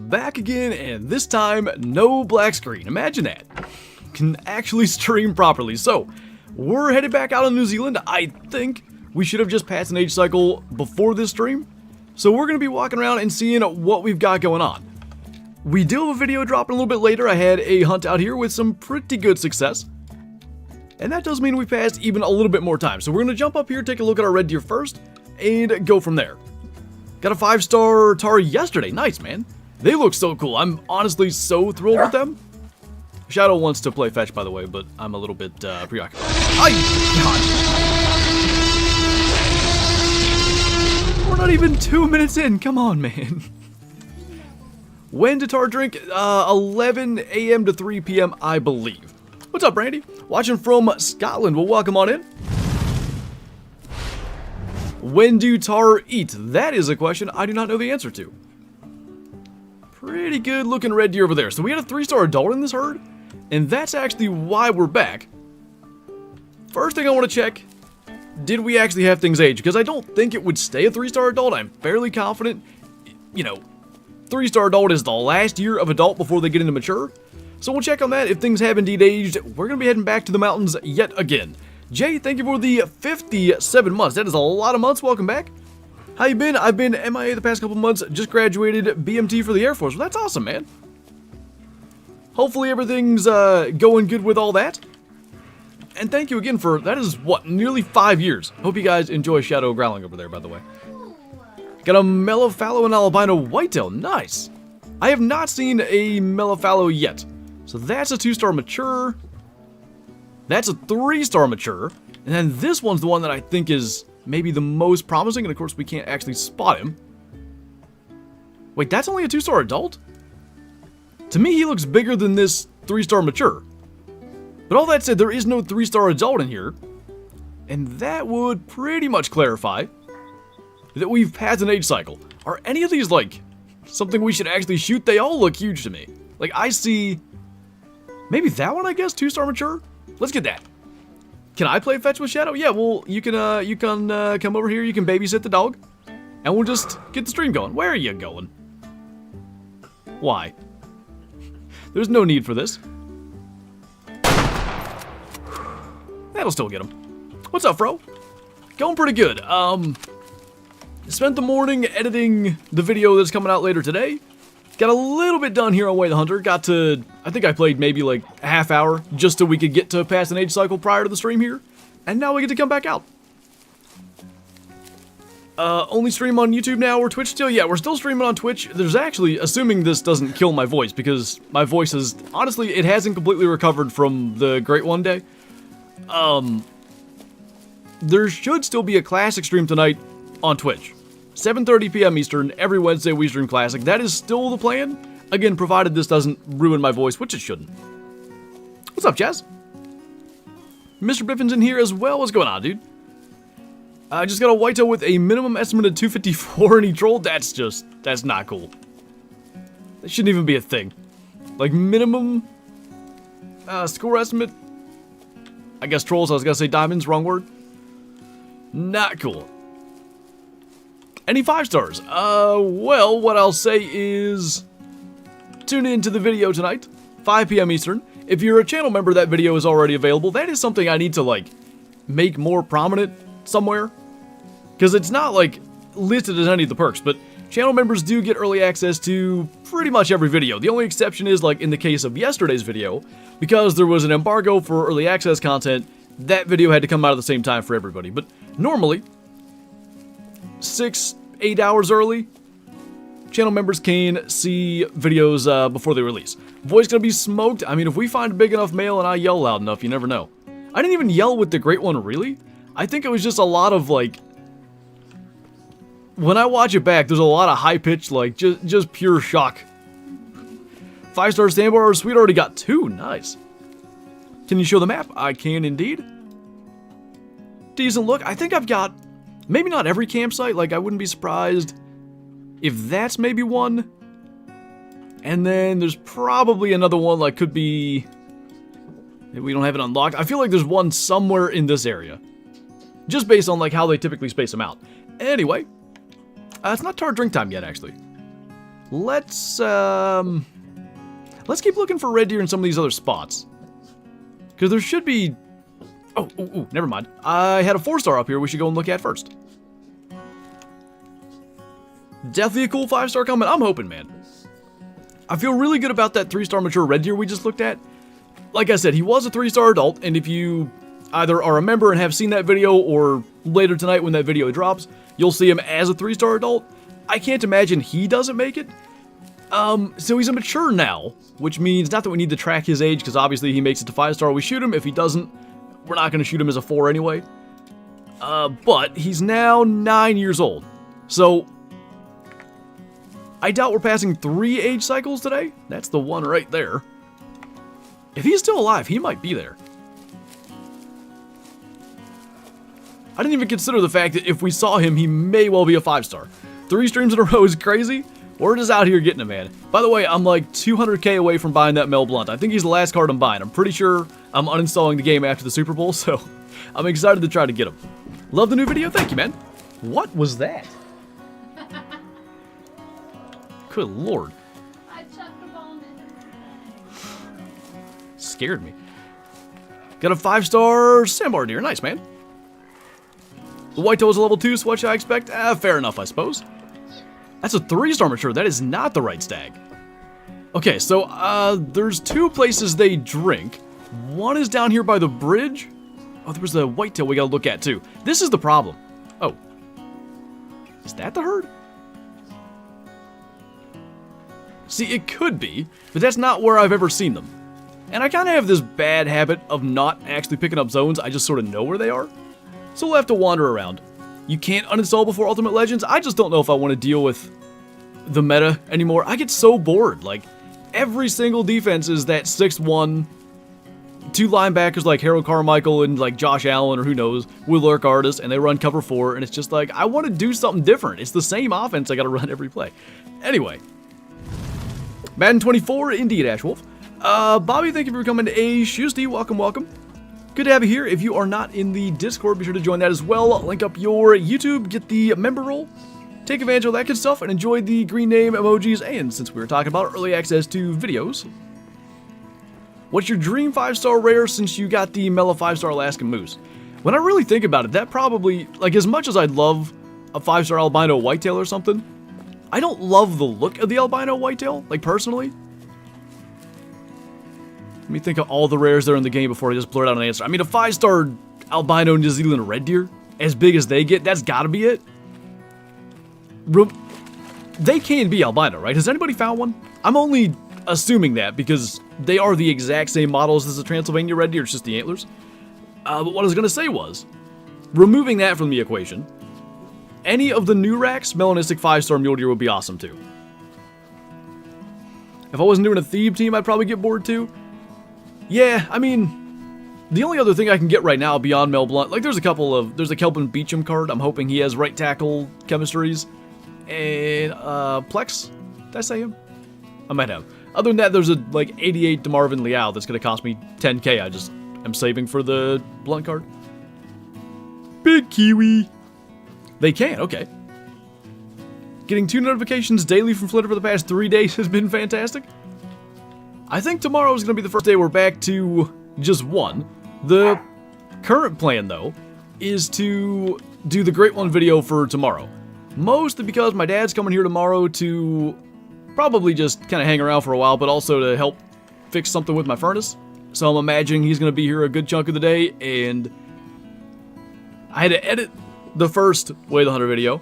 back again, and this time, no black screen. Imagine that. Can actually stream properly. So, we're headed back out of New Zealand. I think we should have just passed an age cycle before this stream. So we're going to be walking around and seeing what we've got going on. We do have a video dropping a little bit later. I had a hunt out here with some pretty good success. And that does mean we passed even a little bit more time. So we're going to jump up here, take a look at our red deer first, and go from there. Got a 5-star tar yesterday. Nice, man. They look so cool. I'm honestly so thrilled with them. Shadow wants to play fetch, by the way, but I'm a little bit preoccupied. God. We're not even 2 minutes in. Come on, man. When did tar drink? 11 a.m. to 3 p.m., I believe. What's up, Brandy? Watching from Scotland. Well, welcome on in. When do tar eat? That is a question I do not know the answer to. Pretty good looking red deer over there. So we had a 3-star adult in this herd, and that's actually why we're back. First thing I want to check, did we actually have things age? Because I don't think it would stay a 3-star adult. I'm fairly confident, 3-star adult is the last year of adult before they get into mature. So we'll check on that. If things have indeed aged, we're going to be heading back to the mountains yet again. Jay, thank you for the 57 months. That is a lot of months. Welcome back. How you been? I've been MIA the past couple months. Just graduated BMT for the Air Force. Well, that's awesome, man. Hopefully everything's going good with all that. And thank you again for, that is, what, nearly 5 years. Hope you guys enjoy Shadow growling over there, by the way. Got a mellow fallow and albino whitetail. Nice. I have not seen a mellow fallow yet. So that's a 2-star mature. That's a 3-star mature. And then this one's the one that I think is maybe the most promising. And of course, we can't actually spot him. Wait, that's only a 2-star adult? To me, he looks bigger than this 3-star mature. But all that said, there is no 3-star adult in here. And that would pretty much clarify that we've passed an age cycle. Are any of these, like, something we should actually shoot? They all look huge to me. Like, I see... maybe that one, I guess? 2-star mature? Let's get that. Can I play fetch with Shadow? Yeah, well, you can come over here. You can babysit the dog. And we'll just get the stream going. Where are you going? Why? There's no need for this. That'll still get him. What's up, Fro? Going pretty good. Spent the morning editing the video that's coming out later today. Got a little bit done here on Way the Hunter. Got to, I think I played maybe like a half hour just so we could get to pass an age cycle prior to the stream here. And now we get to come back out. Only stream on YouTube now or Twitch still? Yeah, we're still streaming on Twitch. There's actually, assuming this doesn't kill my voice, because my voice is, honestly, it hasn't completely recovered from the Great One Day. There should still be a Classic stream tonight on Twitch. 7:30 p.m. Eastern, every Wednesday we stream Classic. That is still the plan. Again, provided this doesn't ruin my voice, which it shouldn't. What's up, Chaz? Mr. Biffin's in here as well. What's going on, dude? I just got a whitetail with a minimum estimate of 254 and he trolled. That's not cool. That shouldn't even be a thing. Like, minimum score estimate. I guess trolls, I was gonna say diamonds, wrong word. Not cool. Any 5-stars? Well, what I'll say is tune in to the video tonight, 5 p.m. Eastern. If you're a channel member, that video is already available. That is something I need to, like, make more prominent somewhere. Because it's not, like, listed as any of the perks, but channel members do get early access to pretty much every video. The only exception is, like, in the case of yesterday's video, because there was an embargo for early access content, that video had to come out at the same time for everybody. But normally, 6-8 hours early, channel members can see videos before they release. Voice gonna be smoked. I mean, if we find a big enough male and I yell loud enough, you never know. I didn't even yell with the Great One, really. I think it was just a lot of, like, when I watch it back, there's a lot of high-pitched, like, just pure shock. 5-star standbar, sweet, already got 2. Nice. Can you show the map? I can indeed. Decent look. I think I've got, maybe not every campsite, like, I wouldn't be surprised if that's maybe one. And then there's probably another one, like, could be, maybe we don't have it unlocked. I feel like there's one somewhere in this area. Just based on, like, how they typically space them out. Anyway, it's not tar drink time yet, actually. Let's keep looking for red deer in some of these other spots. Because there should be... Oh, never mind. I had a 4-star up here we should go and look at first. Definitely a cool 5-star coming. I'm hoping, man. I feel really good about that 3-star mature red deer we just looked at. Like I said, he was a 3-star adult, and if you either are a member and have seen that video, or later tonight when that video drops, you'll see him as a 3-star adult. I can't imagine he doesn't make it. So he's a mature now, which means not that we need to track his age, because obviously he makes it to 5-star, we shoot him. If he doesn't, we're not going to shoot him as a 4 anyway. But he's now 9 years old. So I doubt we're passing 3 age cycles today. That's the one right there. If he's still alive, he might be there. I didn't even consider the fact that if we saw him, he may well be a 5-star. 3 streams in a row is crazy. We're just out here getting it, man. By the way, I'm like 200k away from buying that Mel Blount. I think he's the last card I'm buying. I'm pretty sure I'm uninstalling the game after the Super Bowl, so I'm excited to try to get him. Love the new video. Thank you, man. What was that? Good lord. I chucked the ball in. Scared me. Got a 5-star sandbar deer. Nice, man. The whitetail is a level 2, so what should I expect? Fair enough, I suppose. That's a 3-star mature. That is not the right stag. Okay, so there's 2 places they drink. One is down here by the bridge. Oh, there was the whitetail we gotta look at too. This is the problem. Oh. Is that the herd? See, it could be, but that's not where I've ever seen them. And I kind of have this bad habit of not actually picking up zones. I just sort of know where they are. So we'll have to wander around. You can't uninstall before Ultimate Legends. I just don't know if I want to deal with the meta anymore. I get so bored. Like, every single defense is that 6'1", 2 linebackers like Harold Carmichael and like Josh Allen or who knows, Will Lurk artist, and they run cover 4, and it's just like, I want to do something different. It's the same offense I got to run every play. Anyway. Madden 24, indeed, Ashwolf. Bobby, thank you for coming to A. Shusty. Welcome, welcome. Good to have you here. If you are not in the Discord, be sure to join that as well. Link up your YouTube, get the member role, take advantage of that good stuff, and enjoy the green name emojis. And since we were talking about early access to videos, what's your dream 5-star rare since you got the Mellow 5-star Alaskan Moose? When I really think about it, that probably, like, as much as I'd love a 5-star albino whitetail or something, I don't love the look of the albino whitetail, like, personally. Let me think of all the rares that are in the game before I just blurt out an answer. I mean, a 5-star albino New Zealand red deer, as big as they get, that's gotta be it. They can be albino, right? Has anybody found one? I'm only assuming that because they are the exact same models as the Transylvania red deer, it's just the antlers. But what I was gonna say was, removing that from the equation, any of the new racks, melanistic 5-star mule deer would be awesome too. If I wasn't doing a Thebe team, I'd probably get bored too. Yeah, I mean, the only other thing I can get right now beyond Mel Blount, like there's a Kelvin Beecham card. I'm hoping he has right tackle chemistries. And, Plex? Did I say him? I might have. Other than that, there's a, like, 88 DeMarvin Leal that's gonna cost me 10k. I just am saving for the Blunt card. Big Kiwi. They can, okay. Getting 2 notifications daily from Flinter for the past 3 days has been fantastic. I think tomorrow is going to be the first day we're back to just 1. The current plan, though, is to do the Great One video for tomorrow. Mostly because my dad's coming here tomorrow to probably just kind of hang around for a while, but also to help fix something with my furnace. So I'm imagining he's going to be here a good chunk of the day, and I had to edit the first Way the Hunter video,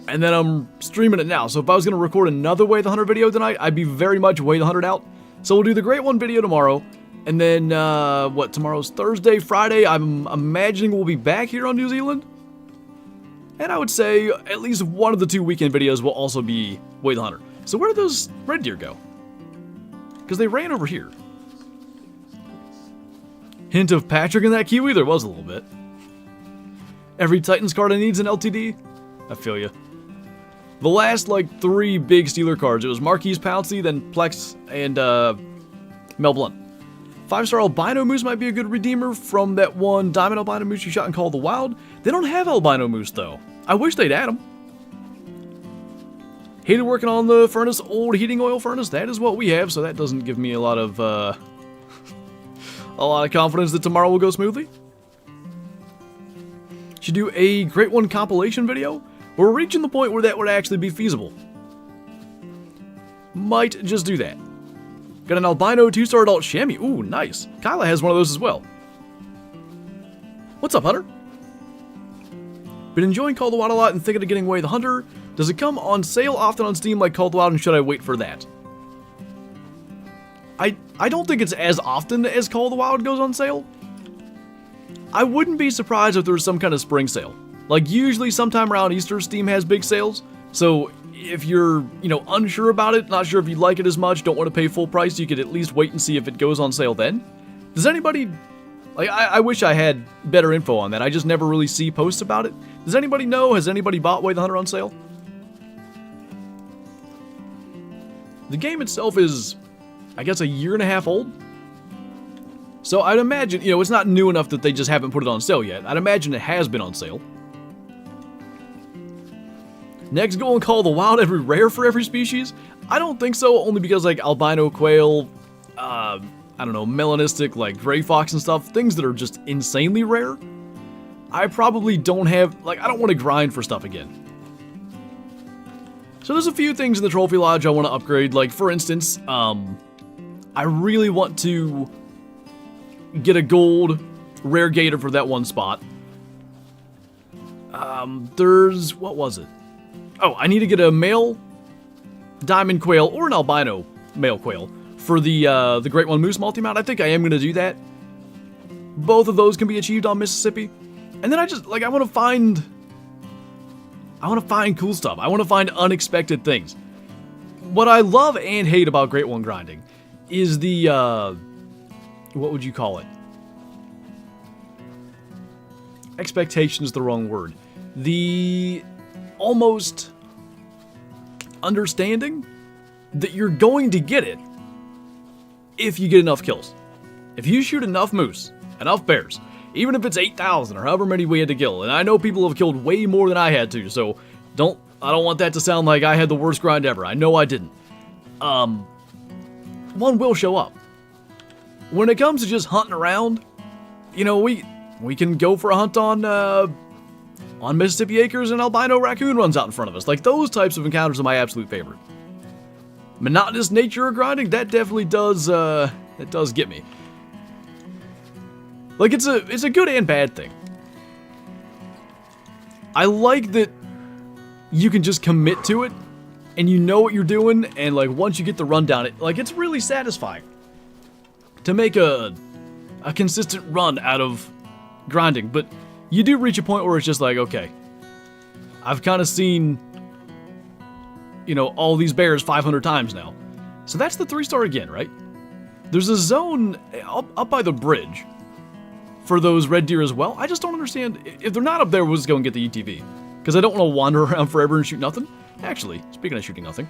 and then I'm streaming it now. So if I was going to record another Way the Hunter video tonight, I'd be very much Way the Hunter out. So we'll do the Great One video tomorrow, and then, tomorrow's Thursday, Friday, I'm imagining we'll be back here on New Zealand. And I would say at least one of the 2 weekend videos will also be Way the Hunter. So where did those red deer go? Because they ran over here. Hint of Patrick in that Kiwi? There was a little bit. Every Titans card I needs an LTD? I feel you. The last, like, 3 big Steeler cards, it was Marquise Pouncey, then Plex, and, Mel Blount. 5-star albino moose might be a good redeemer from that one diamond albino moose you shot in Call of the Wild. They don't have albino moose, though. I wish they'd add them. Hated working on the furnace, old heating oil furnace. That is what we have, so that doesn't give me a lot of confidence that tomorrow will go smoothly. Should do a Great One compilation video. We're reaching the point where that would actually be feasible. Might just do that. Got an albino 2-star adult chamois. Ooh, nice. Kyla has one of those as well. What's up, Hunter? Been enjoying Call of the Wild a lot and thinking of getting Way of the Hunter. Does it come on sale often on Steam like Call of the Wild, and should I wait for that? I don't think it's as often as Call of the Wild goes on sale. I wouldn't be surprised if there was some kind of spring sale. Like, usually sometime around Easter, Steam has big sales. So if you're, unsure about it, not sure if you like it as much, don't want to pay full price, you could at least wait and see if it goes on sale then. Does anybody... Like, I wish I had better info on that. I just never really see posts about it. Does anybody know? Has anybody bought Way of the Hunter on sale? The game itself is, I guess, a year and a half old. So I'd imagine, it's not new enough that they just haven't put it on sale yet. I'd imagine it has been on sale. Next, go and call the wild every rare for every species? I don't think so, only because, like, albino quail, I don't know, melanistic, like gray fox and stuff, things that are just insanely rare. I probably don't have, like, I don't want to grind for stuff again. So there's a few things in the Trophy Lodge I want to upgrade. Like, for instance, I really want to get a gold rare gator for that one spot. What was it? Oh, I need to get a male diamond quail or an albino male quail for the Great One Moose multi-mount. I think I am going to do that. Both of those can be achieved on Mississippi. And then I want to find cool stuff. I want to find unexpected things. What I love and hate about Great One grinding is the, what would you call it? Expectation is the wrong word. The almost understanding that you're going to get it if you get enough kills. If you shoot enough moose, enough bears, even if it's 8,000 or however many we had to kill, and I know people have killed way more than I had to, so I don't want that to sound like I had the worst grind ever. I know I didn't. One will show up. When it comes to just hunting around, we can go for a hunt on Mississippi Acres and albino raccoon runs out in front of us. Like, those types of encounters are my absolute favorite. Monotonous nature of grinding, that definitely does get me. Like, it's a good and bad thing. I like that you can just commit to it, and you know what you're doing, and, like, once you get the rundown, it's really satisfying to make a consistent run out of grinding. But you do reach a point where it's just like, okay, I've kind of seen, all these bears 500 times now. So that's the 3-star again, right? There's a zone up by the bridge for those red deer as well. I just don't understand. If they're not up there, we'll just go and get the UTV. Because I don't want to wander around forever and shoot nothing. Actually, speaking of shooting nothing,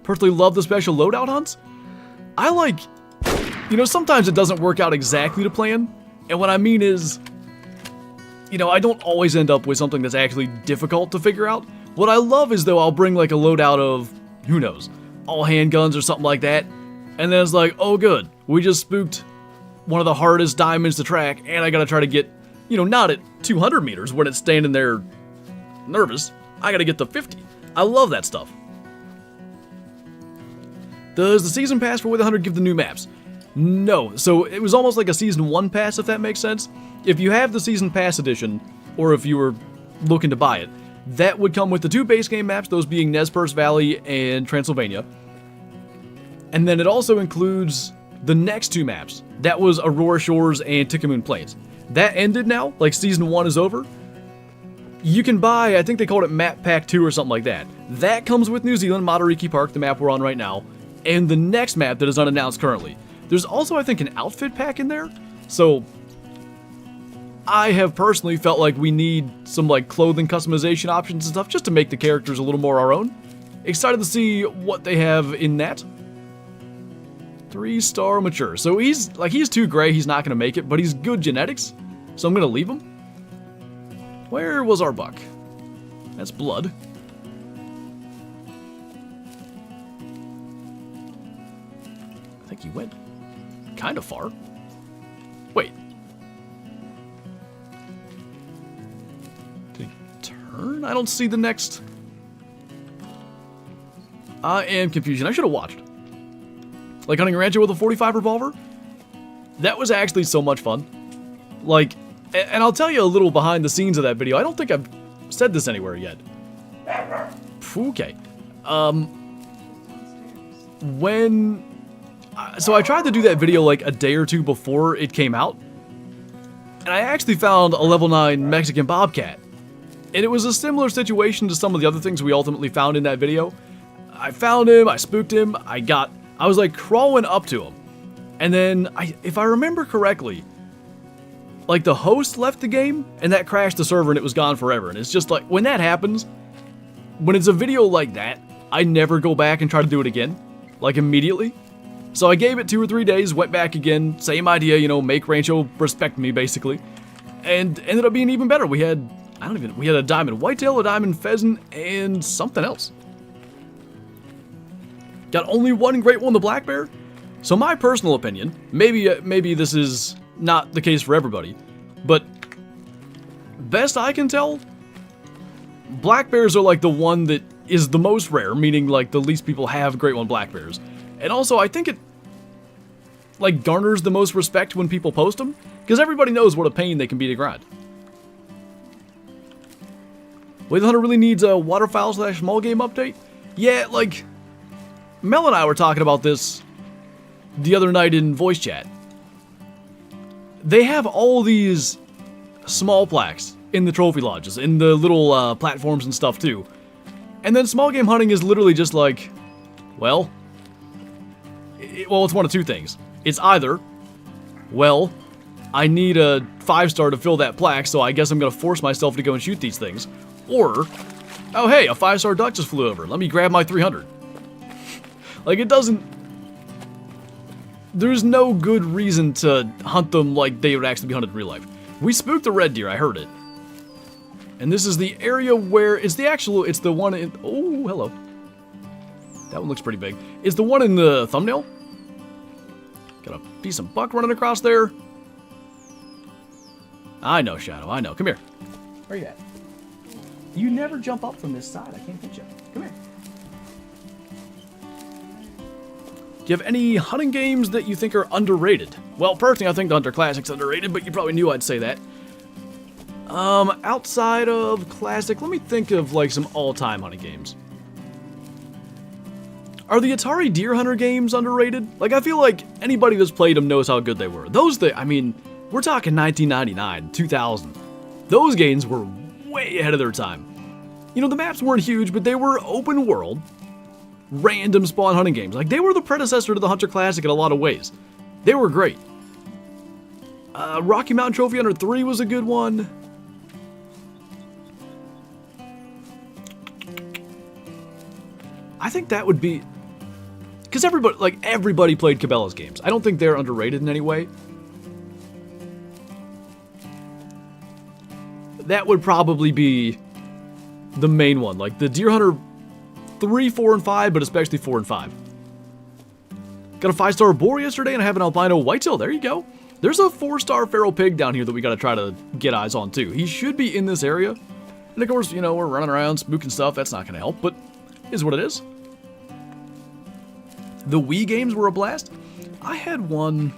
personally love the special loadout hunts. I like, sometimes it doesn't work out exactly to plan. And what I mean is, I don't always end up with something that's actually difficult to figure out. What I love is, though, I'll bring, like, a loadout of, who knows, all handguns or something like that. And then it's like, oh, good, we just spooked one of the hardest diamonds to track, and I gotta try to get, not at 200 meters when it's standing there nervous. I gotta get to 50. I love that stuff. Does the season pass for Way of the Hunter give the new maps? No. So it was almost like a season 1 pass, if that makes sense. If you have the season pass edition, or if you were looking to buy it, that would come with the 2 base game maps, those being Nez Perce Valley and Transylvania. And then it also includes the next 2 maps. That was Aurora Shores and Tickamoon Plains. That ended now, like season 1 is over. You can buy, I think they called it Map Pack 2 or something like that. That comes with New Zealand, Matariki Park, the map we're on right now, and the next map that is unannounced currently. There's also, I think, an outfit pack in there. So I have personally felt like we need some, like, clothing customization options and stuff just to make the characters a little more our own. Excited to see what they have in that. 3-star mature. So he's too gray, he's not going to make it, but he's good genetics. So I'm going to leave him. Where was our buck? That's blood. think he went kind of far. Wait. Did he turn? I don't see the next. I am confused. I should have watched. Like hunting a rancher with a 45 revolver? That was actually so much fun. Like, and I'll tell you a little behind the scenes of that video. I don't think I've said this anywhere yet. Okay. So I tried to do that video like a day or two before it came out. And I actually found a level 9 Mexican bobcat. And it was a similar situation to some of the other things we ultimately found in that video. I found him, I spooked him, I was like crawling up to him. And then, if I remember correctly, like the host left the game and that crashed the server and it was gone forever. And it's just like, when that happens, when it's a video like that, I never go back and try to do it again, like immediately. So I gave it 2 or 3 days, went back again, same idea, you know, make Rancho respect me basically. And ended up being even better. We had, we had a diamond whitetail, a diamond pheasant, and something else. Got only one great one, the black bear. So my personal opinion, maybe this is not the case for everybody, but best I can tell, black bears are like the one that is the most rare, meaning like the least people have great one black bears. And also I think it like garners the most respect when people post them, because everybody knows what a pain they can be to grind. Wait, the hunter really needs a waterfowl / small game update? Yeah, like Mel and I were talking about this the other night in voice chat. They have all these small plaques in the trophy lodges, in the little platforms and stuff too. And then small game hunting is literally just like, well, it's one of two things. It's either, well, I need a 5-star to fill that plaque, so I guess I'm gonna force myself to go and shoot these things. Or, oh hey, a 5-star duck just flew over. Let me grab my 300. Like, it doesn't... There's no good reason to hunt them like they would actually be hunted in real life. We spooked a red deer, I heard it. And this is the area where... It's the one in... Oh, hello. That one looks pretty big. It's the one in the thumbnail. Got a decent buck running across there. I know, Shadow, I know. Come here. Where you at? You never jump up from this side. I can't get you. Come here. Do you have any hunting games that you think are underrated? Well, personally, I think the Hunter Classic's underrated, but you probably knew I'd say that. Outside of Classic, let me think of, like, some all-time hunting games. Are the Atari Deer Hunter games underrated? Like, I feel like anybody that's played them knows how good they were. I mean, we're talking 1999, 2000. Those games were way ahead of their time. You know, the maps weren't huge, but they were open world, random spawn hunting games. Like, they were the predecessor to the Hunter Classic in a lot of ways. They were great. Rocky Mountain Trophy Hunter 3 was a good one. I think that would be... Because everybody played Cabela's games. I don't think they're underrated in any way. That would probably be the main one. Like the Deer Hunter 3, 4, and 5, but especially 4 and 5. Got a 5-star boar yesterday and I have an albino whitetail. There you go. There's a 4-star feral pig down here that we got to try to get eyes on too. He should be in this area. And of course, you know, we're running around spooking stuff. That's not going to help, but it is what it is. The Wii games were a blast. I had one,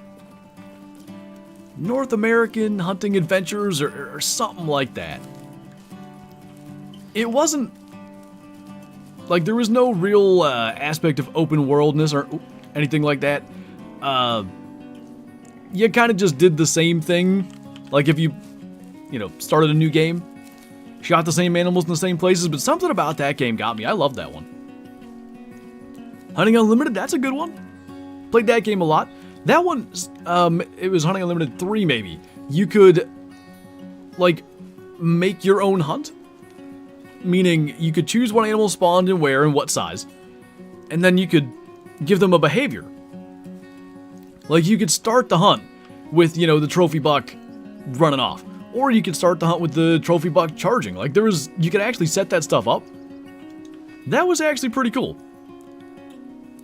North American Hunting Adventures or something like that. It wasn't, like, there was no real aspect of open worldness or anything like that. You kind of just did the same thing. Like if you know, started a new game, shot the same animals in the same places, but something about that game got me. I love that one. Hunting Unlimited, that's a good one. Played that game a lot. That one, it was Hunting Unlimited 3 maybe. You could, like, make your own hunt. Meaning, you could choose what animal spawned and where and what size. And then you could give them a behavior. Like, you could start the hunt with, you know, the trophy buck running off. Or you could start the hunt with the trophy buck charging. Like, you could actually set that stuff up. That was actually pretty cool.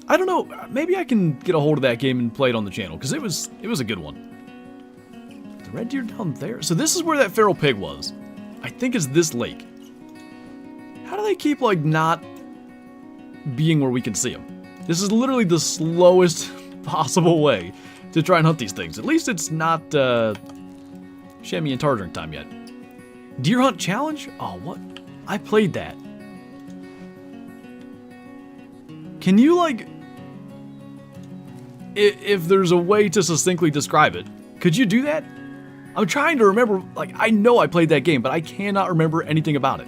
I don't know, maybe I can get a hold of that game and play it on the channel, because it was a good one. The red deer down there. So this is where that feral pig was. I think it's this lake. How do they keep, like, not being where we can see them? This is literally the slowest possible way to try and hunt these things. At least it's not chamois and tar drink time yet. Deer hunt challenge? Oh, what? I played that. Can you, like, if there's a way to succinctly describe it, could you do that? I'm trying to remember, like, I know I played that game, but I cannot remember anything about it.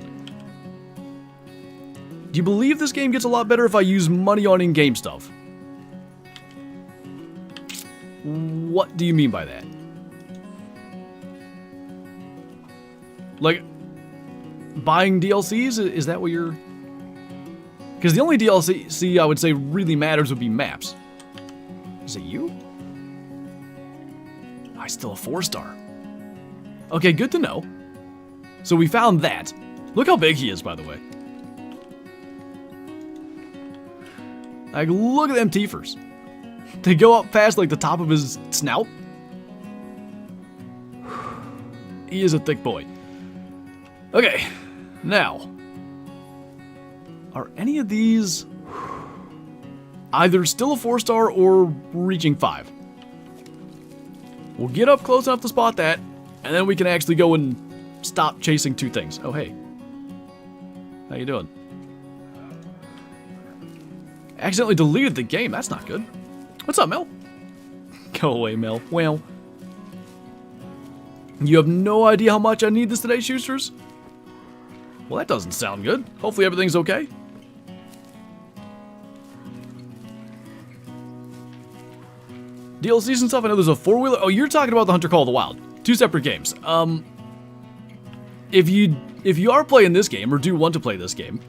Do you believe this game gets a lot better if I use money on in-game stuff? What do you mean by that? Like, buying DLCs? Is that what you're... Because the only DLC I would say really matters would be maps. Is it you? I still a 4-star. Okay, good to know. So we found that. Look how big he is, by the way. Like, look at them teethers. They go up past, like, the top of his snout. He is a thick boy. Okay, now. Are any of these either still a 4-star or reaching 5? We'll get up close enough to spot that, and then we can actually go and stop chasing 2 things. Oh, hey. How you doing? Accidentally deleted the game. That's not good. What's up, Mel? Go away, Mel. Well. You have no idea how much I need this today, Shoosters? Well, that doesn't sound good. Hopefully everything's okay. DLCs and stuff. I know there's a 4-wheeler. Oh, you're talking about the Hunter Call of the Wild. 2 separate games. If you are playing this game or do want to play this game,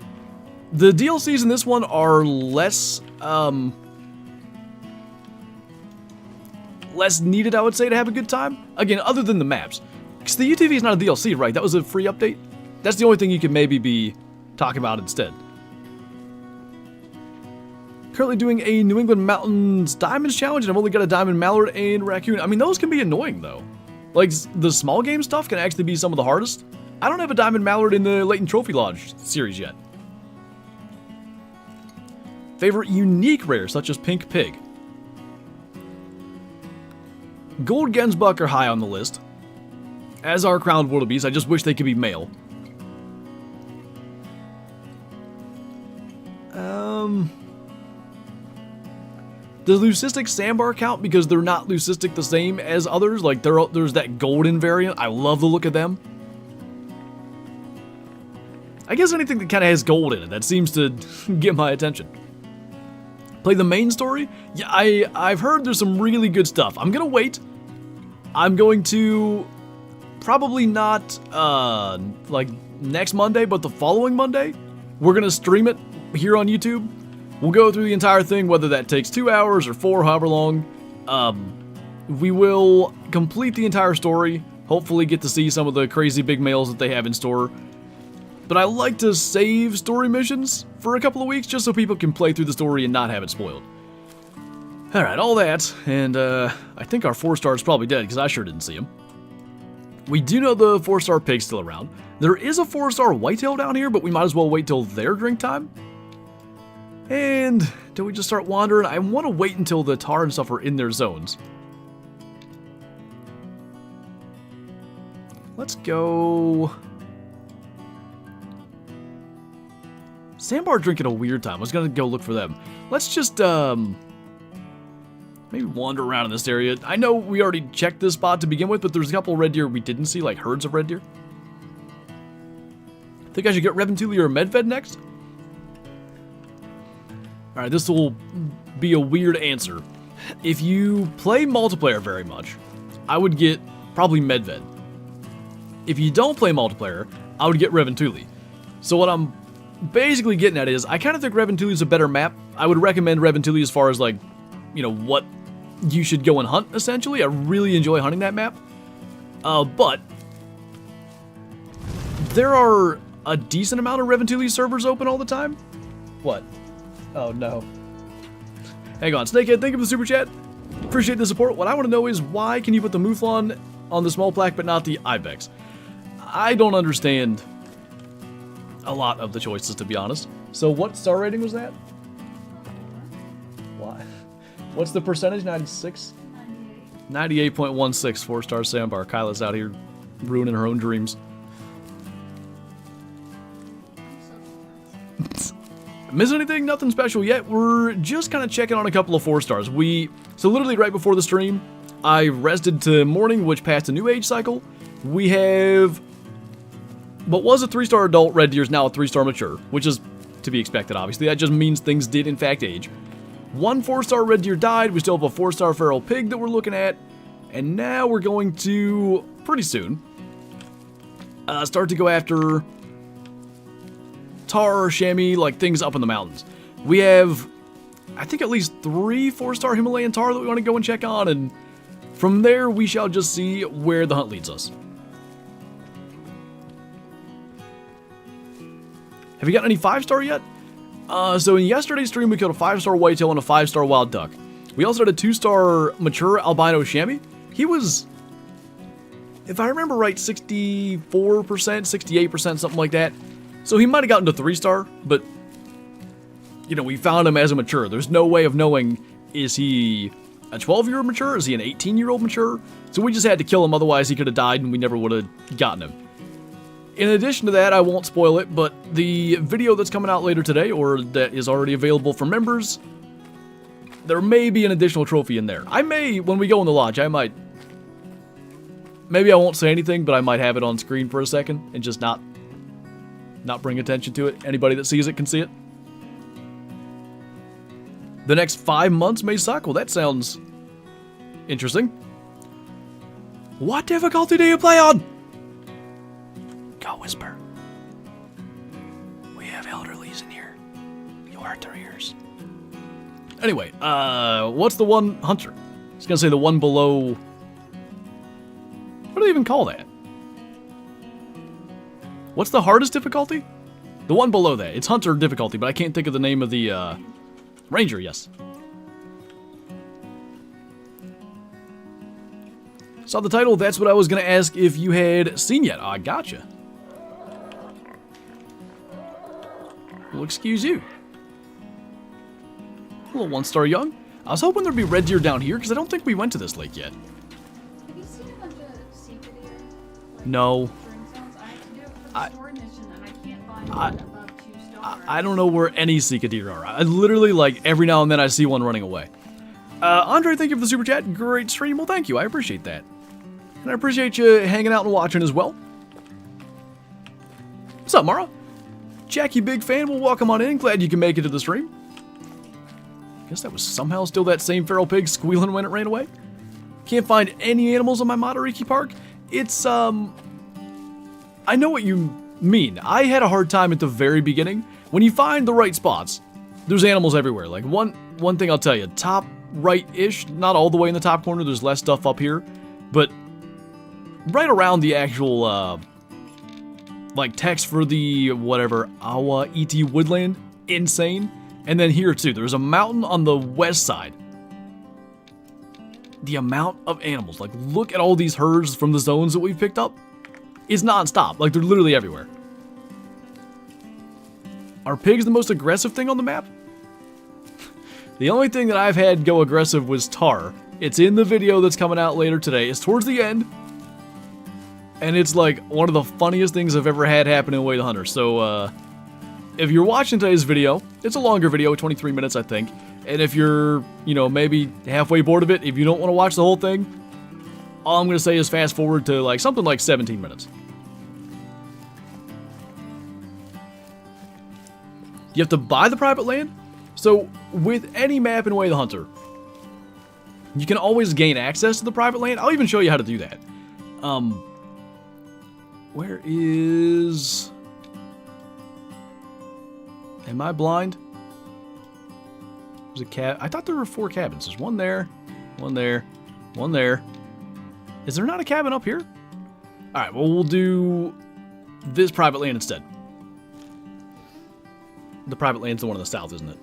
the DLCs in this one are less less needed, I would say, to have a good time. Again, other than the maps. Because the UTV is not a DLC, right? That was a free update. That's the only thing you could maybe be talking about instead. Currently doing a New England Mountains Diamonds Challenge, and I've only got a Diamond Mallard and Raccoon. I mean, those can be annoying, though. Like, the small game stuff can actually be some of the hardest. I don't have a Diamond Mallard in the Layton Trophy Lodge series yet. Favorite unique rare, such as Pink Pig. Gold Gensbuck are high on the list, as are Crowned Wildebeest. I just wish they could be male. Does Leucistic Sandbar count because they're not Leucistic the same as others? Like, there's that golden variant. I love the look of them. I guess anything that kind of has gold in it, that seems to get my attention. Play the main story? Yeah, I've heard there's some really good stuff. I'm gonna wait. I'm going to probably not like next Monday, but the following Monday, we're gonna stream it here on YouTube. We'll go through the entire thing, whether that takes 2 hours or 4, however long. We will complete the entire story. Hopefully get to see some of the crazy big males that they have in store. But I like to save story missions for a couple of weeks just so people can play through the story and not have it spoiled. Alright, all that, and I think our 4-star is probably dead because I sure didn't see him. We do know the 4-star pig's still around. There is a 4-star whitetail down here, but we might as well wait till their drink time. And do we just start wandering? I want to wait until the tar and stuff are in their zones. Let's go... Sandbar drinking a weird time. I was going to go look for them. Let's just, maybe wander around in this area. I know we already checked this spot to begin with, but there's a couple red deer we didn't see, like herds of red deer. Think I should get Reventuli or Medved next? Alright, this will be a weird answer. If you play multiplayer very much, I would get probably Medved. If you don't play multiplayer, I would get Reventuli. So what I'm basically getting at is, I kind of think Reventuli is a better map. I would recommend Reventuli as far as, like, you know, what you should go and hunt, essentially. I really enjoy hunting that map. But there are a decent amount of Reventuli servers open all the time. What? Oh, no. Hang on, Snakehead, thank you for the super chat. Appreciate the support. What I want to know is why can you put the Mouflon on the small plaque but not the Ibex? I don't understand a lot of the choices, to be honest. So what star rating was that? Why? What's the percentage? 96? 98.16 4-star sandbar. Kyla's out here ruining her own dreams. Miss anything? Nothing special yet. We're just kind of checking on a couple of 4-stars. So literally right before the stream, I rested to morning, which passed a new age cycle. We have what was a 3-star adult red deer is now a 3-star mature, which is to be expected, obviously. That just means things did in fact age. One 4-star red deer died. We still have a 4-star feral pig that we're looking at. And now we're going to, pretty soon, start to go after tar, chamois, like things up in the mountains. We have, I think, at least 3 4-star Himalayan tar that we want to go and check on. And from there, we shall just see where the hunt leads us. Have you got any 5-star yet? So in yesterday's stream, we killed a 5-star whitetail and a 5-star wild duck. We also had a 2-star mature albino chamois. He was, if I remember right, 64%, 68%, something like that. So he might have gotten to 3-star, but, you know, we found him as a mature. There's no way of knowing, is he a 12-year-old mature? Is he an 18-year-old mature? So we just had to kill him, otherwise he could have died and we never would have gotten him. In addition to that, I won't spoil it, but the video that's coming out later today, or that is already available for members, there may be an additional trophy in there. I may, when we go in the lodge, I might, maybe I won't say anything, but I might have it on screen for a second and just not bring attention to it. Anybody that sees it can see it. The next 5 months may suck. Well, that sounds interesting. What difficulty do you play on? Go whisper. We have elderlies in here. You'll hurt their ears. Anyway, what's the one hunter? I was gonna say the one below. What do they even call that? What's the hardest difficulty? The one below that. It's hunter difficulty, but I can't think of the name of the ranger. Yes. Saw the title. That's what I was gonna ask if you had seen yet. I gotcha. Well, excuse you. A little 1-star young. I was hoping there'd be red deer down here, because I don't think we went to this lake yet. Have you seen a bunch of secret deer? Like, No. I have to do it for the story mission, and I can't find one above 2 stars. I don't know where any Sika deer are. I literally, like, every now and then I see one running away. Andre, thank you for the super chat. Great stream. Well, thank you. I appreciate that. And I appreciate you hanging out and watching as well. What's up, Mara? Jackie, big fan. Well, welcome on in. Glad you can make it to the stream. Guess that was somehow still that same feral pig squealing when it ran away. Can't find any animals in my Matariki park. It's, I know what you mean. I had a hard time at the very beginning. When you find the right spots, there's animals everywhere. Like, one thing I'll tell you, top right-ish, not all the way in the top corner, there's less stuff up here, but right around the actual, like, text for the, whatever, Awa ET Woodland, insane. And then here, too, there's a mountain on the west side. The amount of animals, like, look at all these herds from the zones that we've picked up. It's non-stop, like, they're literally everywhere. Are pigs the most aggressive thing on the map? The only thing that I've had go aggressive was tar. It's in the video that's coming out later today. It's towards the end. And it's like one of the funniest things I've ever had happen in Way the Hunter. So, if you're watching today's video, it's a longer video, 23 minutes, I think. And if you're, you know, maybe halfway bored of it, if you don't want to watch the whole thing, all I'm going to say is fast forward to like something like 17 minutes. You have to buy the private land? So, with any map in Way the Hunter, you can always gain access to the private land. I'll even show you how to do that. Where is... Am I blind? There's a cab. I thought there were 4 cabins. There's one there, one there, one there. Is there not a cabin up here? Alright, well, we'll do this private land instead. The private land's the one in the south, isn't it?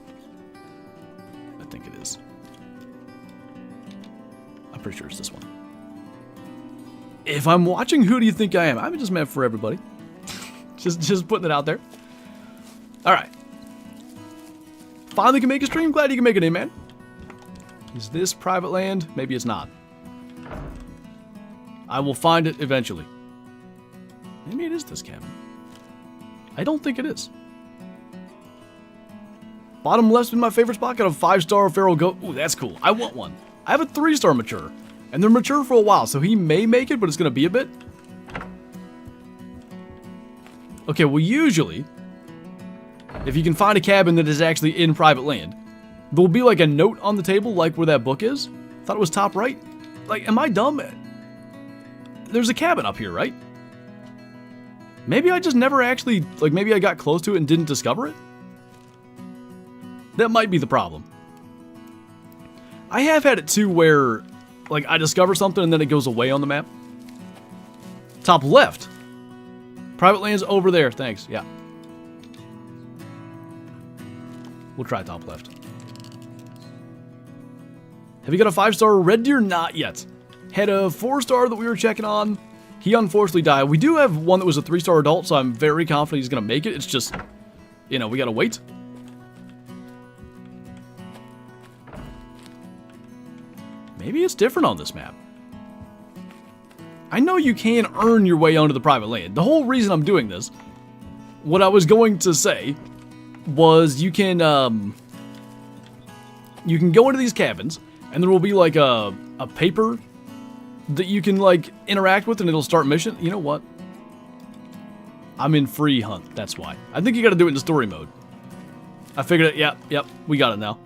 I think it is. pretty sure it's this one. If I'm watching, who do you think I am? I'm just meant for everybody. just putting it out there. All right. Finally can make a stream. Glad you can make it in, man. Is this private land? Maybe it's not. I will find it eventually. Maybe it is this cabin. I don't think it is. Bottom left's been my favorite spot. Got a 5-star feral goat. Ooh, that's cool. I want one. I have a 3-star mature. And they're mature for a while, so he may make it, but it's going to be a bit. Okay, well, usually, if you can find a cabin that is actually in private land, there'll be like a note on the table, like where that book is. Thought it was top right. Like, am I dumb? There's a cabin up here, right? Maybe I just never actually, like, maybe I got close to it and didn't discover it? That might be the problem. I have had it too where, like, I discover something and then it goes away on the map. Top left. Private land's over there. Thanks. Yeah. We'll try top left. Have you got a 5-star red deer? Not yet. Had a 4-star that we were checking on. He unfortunately died. We do have one that was a 3-star adult, so I'm very confident he's going to make it. It's just, you know, we got to wait. Maybe it's different on this map. I know you can earn your way onto the private land. The whole reason I'm doing this, what I was going to say, was you can go into these cabins, and there will be like a paper that you can like interact with, and it'll start mission. You know what? I'm in free hunt. That's why. I think you got to do it in story mode. I figured it. Yep. We got it now.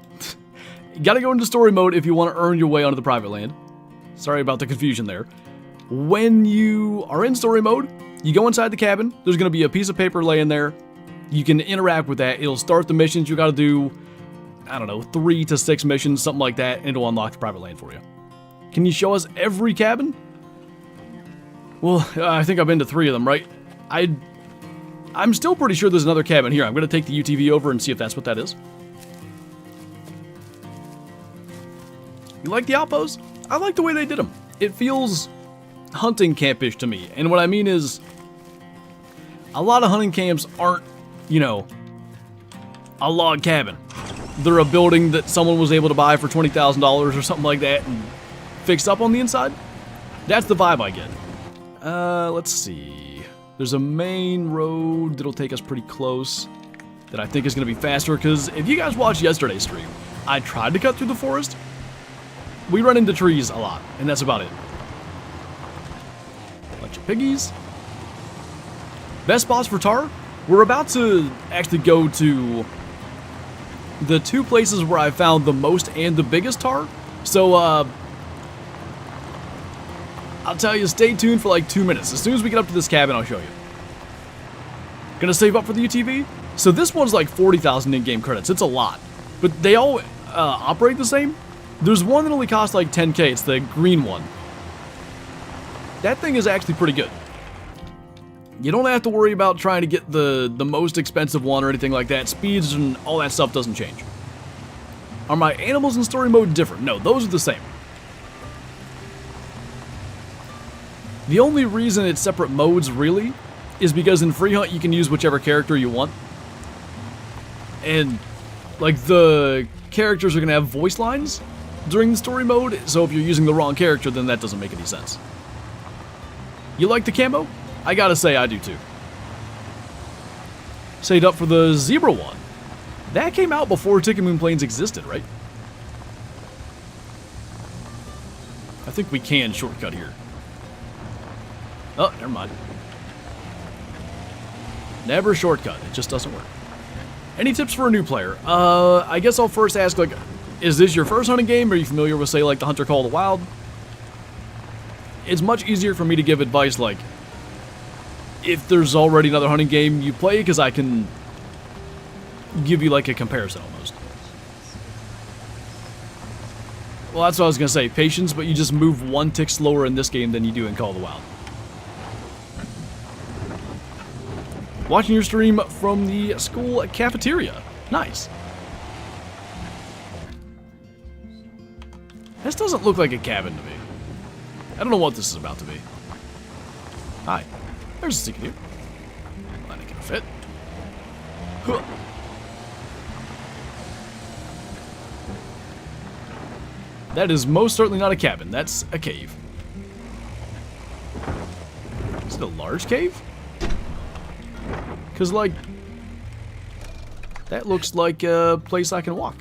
You got to go into story mode if you want to earn your way onto the private land. Sorry about the confusion there. When you are in story mode, you go inside the cabin. There's going to be a piece of paper laying there. You can interact with that. It'll start the missions. You got to do, I don't know, 3 to 6 missions, something like that, and it'll unlock the private land for you. Can you show us every cabin? Well, I think I've been to 3 of them, right? I'm still pretty sure there's another cabin here. I'm going to take the UTV over and see if that's what that is. You like the outposts? I like the way they did them. It feels hunting campish to me. And what I mean is, a lot of hunting camps aren't, you know, a log cabin. They're a building that someone was able to buy for $20,000 or something like that and fix up on the inside. That's the vibe I get. Let's see. There's a main road that'll take us pretty close that I think is going to be faster, because if you guys watched yesterday's stream, I tried to cut through the forest. We run into trees a lot, and that's about it. Bunch of piggies. Best spots for tar? We're about to actually go to the 2 places where I found the most and the biggest tar. So, I'll tell you, stay tuned for like 2 minutes. As soon as we get up to this cabin, I'll show you. Gonna save up for the UTV? So this one's like 40,000 in-game credits. It's a lot. But they all operate the same. There's one that only costs like 10k. It's the green one. That thing is actually pretty good. You don't have to worry about trying to get the most expensive one or anything like that. Speeds and all that stuff doesn't change. Are my animals in story mode different? No, those are the same. The only reason it's separate modes, really, is because in free hunt you can use whichever character you want. And, like, the characters are going to have voice lines during the story mode, so if you're using the wrong character, then that doesn't make any sense. You like the camo? I gotta say, I do too. Saved up for the zebra one. That came out before Tick-a-Moon Plains existed, right? I think we can shortcut here. Oh, never mind. Never shortcut. It just doesn't work. Any tips for a new player? I guess I'll first ask, like, is this your first hunting game? Are you familiar with, say, like, the Hunter Call of the Wild? It's much easier for me to give advice, like, if there's already another hunting game you play, because I can give you, like, a comparison almost. Well, that's what I was going to say. Patience, but you just move 1 tick slower in this game than you do in Call of the Wild. Watching your stream from the school cafeteria. Nice. This doesn't look like a cabin to me. I don't know what this is about to be. Hi. There's a secret here. Well, that ain't gonna fit. Huh. That is most certainly not a cabin. That's a cave. Is it a large cave? Because, like, that looks like a place I can walk.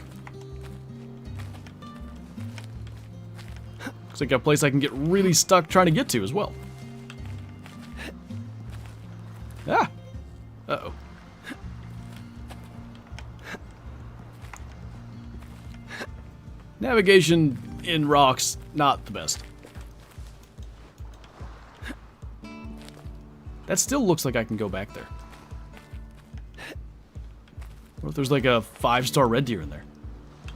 Looks like a place I can get really stuck trying to get to as well. Ah! Uh-oh. Navigation in rocks, not the best. That still looks like I can go back there. What if there's like a 5-star red deer in there?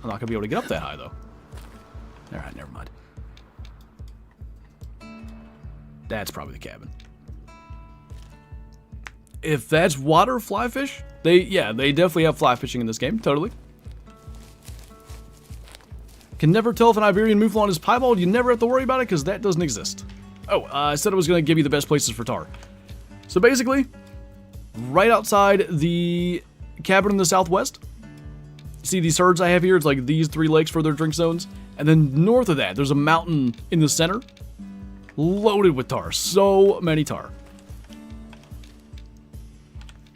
I'm not going to be able to get up that high, though. Alright, never mind. That's probably the cabin. If that's water fly fish, they definitely have fly fishing in this game, totally. Can never tell if an Iberian mouflon is piebald. You never have to worry about it because that doesn't exist. Oh, I said I was going to give you the best places for tar. So basically, right outside the cabin in the southwest, see these herds I have here? It's like these 3 lakes for their drink zones. And then north of that, there's a mountain in the center, loaded with tar. So many tar.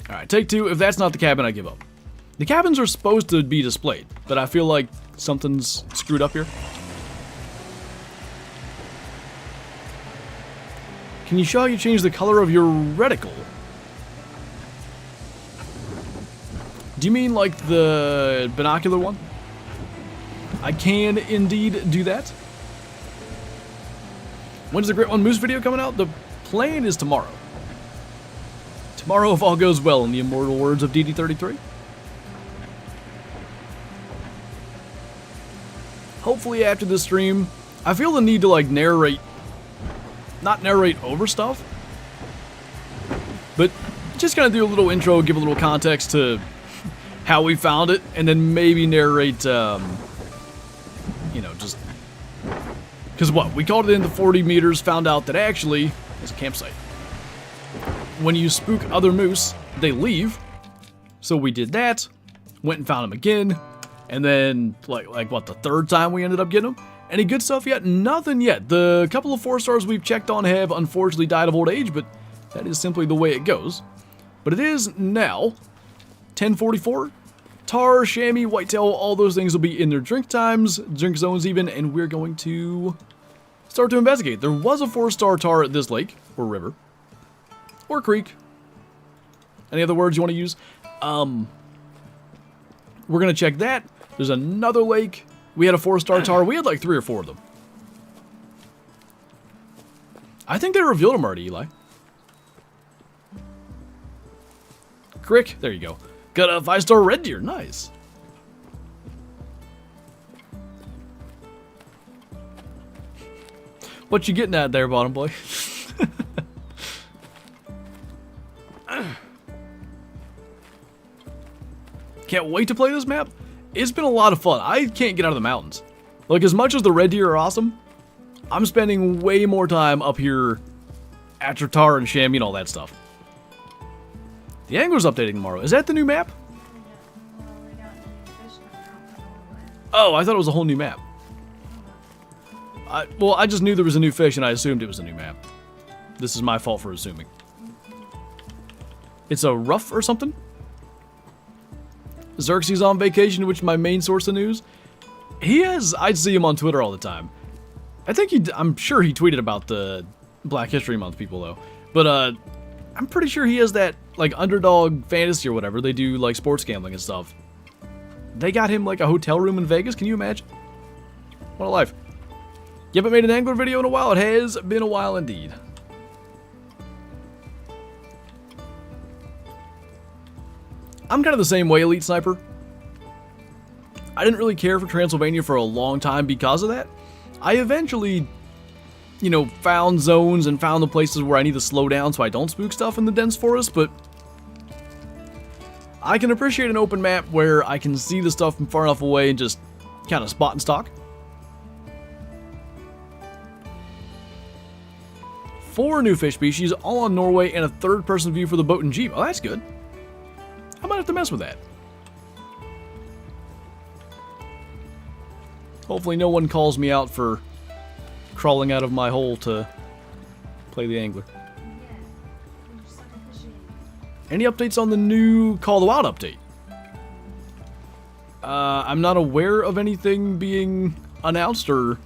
Alright, take 2. If that's not the cabin, I give up. The cabins are supposed to be displayed, but I feel like something's screwed up here. Can you show how you change the color of your reticle? Do you mean like the binocular one? I can indeed do that. When's the Great One Moose video coming out? The plan is tomorrow. Tomorrow, if all goes well, in the immortal words of DD33. Hopefully after this stream, I feel the need to like narrate, not narrate over stuff, but just kind of do a little intro, give a little context to how we found it, and then maybe narrate, you know, just, because what, we called it in the 40 meters, found out that actually, it's a campsite. When you spook other moose, they leave, so we did that, went and found them again, and then, like what, the 3rd time we ended up getting them? Any good stuff yet? Nothing yet. The couple of 4-stars we've checked on have unfortunately died of old age, but that is simply the way it goes. But it is now 10:44. Tar, chamois, whitetail, all those things will be in their drink times, drink zones even, and we're going to start to investigate. There was a 4-star tar at this lake, or river, or creek. Any other words you want to use? We're going to check that. There's another lake. We had a 4-star tar. We had like 3 or 4 of them. I think they revealed them already, Eli. Crick. There you go. Got a 5-star red deer. Nice. What you getting at there, bottom boy? Can't wait to play this map. It's been a lot of fun. I can't get out of the mountains. Like, as much as the red deer are awesome, I'm spending way more time up here after tar and chamois and all that stuff. The angler's updating tomorrow. Is that the new map? Oh, I thought it was a whole new map. Well, I just knew there was a new fish and I assumed it was a new map. This is my fault for assuming. It's a rough or something? Xerxes on vacation, which is my main source of news. I see him on Twitter all the time. I'm sure he tweeted about the Black History Month people though. But I'm pretty sure he has that like underdog fantasy or whatever. They do like sports gambling and stuff. They got him like a hotel room in Vegas. Can you imagine? What a life. You haven't made an angler video in a while. It has been a while indeed. I'm kind of the same way, Elite Sniper. I didn't really care for Transylvania for a long time because of that. I eventually, you know, found zones and found the places where I need to slow down so I don't spook stuff in the dense forest, but I can appreciate an open map where I can see the stuff from far enough away and just kind of spot and stalk. 4 new fish species, all on Norway, and a third-person view for the boat and jeep. Oh, that's good. I might have to mess with that. Hopefully no one calls me out for crawling out of my hole to play the angler. Any updates on the new Call the Wild update? I'm not aware of anything being announced or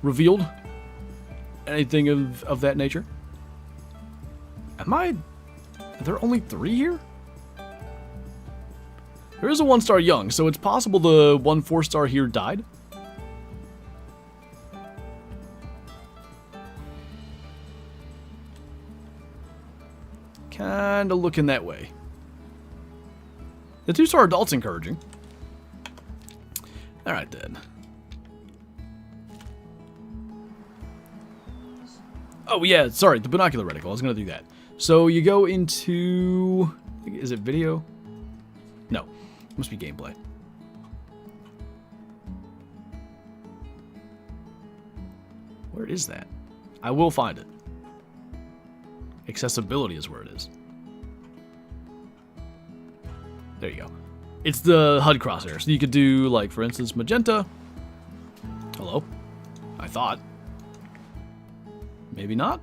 revealed. Anything of that nature. Are there only 3 here? There is a 1-star young, so it's possible the 1 4-star here died. Kinda looking that way. The 2-star adult's encouraging. Alright then. Oh yeah, sorry, the binocular reticle. I was gonna do that. So you go into... Is it video? No. It must be gameplay. Where is that? I will find it. Accessibility is where it is. There you go. It's the HUD crosshair. So you could do, like, for instance, magenta. Hello? I thought. Maybe not?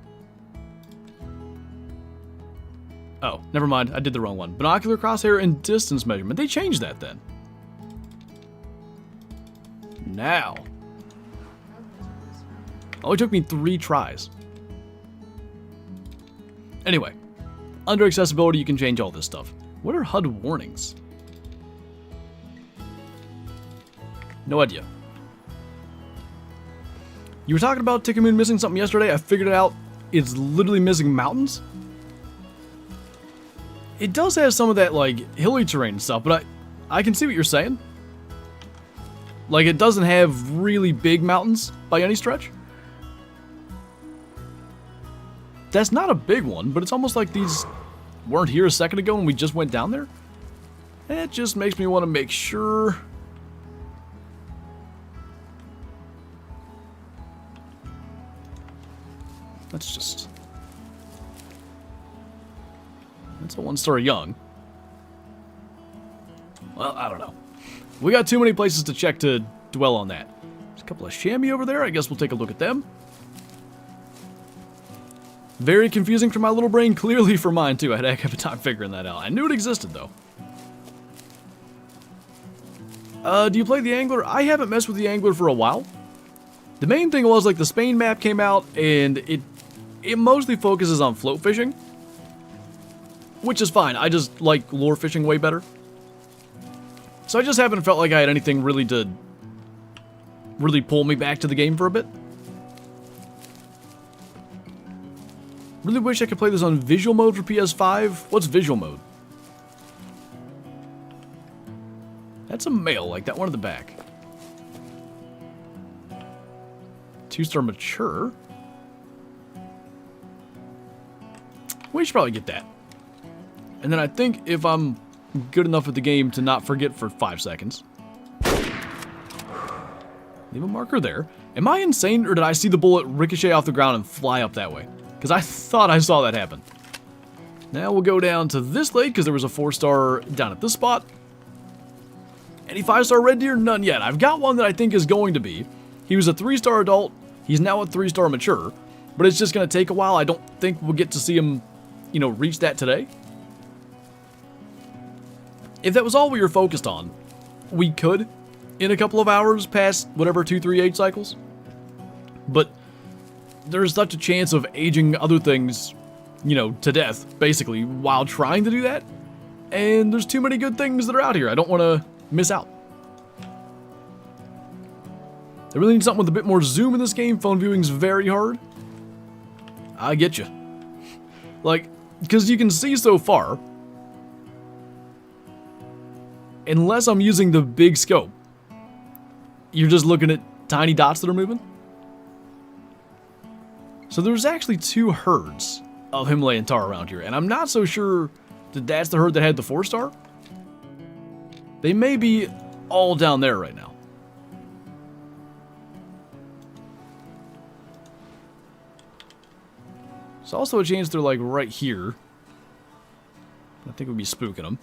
Oh, never mind. I did the wrong one. Binocular crosshair and distance measurement. They changed that then. Now. Only took me 3 tries. Anyway, under accessibility, you can change all this stuff. What are HUD warnings? No idea. You were talking about Tickamoon missing something yesterday. I figured it out. It's literally missing mountains. It does have some of that, like, hilly terrain and stuff, but I can see what you're saying. Like, it doesn't have really big mountains by any stretch. That's not a big one, but it's almost like these weren't here a second ago and we just went down there. It just makes me want to make sure. That's a 1-star young. Well, I don't know. We got too many places to check to dwell on that. There's a couple of chamois over there. I guess we'll take a look at them. Very confusing for my little brain, clearly for mine too. I had a heck of a time figuring that out. I knew it existed though. Do you play the angler? I haven't messed with the angler for a while. The main thing was, like, the Spain map came out and it mostly focuses on float fishing, which is fine. I just like lure fishing way better. So I just haven't felt like I had anything really to really pull me back to the game for a bit. Really wish I could play this on visual mode for PS5. What's visual mode? That's a male, like that one at the back. 2-star mature. We should probably get that. And then I think if I'm good enough at the game to not forget for 5 seconds. Leave a marker there. Am I insane, or did I see the bullet ricochet off the ground and fly up that way? Because I thought I saw that happen. Now we'll go down to this lake, because there was a 4-star down at this spot. Any 5-star red deer? None yet. I've got one that I think is going to be. He was a 3-star adult. He's now a 3-star mature. But it's just going to take a while. I don't think we'll get to see him, you know, reach that today. If that was all we were focused on, we could, in a couple of hours, past whatever 238 cycles. But there's such a chance of aging other things, you know, to death, basically, while trying to do that. And there's too many good things that are out here. I don't want to miss out. I really need something with a bit more zoom in this game. Phone viewing's very hard. I get you. Like, because you can see so far. Unless I'm using the big scope, you're just looking at tiny dots that are moving. So there's actually 2 herds of Himalayan tar around here, and I'm not so sure that that's the herd that had the 4-star. They may be all down there right now. There's also a chance they're like right here. I think we'd be spooking them.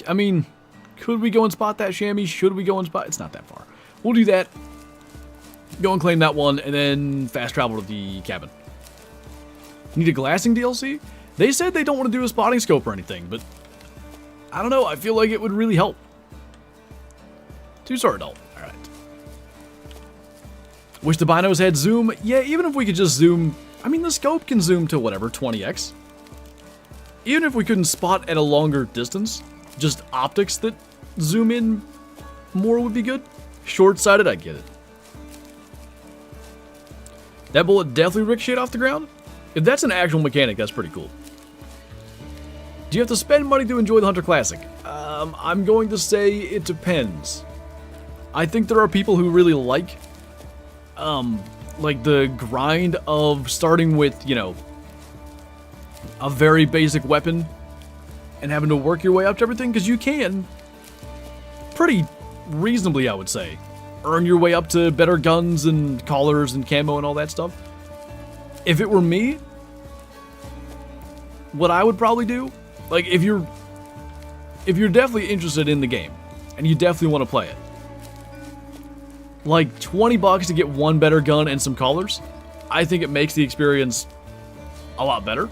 I mean, could we go and spot that chamois? Should we go and spot? It's not that far. We'll do that. Go and claim that one, and then fast travel to the cabin. Need a glassing DLC? They said they don't want to do a spotting scope or anything, but I don't know. I feel like it would really help. 2-star adult. Alright. Wish the binos had zoom. Yeah, even if we could just zoom. I mean, the scope can zoom to whatever, 20x. Even if we couldn't spot at a longer distance, just optics that zoom in more would be good. Short-sighted, I get it. That bullet definitely ricocheted off the ground. If that's an actual mechanic, that's pretty cool. Do you have to spend money to enjoy the Hunter Classic? I'm going to say it depends. I think there are people who really like the grind of starting with, you know, a very basic weapon and having to work your way up to everything, because you can pretty reasonably, I would say, earn your way up to better guns and collars and camo and all that stuff. If it were me, what I would probably do, like, if you're definitely interested in the game and you definitely want to play it, like $20 to get one better gun and some collars, I think it makes the experience a lot better.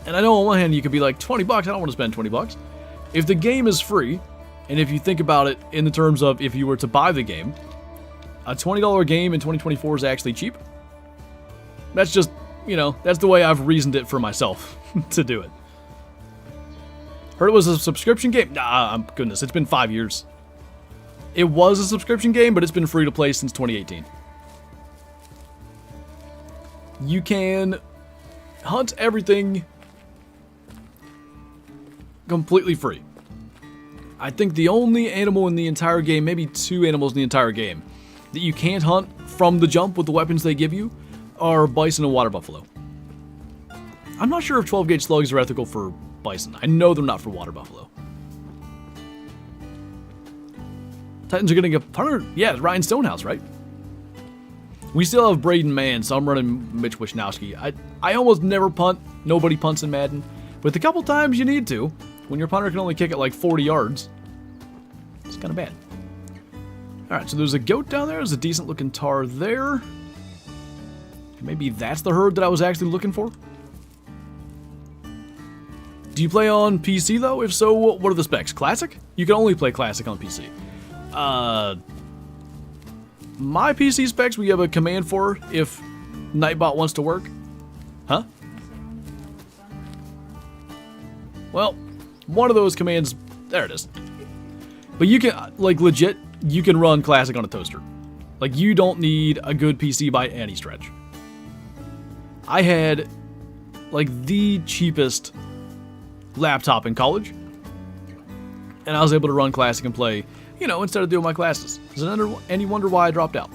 And I know on one hand you could be like, $20, I don't want to spend $20. If the game is free, and if you think about it in the terms of if you were to buy the game, a $20 game in 2024 is actually cheap. That's just, you know, that's the way I've reasoned it for myself to do it. Heard it was a subscription game? Nah, goodness, it's been 5 years. It was a subscription game, but it's been free to play since 2018. You can hunt everything completely free. I think the only animal in the entire game, maybe 2 animals in the entire game, that you can't hunt from the jump with the weapons they give you are bison and water buffalo. I'm not sure if 12-gauge slugs are ethical for bison. I know they're not for water buffalo. Titans are getting a punter. Yeah, it's Ryan Stonehouse, right? We still have Braden Mann, so I'm running Mitch Wisnowski. I almost never punt. Nobody punts in Madden. But the couple times you need to, when your punter can only kick it like 40 yards, it's kind of bad. Alright, so there's a goat down there. There's a decent looking tar there. Maybe that's the herd that I was actually looking for. Do you play on PC though? If so, what are the specs? Classic? You can only play Classic on PC. My PC specs we have a command for if Nightbot wants to work. Huh? Well, one of those commands, there it is. But you can, like, legit, you can run Classic on a toaster. Like, you don't need a good PC by any stretch. I had, like, the cheapest laptop in college, and I was able to run Classic and play, you know, instead of doing my classes. Is it any wonder why I dropped out?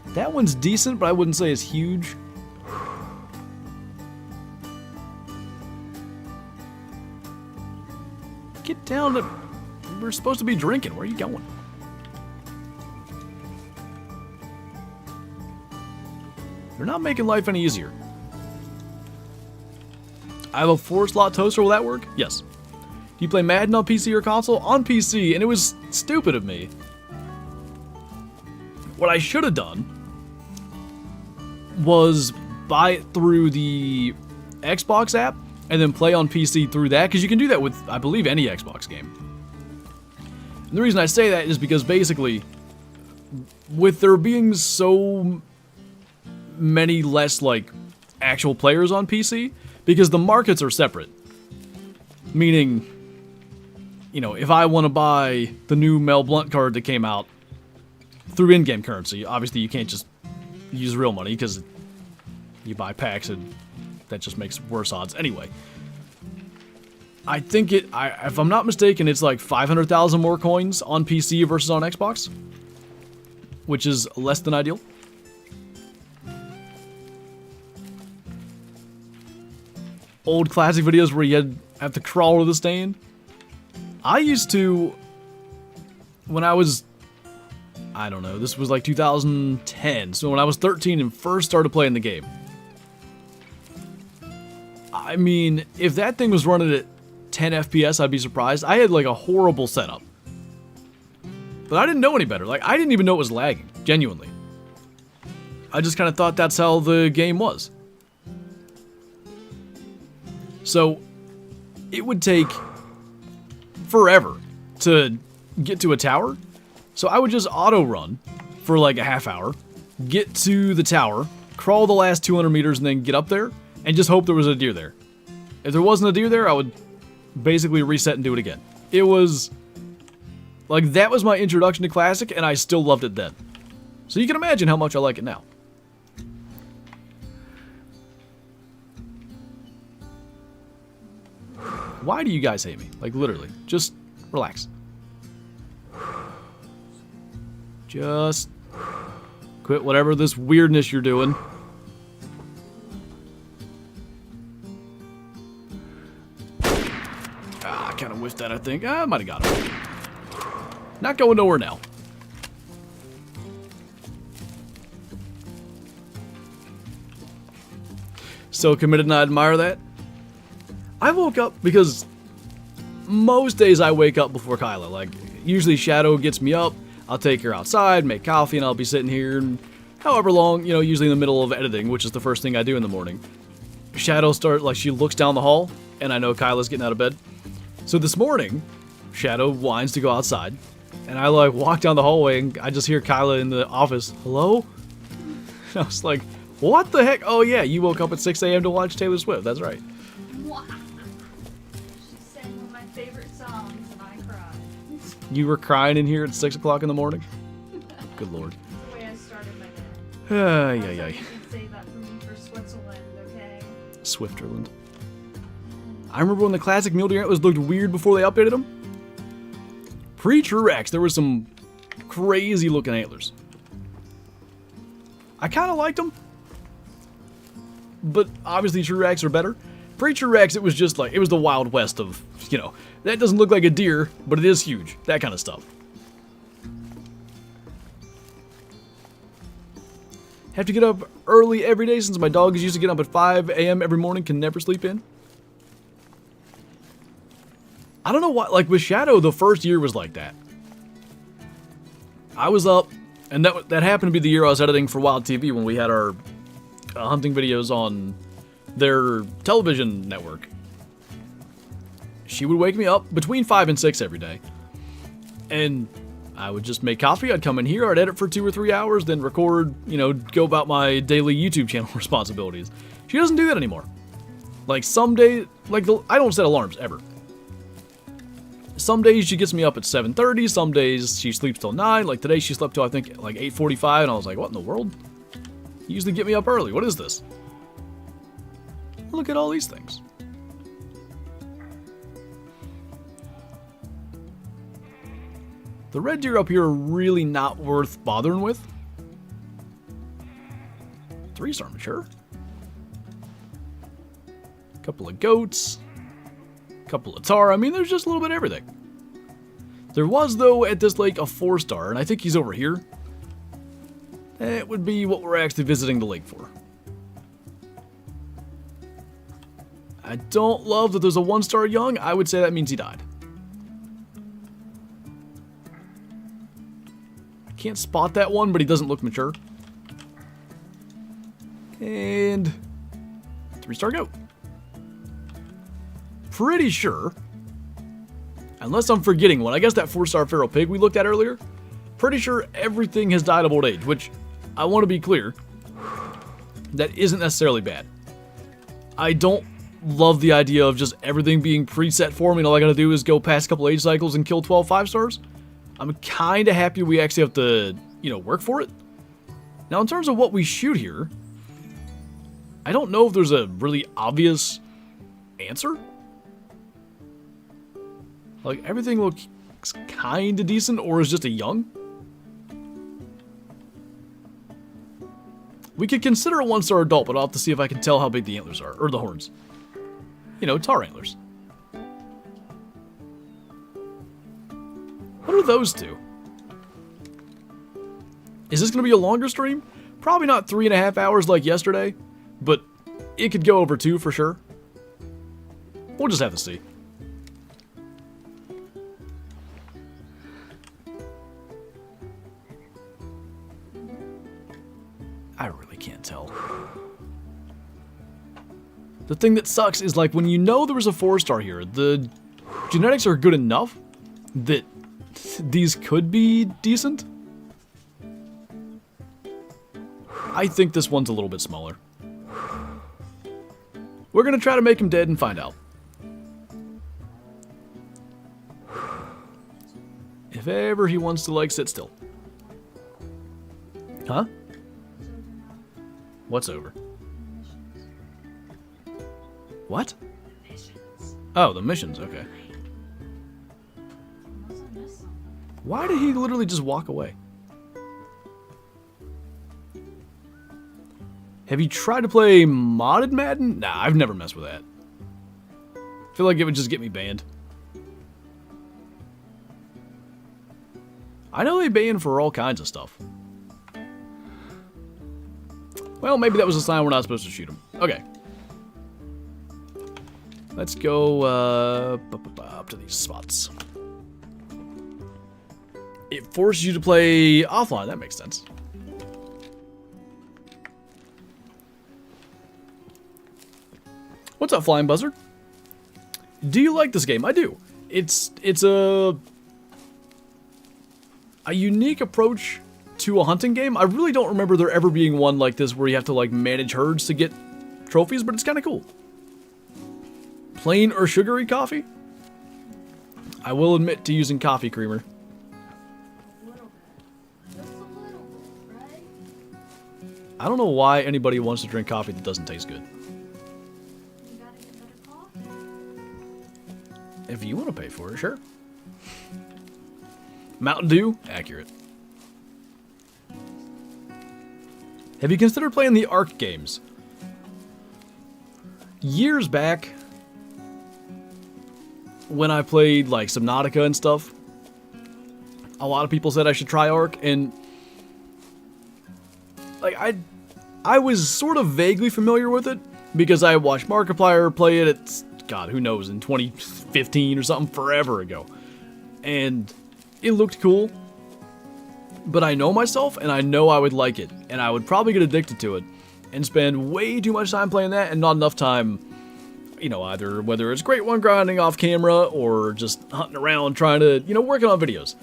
That one's decent, but I wouldn't say it's huge. Get down to... We're supposed to be drinking. Where are you going? You're not making life any easier. I have a 4-slot toaster. Will that work? Yes. Do you play Madden on PC or console? On PC, and it was stupid of me. What I should have done was buy it through the Xbox app and then play on PC through that, because you can do that with, I believe, any Xbox game. And the reason I say that is because basically, with there being so many less, like, actual players on PC, because the markets are separate. Meaning, you know, if I want to buy the new Mel Blount card that came out through in-game currency, obviously you can't just use real money because you buy packs and that just makes worse odds. Anyway, I think if I'm not mistaken, it's like 500,000 more coins on PC versus on Xbox, which is less than ideal. Old classic videos where you have to crawl to the stand. I used to, when I was, I don't know, this was like 2010. So when I was 13 and first started playing the game. I mean, if that thing was running at 10 FPS, I'd be surprised. I had like a horrible setup. But I didn't know any better. Like, I didn't even know it was lagging, genuinely. I just kind of thought that's how the game was. So, it would take forever to get to a tower. So I would just auto run for like a half hour, get to the tower, crawl the last 200 meters and then get up there and just hope there was a deer there. If there wasn't a deer there, I would basically reset and do it again. It was like, that was my introduction to Classic and I still loved it then. So you can imagine how much I like it now. Why do you guys hate me? Like, literally. Just relax. Just quit whatever this weirdness you're doing. Ah, I kind of whiffed that, I think. I might have got it. Not going nowhere now. So committed and I admire that. I woke up because most days I wake up before Kyla. Like, usually Shadow gets me up, I'll take her outside, make coffee, and I'll be sitting here and however long, you know, usually in the middle of editing, which is the first thing I do in the morning. Shadow she looks down the hall, and I know Kyla's getting out of bed. So this morning, Shadow whines to go outside, and I like walk down the hallway and I just hear Kyla in the office, hello? And I was like, what the heck? Oh yeah, you woke up at 6 a.m. to watch Taylor Swift, that's right. Wow. She sang one of my favorite songs and I cried. You were crying in here at 6 o'clock in the morning? Good lord. That's the way I started my day. Yeah. You can say that for me for Switzerland, okay? Swifterland. I remember when the classic mule deer antlers looked weird before they updated them. Pre-Truex, there were some crazy looking antlers. I kind of liked them. But obviously Truex are better. Pre-Truex, it was just like, it was the Wild West of, you know, that doesn't look like a deer, but it is huge. That kind of stuff. Have to get up early every day since my dog is used to getting up at 5 a.m. every morning, can never sleep in. I don't know why, like with Shadow, the first year was like that. I was up, and that happened to be the year I was editing for Wild TV when we had our hunting videos on their television network. She would wake me up between 5 and 6 every day. And I would just make coffee, I'd come in here, I'd edit for 2 or 3 hours, then record, you know, go about my daily YouTube channel responsibilities. She doesn't do that anymore. Like some days, like I don't set alarms ever. Some days she gets me up at 7:30, some days she sleeps till 9. Like today she slept till I think like 8:45 and I was like, what in the world? You usually get me up early, what is this? Look at all these things. The red deer up here are really not worth bothering with. 3-star mature. Couple of goats. Couple of tar. I mean, there's just a little bit of everything. There was, though, at this lake a 4-star, and I think he's over here. That would be what we're actually visiting the lake for. I don't love that there's a 1-star young. I would say that means he died. I can't spot that one, but he doesn't look mature. And 3-star goat. Pretty sure, unless I'm forgetting one, I guess that 4-star feral pig we looked at earlier, pretty sure everything has died of old age, which I want to be clear, that isn't necessarily bad. I don't love the idea of just everything being preset for me and all I gotta do is go past a couple age cycles and kill 12 5-stars. I'm kind of happy we actually have to, you know, work for it. Now, in terms of what we shoot here, I don't know if there's a really obvious answer. Like, everything looks kind of decent, or is just a young. We could consider a 1-star adult, but I'll have to see if I can tell how big the antlers are, or the horns. You know, tar antlers. What are those two? Is this going to be a longer stream? Probably not 3.5 hours like yesterday, but it could go over 2 for sure. We'll just have to see. I really can't tell. The thing that sucks is, like, when you know there was a 4-star here, the genetics are good enough that these could be decent. I think this one's a little bit smaller. We're gonna try to make him dead and find out. If ever he wants to, like, sit still. Huh? What's over? What? Oh, the missions, okay. Why did he literally just walk away? Have you tried to play modded Madden? Nah, I've never messed with that. I feel like it would just get me banned. I know they ban for all kinds of stuff. Well, maybe that was a sign we're not supposed to shoot him. Okay. Let's go up to these spots. It forces you to play offline. That makes sense. What's up, Flying Buzzard? Do you like this game? I do. It's a unique approach to a hunting game. I really don't remember there ever being one like this where you have to, like, manage herds to get trophies, but it's kind of cool. Plain or sugary coffee? I will admit to using coffee creamer. I don't know why anybody wants to drink coffee that doesn't taste good. If you want to pay for it, sure. Mountain Dew? Accurate. Have you considered playing the Ark games? Years back, when I played, like, Subnautica and stuff, a lot of people said I should try Ark, and, like, I was sort of vaguely familiar with it, because I watched Markiplier play it at, God, who knows, in 2015 or something, forever ago. And it looked cool, but I know myself, and I know I would like it, and I would probably get addicted to it, and spend way too much time playing that, and not enough time, you know, either whether it's Great One grinding off camera, or just hunting around trying to, you know, working on videos.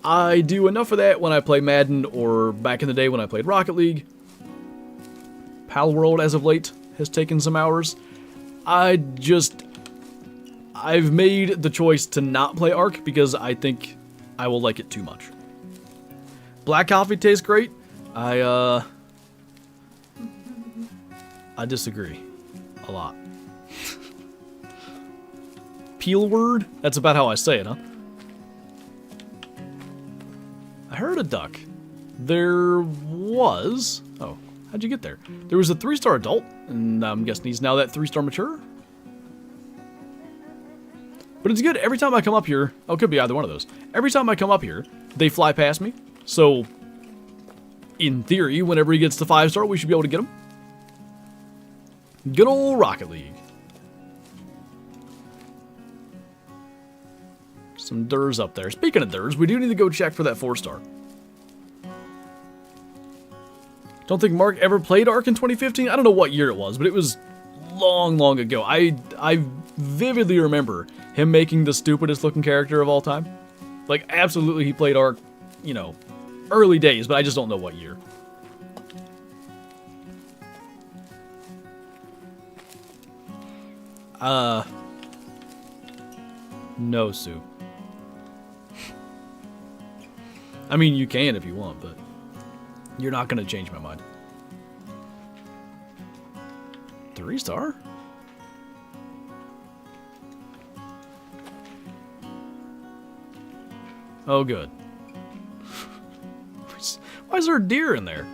I do enough of that when I play Madden, or back in the day when I played Rocket League. Pal World, as of late, has taken some hours. I've made the choice to not play Ark, because I think I will like it too much. Black coffee tastes great. I disagree. A lot. Peel word? That's about how I say it, huh? I heard a duck. There was... Oh, how'd you get there? There was a 3-star adult, and I'm guessing he's now that 3-star mature? But it's good. Every time I come up here... Oh, it could be either one of those. Every time I come up here, they fly past me. So, in theory, whenever he gets to 5-star, we should be able to get him. Good old Rocket League. Some Durs up there. Speaking of Durs, we do need to go check for that 4-star. Don't think Mark ever played Ark in 2015? I don't know what year it was, but it was long, long ago. I vividly remember him making the stupidest looking character of all time. Like, absolutely he played Ark, you know, early days, but I just don't know what year. No, Sue. I mean, you can if you want, but you're not going to change my mind. 3-star? Oh, good. Why is there a deer in there?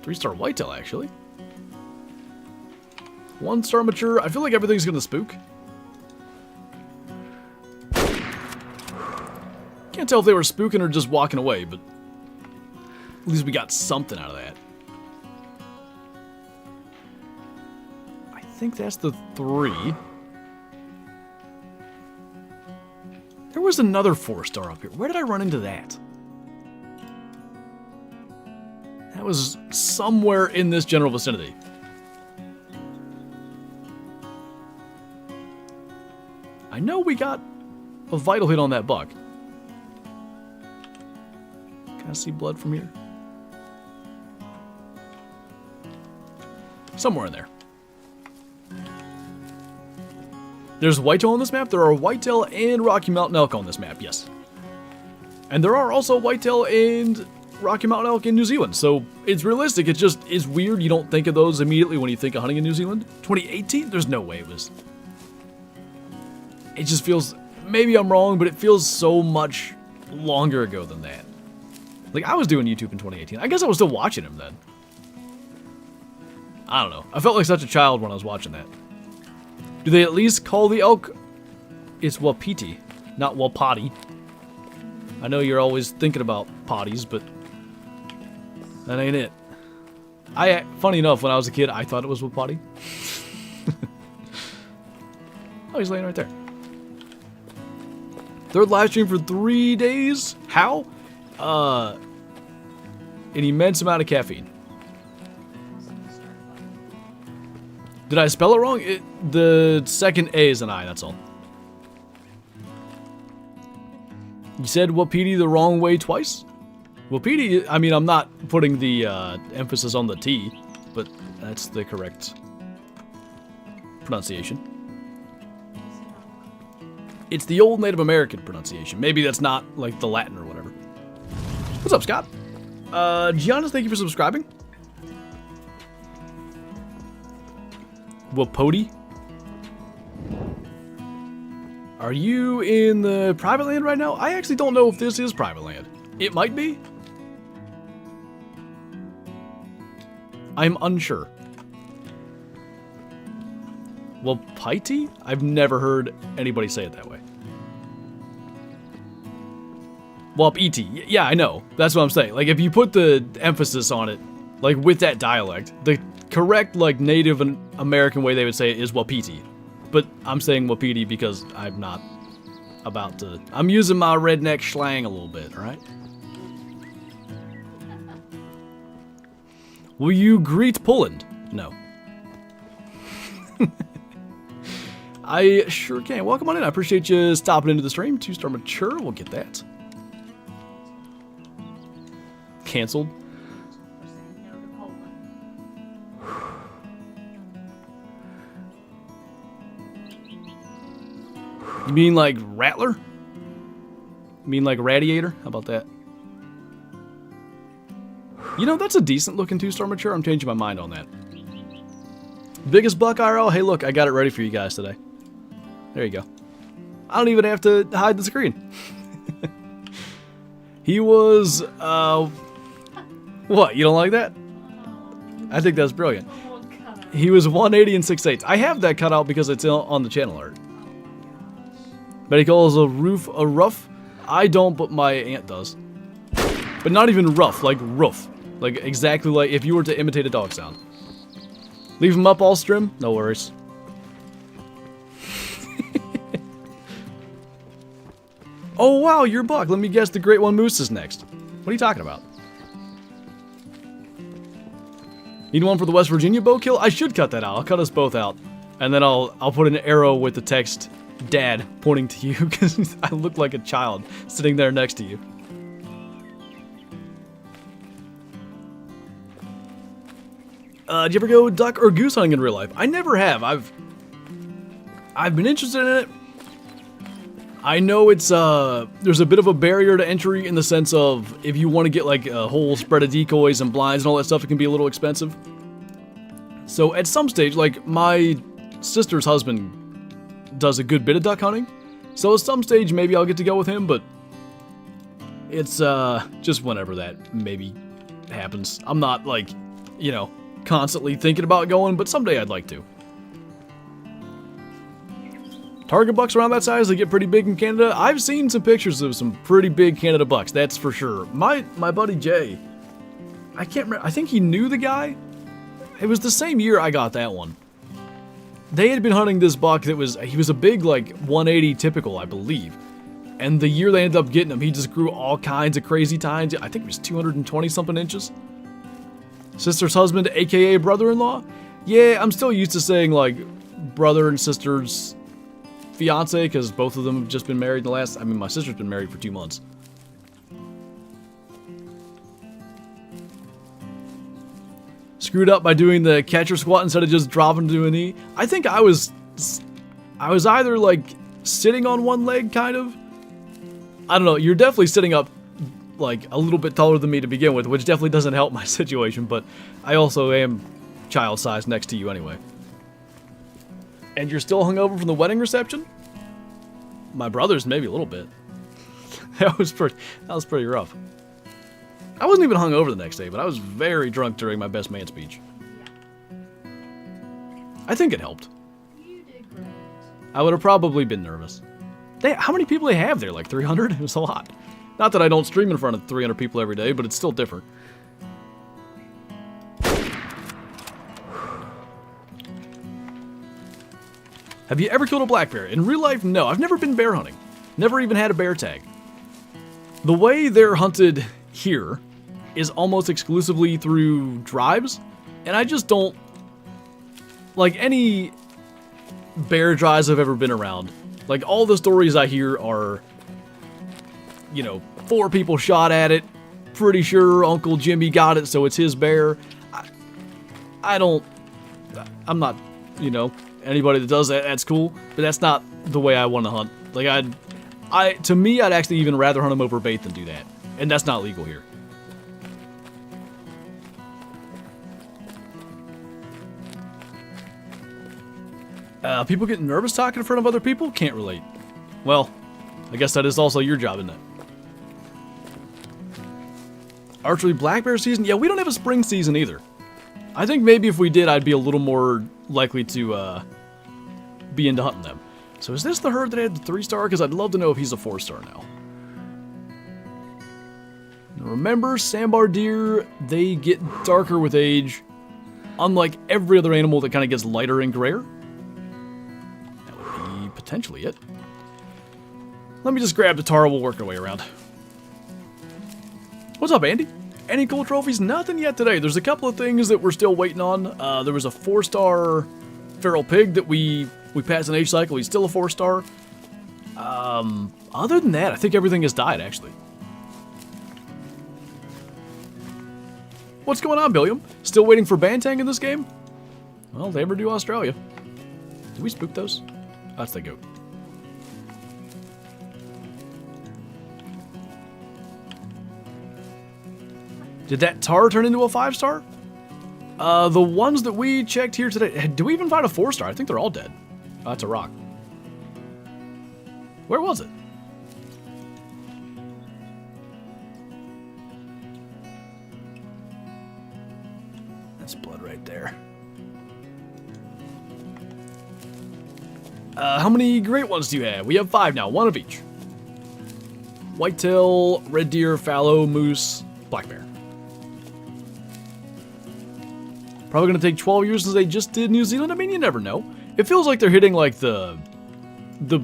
3-star whitetail, actually. 1-star mature. I feel like everything's going to spook. Can't tell if they were spooking or just walking away, but At least we got something out of that. I think that's the 3. There was another 4-star up here. Where did I run into that? That was somewhere in this general vicinity. I know we got a vital hit on that buck. Can I see blood from here? Somewhere in there. There's whitetail on this map. There are whitetail and Rocky Mountain elk on this map, yes. And there are also whitetail and Rocky Mountain elk in New Zealand. So it's realistic. It's weird. You don't think of those immediately when you think of hunting in New Zealand. 2018? There's no way it was. It just feels, maybe I'm wrong, but it feels so much longer ago than that. Like, I was doing YouTube in 2018. I guess I was still watching him then. I don't know. I felt like such a child when I was watching that. Do they at least call the elk? It's wapiti, not wapati. I know you're always thinking about potties, but that ain't it. Funny enough, when I was a kid, I thought it was wapati. Oh, he's laying right there. 3rd live stream for 3 days? How? An immense amount of caffeine. Did I spell it wrong? The second A is an I, that's all. You said wapiti the wrong way twice? Wapiti, I mean, I'm not putting the emphasis on the T, but that's the correct pronunciation. It's the old Native American pronunciation. Maybe that's not like the Latin or whatever. What's up, Scott? Giannis, thank you for subscribing. Wapoti? Are you in the private land right now? I actually don't know if this is private land. It might be. I'm unsure. Wapiti? I've never heard anybody say it that way. Wapiti. Yeah, I know. That's what I'm saying. Like, if you put the emphasis on it, like, with that dialect, the correct, like, Native American way they would say it is wapiti. But I'm saying wapiti because I'm not about to... I'm using my redneck slang a little bit, alright? Will you greet Poland? No. I sure can. Welcome on in. I appreciate you stopping into the stream. 2-star mature. We'll get that. Cancelled. You mean like Rattler? You mean like Radiator? How about that? You know, that's a decent looking 2-star mature. I'm changing my mind on that. Biggest buck IRL? Hey, look, I got it ready for you guys today. There you go. I don't even have to hide the screen. He was, what, you don't like that? I think that's brilliant. He was 180 and 6/8. I have that cut out because it's on the channel art. But he calls a roof a rough. I don't, but my aunt does. But not even rough, like roof. Like exactly like if you were to imitate a dog sound. Leave him up all strim? No worries. Oh wow, you're buck. Let me guess, the Great One Moose is next. What are you talking about? Need one for the West Virginia bow kill? I should cut that out. I'll cut us both out. And then I'll put an arrow with the text Dad pointing to you because I look like a child sitting there next to you. Do you ever go duck or goose hunting in real life? I never have. I've been interested in it. I know it's there's a bit of a barrier to entry in the sense of if you want to get like a whole spread of decoys and blinds and all that stuff, it can be a little expensive. So at some stage, like my sister's husband does a good bit of duck hunting, so at some stage maybe I'll get to go with him, but it's just whenever that maybe happens. I'm not like, you know, constantly thinking about going, but someday I'd like to. Target bucks around that size, they get pretty big in Canada. I've seen some pictures of some pretty big Canada bucks, that's for sure. My buddy Jay, I can't remember. I think he knew the guy. It was the same year I got that one. They had been hunting this buck that he was a big, like, 180 typical, I believe. And the year they ended up getting him, he just grew all kinds of crazy tines. I think it was 220 something inches. Sister's husband, aka brother-in-law. Yeah, I'm still used to saying, like, brother and sister's fiance, because both of them have just been married my sister's been married for 2 months. Screwed up by doing the catcher squat instead of just dropping to a knee. I think I was either, like, sitting on one leg, kind of. I don't know, you're definitely sitting up, like, a little bit taller than me to begin with, which definitely doesn't help my situation, but I also am child-sized next to you anyway. And you're still hungover from the wedding reception? My brother's maybe a little bit. That was pretty rough. I wasn't even hungover the next day, but I was very drunk during my best man speech. Yeah. I think it helped. You did great. I would have probably been nervous. How many people they have there? Like 300? It was a lot. Not that I don't stream in front of 300 people every day, but it's still different. Have you ever killed a black bear? In real life, no. I've never been bear hunting. Never even had a bear tag. The way they're hunted here is almost exclusively through drives, and I just don't... Like, any bear drives I've ever been around, like, all the stories I hear are, you know, 4 people shot at it, pretty sure Uncle Jimmy got it, so it's his bear. I'm not, you know, anybody that does that, that's cool, but that's not the way I want to hunt. Like, to me, I'd actually even rather hunt them over bait than do that, and that's not legal here. People getting nervous talking in front of other people? Can't relate. Well, I guess that is also your job, isn't it? Archery black bear season? Yeah, we don't have a spring season either. I think maybe if we did, I'd be a little more likely to be into hunting them. So is this the herd that had the 3-star? Because I'd love to know if he's a 4-star now. Now remember, sandbar deer, they get darker with age. Unlike every other animal that kind of gets lighter and grayer. That would be potentially it. Let me just grab the tar, we'll work our way around. What's up, Andy? Any cool trophies? Nothing yet today. There's a couple of things that we're still waiting on. There was a 4-star feral pig that we passed an age cycle. He's still a 4-star. Other than that, I think everything has died, actually. What's going on, Billiam? Still waiting for Bantang in this game? Well, they ever do Australia. Did we spook those? That's the goat. Did that tar turn into a 5-star? The ones that we checked here today... Do we even find a 4-star? I think they're all dead. Oh, that's a rock. Where was it? That's blood right there. How many great ones do you have? We have 5 now, 1 of each. Whitetail, red deer, fallow, moose, black bear. Probably going to take 12 years since they just did New Zealand. I mean, you never know. It feels like they're hitting, like, the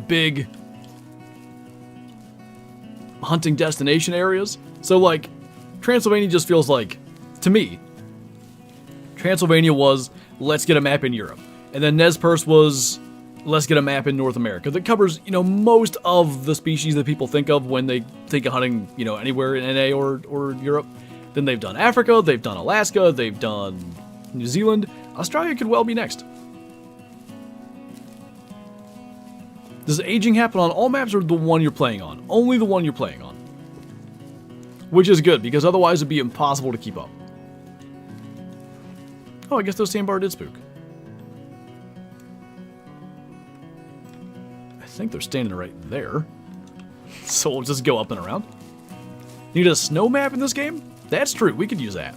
big hunting destination areas. So, like, Transylvania just feels like, to me, Transylvania was, let's get a map in Europe. And then Nez Perce was, let's get a map in North America. That covers, you know, most of the species that people think of when they think of hunting, you know, anywhere in NA or Europe. Then they've done Africa, they've done Alaska, they've done New Zealand. Australia could well be next. Does aging happen on all maps or the one you're playing on? Only the one you're playing on. Which is good, because otherwise it'd be impossible to keep up. Oh, I guess those sandbar did spook. I think they're standing right there. So we'll just go up and around. Need a snow map in this game? That's true, we could use that.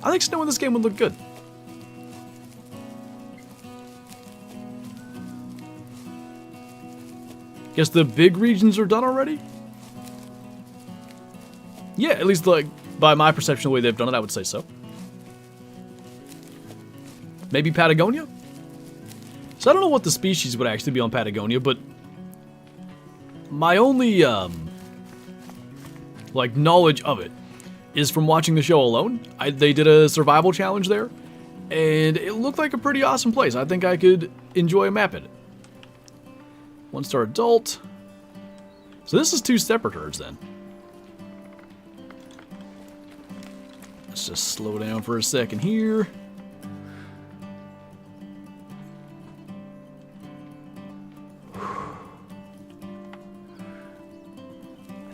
I think snow in this game would look good. Guess the big regions are done already? Yeah, at least like By my perception, the way they've done it, I would say so. Maybe Patagonia? So I don't know what the species would actually be on Patagonia, but my only, like, knowledge of it is from watching the show alone. They did a survival challenge there, and it looked like a pretty awesome place. I think I could enjoy a map in it. 1-star adult. So this is 2 separate herds then. Let's just slow down for a second here.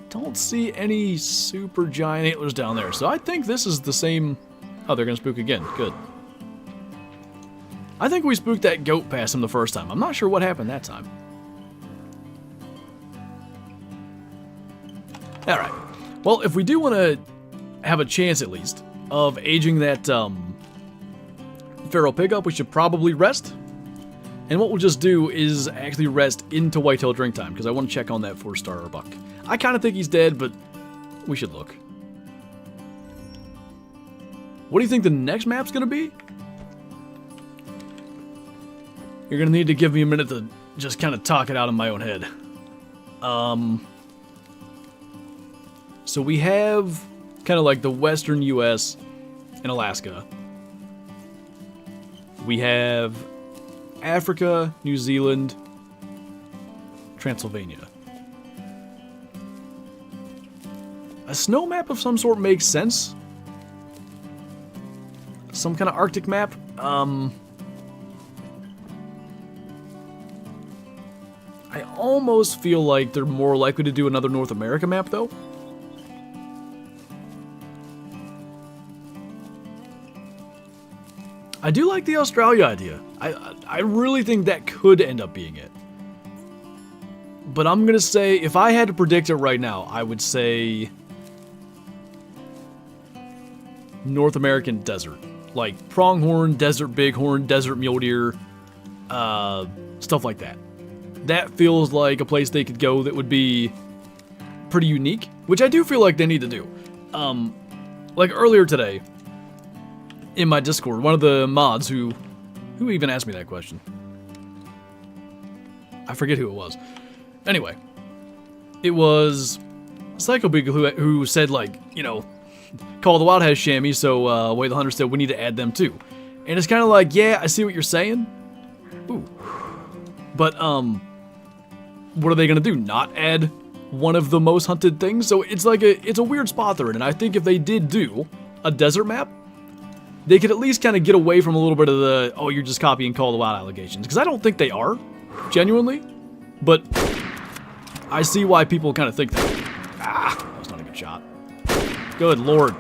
Don't see any super giant antlers down there, so I think this is the same. Oh, they're gonna spook again. Good. I think we spooked that goat past him the first time. I'm not sure what happened that time. Alright. Well, if we do want to have a chance, at least, of aging that feral pig up, we should probably rest. And what we'll just do is actually rest into whitetail drink time, because I want to check on that 4-star buck. I kind of think he's dead, but we should look. What do you think the next map's going to be? You're going to need to give me a minute to just kind of talk it out in my own head. So we have kind of like the western U.S. and Alaska. We have Africa, New Zealand, Transylvania. A snow map of some sort makes sense. Some kind of Arctic map. I almost feel like they're more likely to do another North America map, though. I do like the Australia idea. I really think that could end up being it. But I'm going to say, if I had to predict it right now, I would say North American desert. Like pronghorn, desert bighorn, desert mule deer, stuff like that. That feels like a place they could go that would be pretty unique, which I do feel like they need to do. Like earlier today, in my Discord, one of the mods who even asked me that question. I forget who it was. Anyway, it was Psycho Beagle who said, like, you know, Call of the Wild has chamois, so Way the Hunter said we need to add them too. And it's kind of like, yeah, I see what you're saying. Ooh. But, what are they going to do? Not add one of the most hunted things? So it's like it's a weird spot they're in, and I think if they did do a desert map, they could at least kind of get away from a little bit of the, oh, you're just copying Call of the Wild allegations. Because I don't think they are, genuinely. But I see why people kind of think that. Ah, that was not a good shot. Good lord.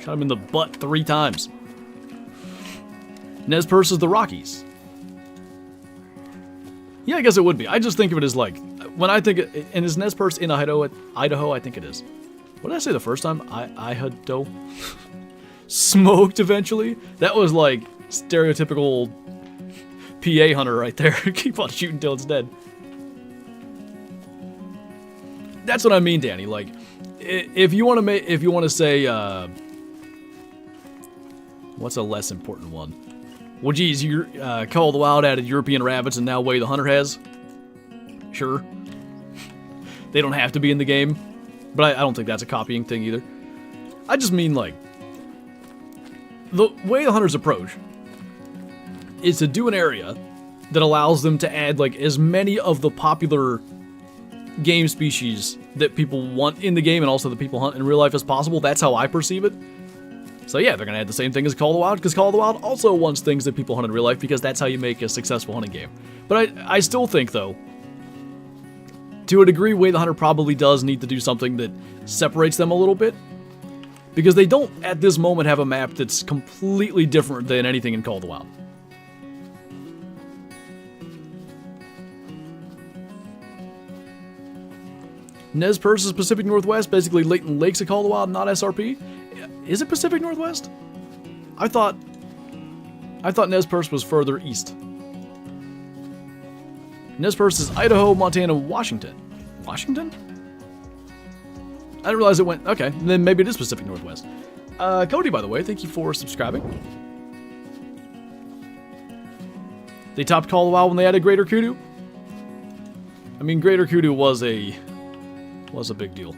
Shot him in the butt 3 times. Nez Perce is the Rockies. Yeah, I guess it would be. I just think of it as like, when I think, and is Nez Perce in Idaho? I think it is. What did I say the first time? Idaho? Smoked eventually? That was like stereotypical PA hunter right there. Keep on shooting till it's dead. That's what I mean, Danny. Like, if you want to say, what's a less important one? Well, geez, you Call of the Wild added European rabbits, and now Way the Hunter has. Sure. They don't have to be in the game, but I don't think that's a copying thing either. I just mean, like, the Way the Hunter's approach is to do an area that allows them to add, like, as many of the popular game species that people want in the game and also that people hunt in real life as possible. That's how I perceive it. So yeah, they're going to add the same thing as Call of the Wild, because Call of the Wild also wants things that people hunt in real life, because that's how you make a successful hunting game. But I still think, though, to a degree, Way the Hunter probably does need to do something that separates them a little bit, because they don't, at this moment, have a map that's completely different than anything in Call of the Wild. Nez Perce is Pacific Northwest, basically Leighton Lakes of Call of the Wild, not SRP. Is it Pacific Northwest? I thought Nez Perce was further east. Nez Perce is Idaho, Montana, Washington. Washington? didn't realize it went... Okay, then maybe it is Pacific Northwest. Cody, by the way, thank you for subscribing. They topped Call of the Wild when they added Greater Kudu. I mean, Greater Kudu was a big deal.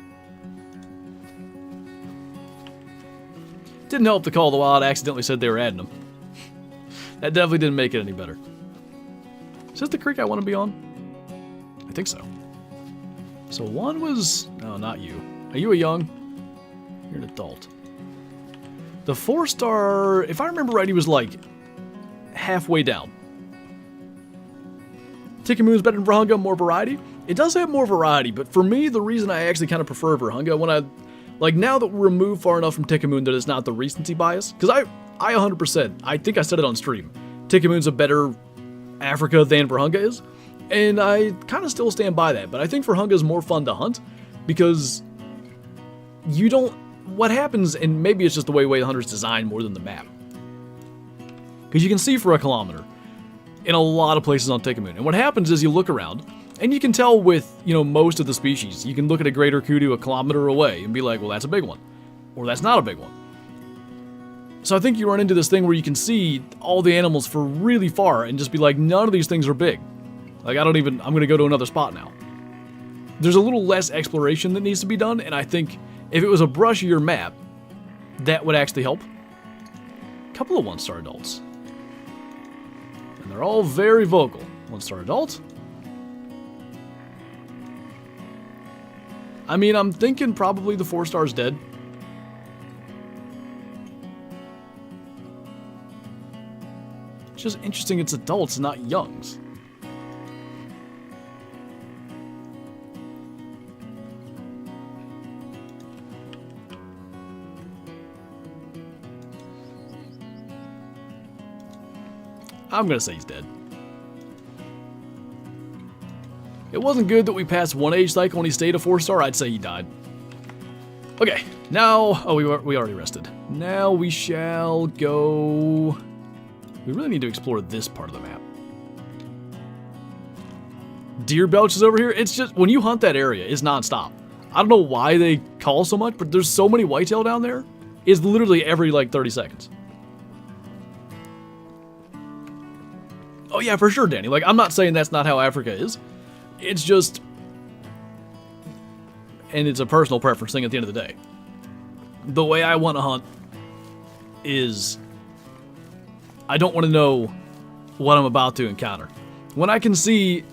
Didn't help the Call of the Wild accidentally said they were adding them. That definitely didn't make it any better. Is this the creek I want to be on? I think so. So one was... No, not you. Are you a young? You're an adult. The 4-star, if I remember right, he was like halfway down. Tikamoon's better than Virunga, more variety. It does have more variety, but for me, the reason I actually kind of prefer Virunga, when I... Like, now that we're removed far enough from Tikamoon that it's not the recency bias, because I 100%, I think I said it on stream, Tikamoon's a better Africa than Virunga is, and I kind of still stand by that, but I think Virunga is more fun to hunt, because you don't... What happens, and maybe it's just the way the hunter's designed more than the map, because you can see for a kilometer in a lot of places on Tikamoon, and what happens is you look around, and you can tell with, you know, most of the species, you can look at a greater kudu a kilometer away and be like, well, that's a big one, or that's not a big one. So I think you run into this thing where you can see all the animals for really far and just be like, none of these things are big. Like, I'm going to go to another spot now. There's a little less exploration that needs to be done, and I think if it was a brushier map, that would actually help. A couple of 1-star adults. And they're all very vocal. 1-star adult. I mean, I'm thinking probably the 4-star's dead. It's just interesting it's adults, not youngs. I'm gonna say he's dead. It wasn't good that we passed one age cycle when he stayed a 4-star. I'd say he died. Okay, now... Oh, we already rested. Now we shall go... We really need to explore this part of the map. Deer Belch is over here. It's just... When you hunt that area, it's non-stop. I don't know why they call so much, but there's so many whitetail down there. It's literally every, like, 30 seconds. Oh, yeah, for sure, Danny. Like, I'm not saying that's not how Africa is. It's just... And it's a personal preference thing at the end of the day. The way I want to hunt is... I don't want to know what I'm about to encounter. When I can see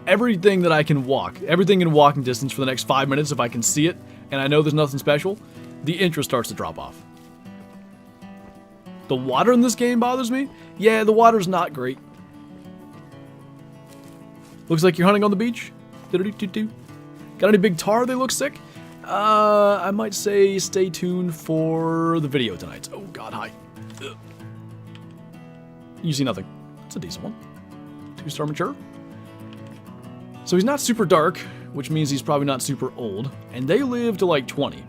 everything that I can walk, everything in walking distance for the next 5 minutes, if I can see it, and I know there's nothing special, the interest starts to drop off. The water in this game bothers me. Yeah, the water's not great. Looks like you're hunting on the beach. Got any big tar? They look sick. I might say stay tuned for the video tonight. Oh god, hi. Ugh. You see nothing. It's a decent one. 2-star mature. So he's not super dark, which means he's probably not super old. And they live to like 20.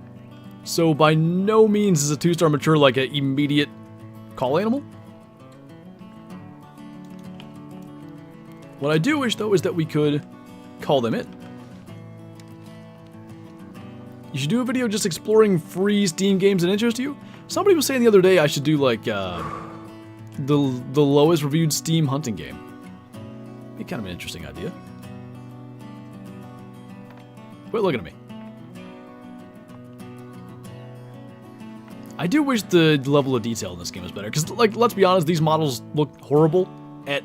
So by no means is a 2-star mature like an immediate call animal. What I do wish, though, is that we could call them in. You should do a video just exploring free Steam games that interest you. Somebody was saying the other day I should do, like, the lowest reviewed Steam hunting game. Be kind of an interesting idea. Quit looking at me. I do wish the level of detail in this game was better, because, like, let's be honest, these models look horrible at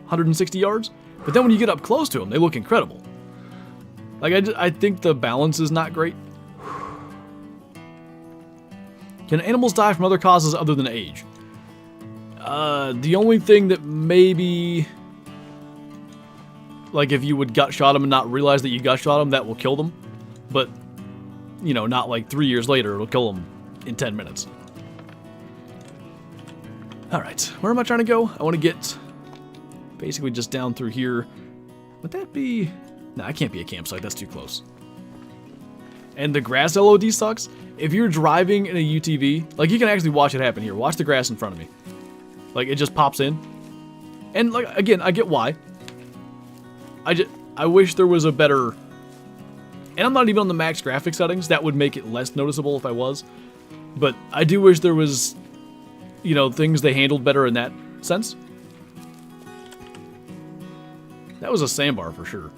160 yards, but then when you get up close to them, they look incredible. Like, I think the balance is not great. Can animals die from other causes other than age? The only thing that maybe... Like, if you would gut shot them and not realize that you gut shot them, that will kill them. But, you know, not like 3 years later, it'll kill them in 10 minutes. Alright, where am I trying to go? I want to get... basically just down through here. Would that be... Nah, it can't be a campsite. That's too close. And the grass LOD sucks. If you're driving in a UTV, like, you can actually watch it happen here. Watch the grass in front of me. Like, it just pops in. And, like, again, I get why. I wish there was a better And I'm not even on the max graphics settings. That would make it less noticeable if I was. But I do wish there was, you know, things they handled better in that sense. That was a sandbar for sure.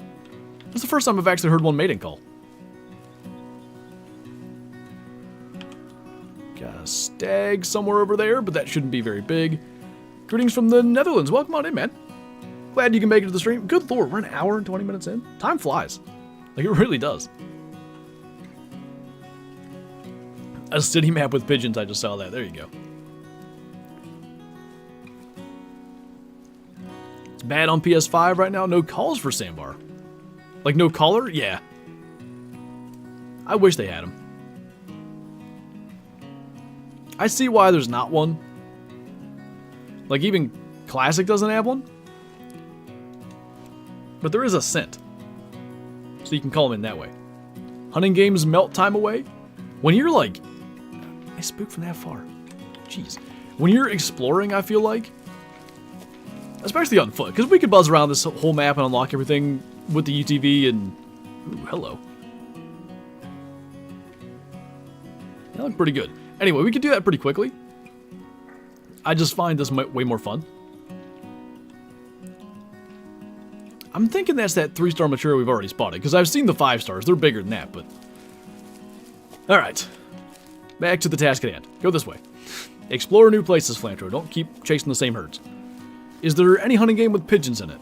That's the first time I've actually heard one mating call. Got a stag somewhere over there, but that shouldn't be very big. Greetings from the Netherlands. Welcome on in, man. Glad you can make it to the stream. Good lord, we're an hour and 20 minutes in. Time flies. Like, it really does. A city map with pigeons, I just saw that. There you go. It's bad on PS5 right now. No calls for sandbar. Like, no caller? Yeah. I wish they had them. I see why there's not one. Like, even Classic doesn't have one. But there is a scent. So you can call them in that way. Hunting games melt time away. When you're like... I spook from that far. Jeez. When you're exploring, I feel like... Especially on foot. Because we could buzz around this whole map and unlock everything with the UTV and... Ooh, hello. That looked pretty good. Anyway, we could do that pretty quickly. I just find this way more fun. I'm thinking that's that 3-star mature we've already spotted, because I've seen the 5 stars. They're bigger than that, but... Alright. Back to the task at hand. Go this way. Explore new places, Flinter. Don't keep chasing the same herds. Is there any hunting game with pigeons in it?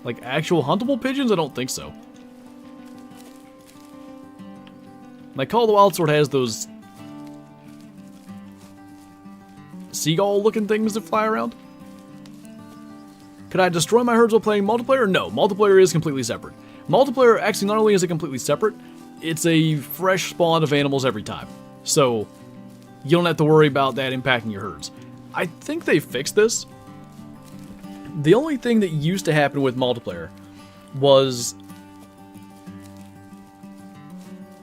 Like actual huntable pigeons? I don't think so. My Call of the Wild Sword has those seagull-looking things that fly around. Could I destroy my herds while playing multiplayer? No, multiplayer is completely separate. Multiplayer, actually, not only is it completely separate, it's a fresh spawn of animals every time. So, you don't have to worry about that impacting your herds. I think they fixed this. The only thing that used to happen with multiplayer was...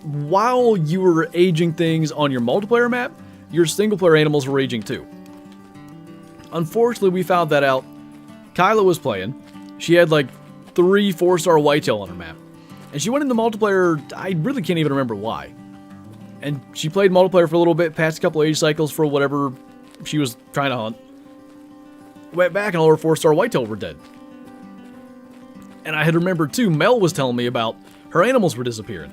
while you were aging things on your multiplayer map, your single-player animals were aging too. Unfortunately, we found that out. Kyla was playing. She had like 3 4-star whitetail on her map. And she went into multiplayer, I really can't even remember why. And she played multiplayer for a little bit, passed a couple age cycles for whatever she was trying to hunt. Went back and all her 4-star whitetail were dead. And I had remembered too, Mel was telling me about her animals were disappearing.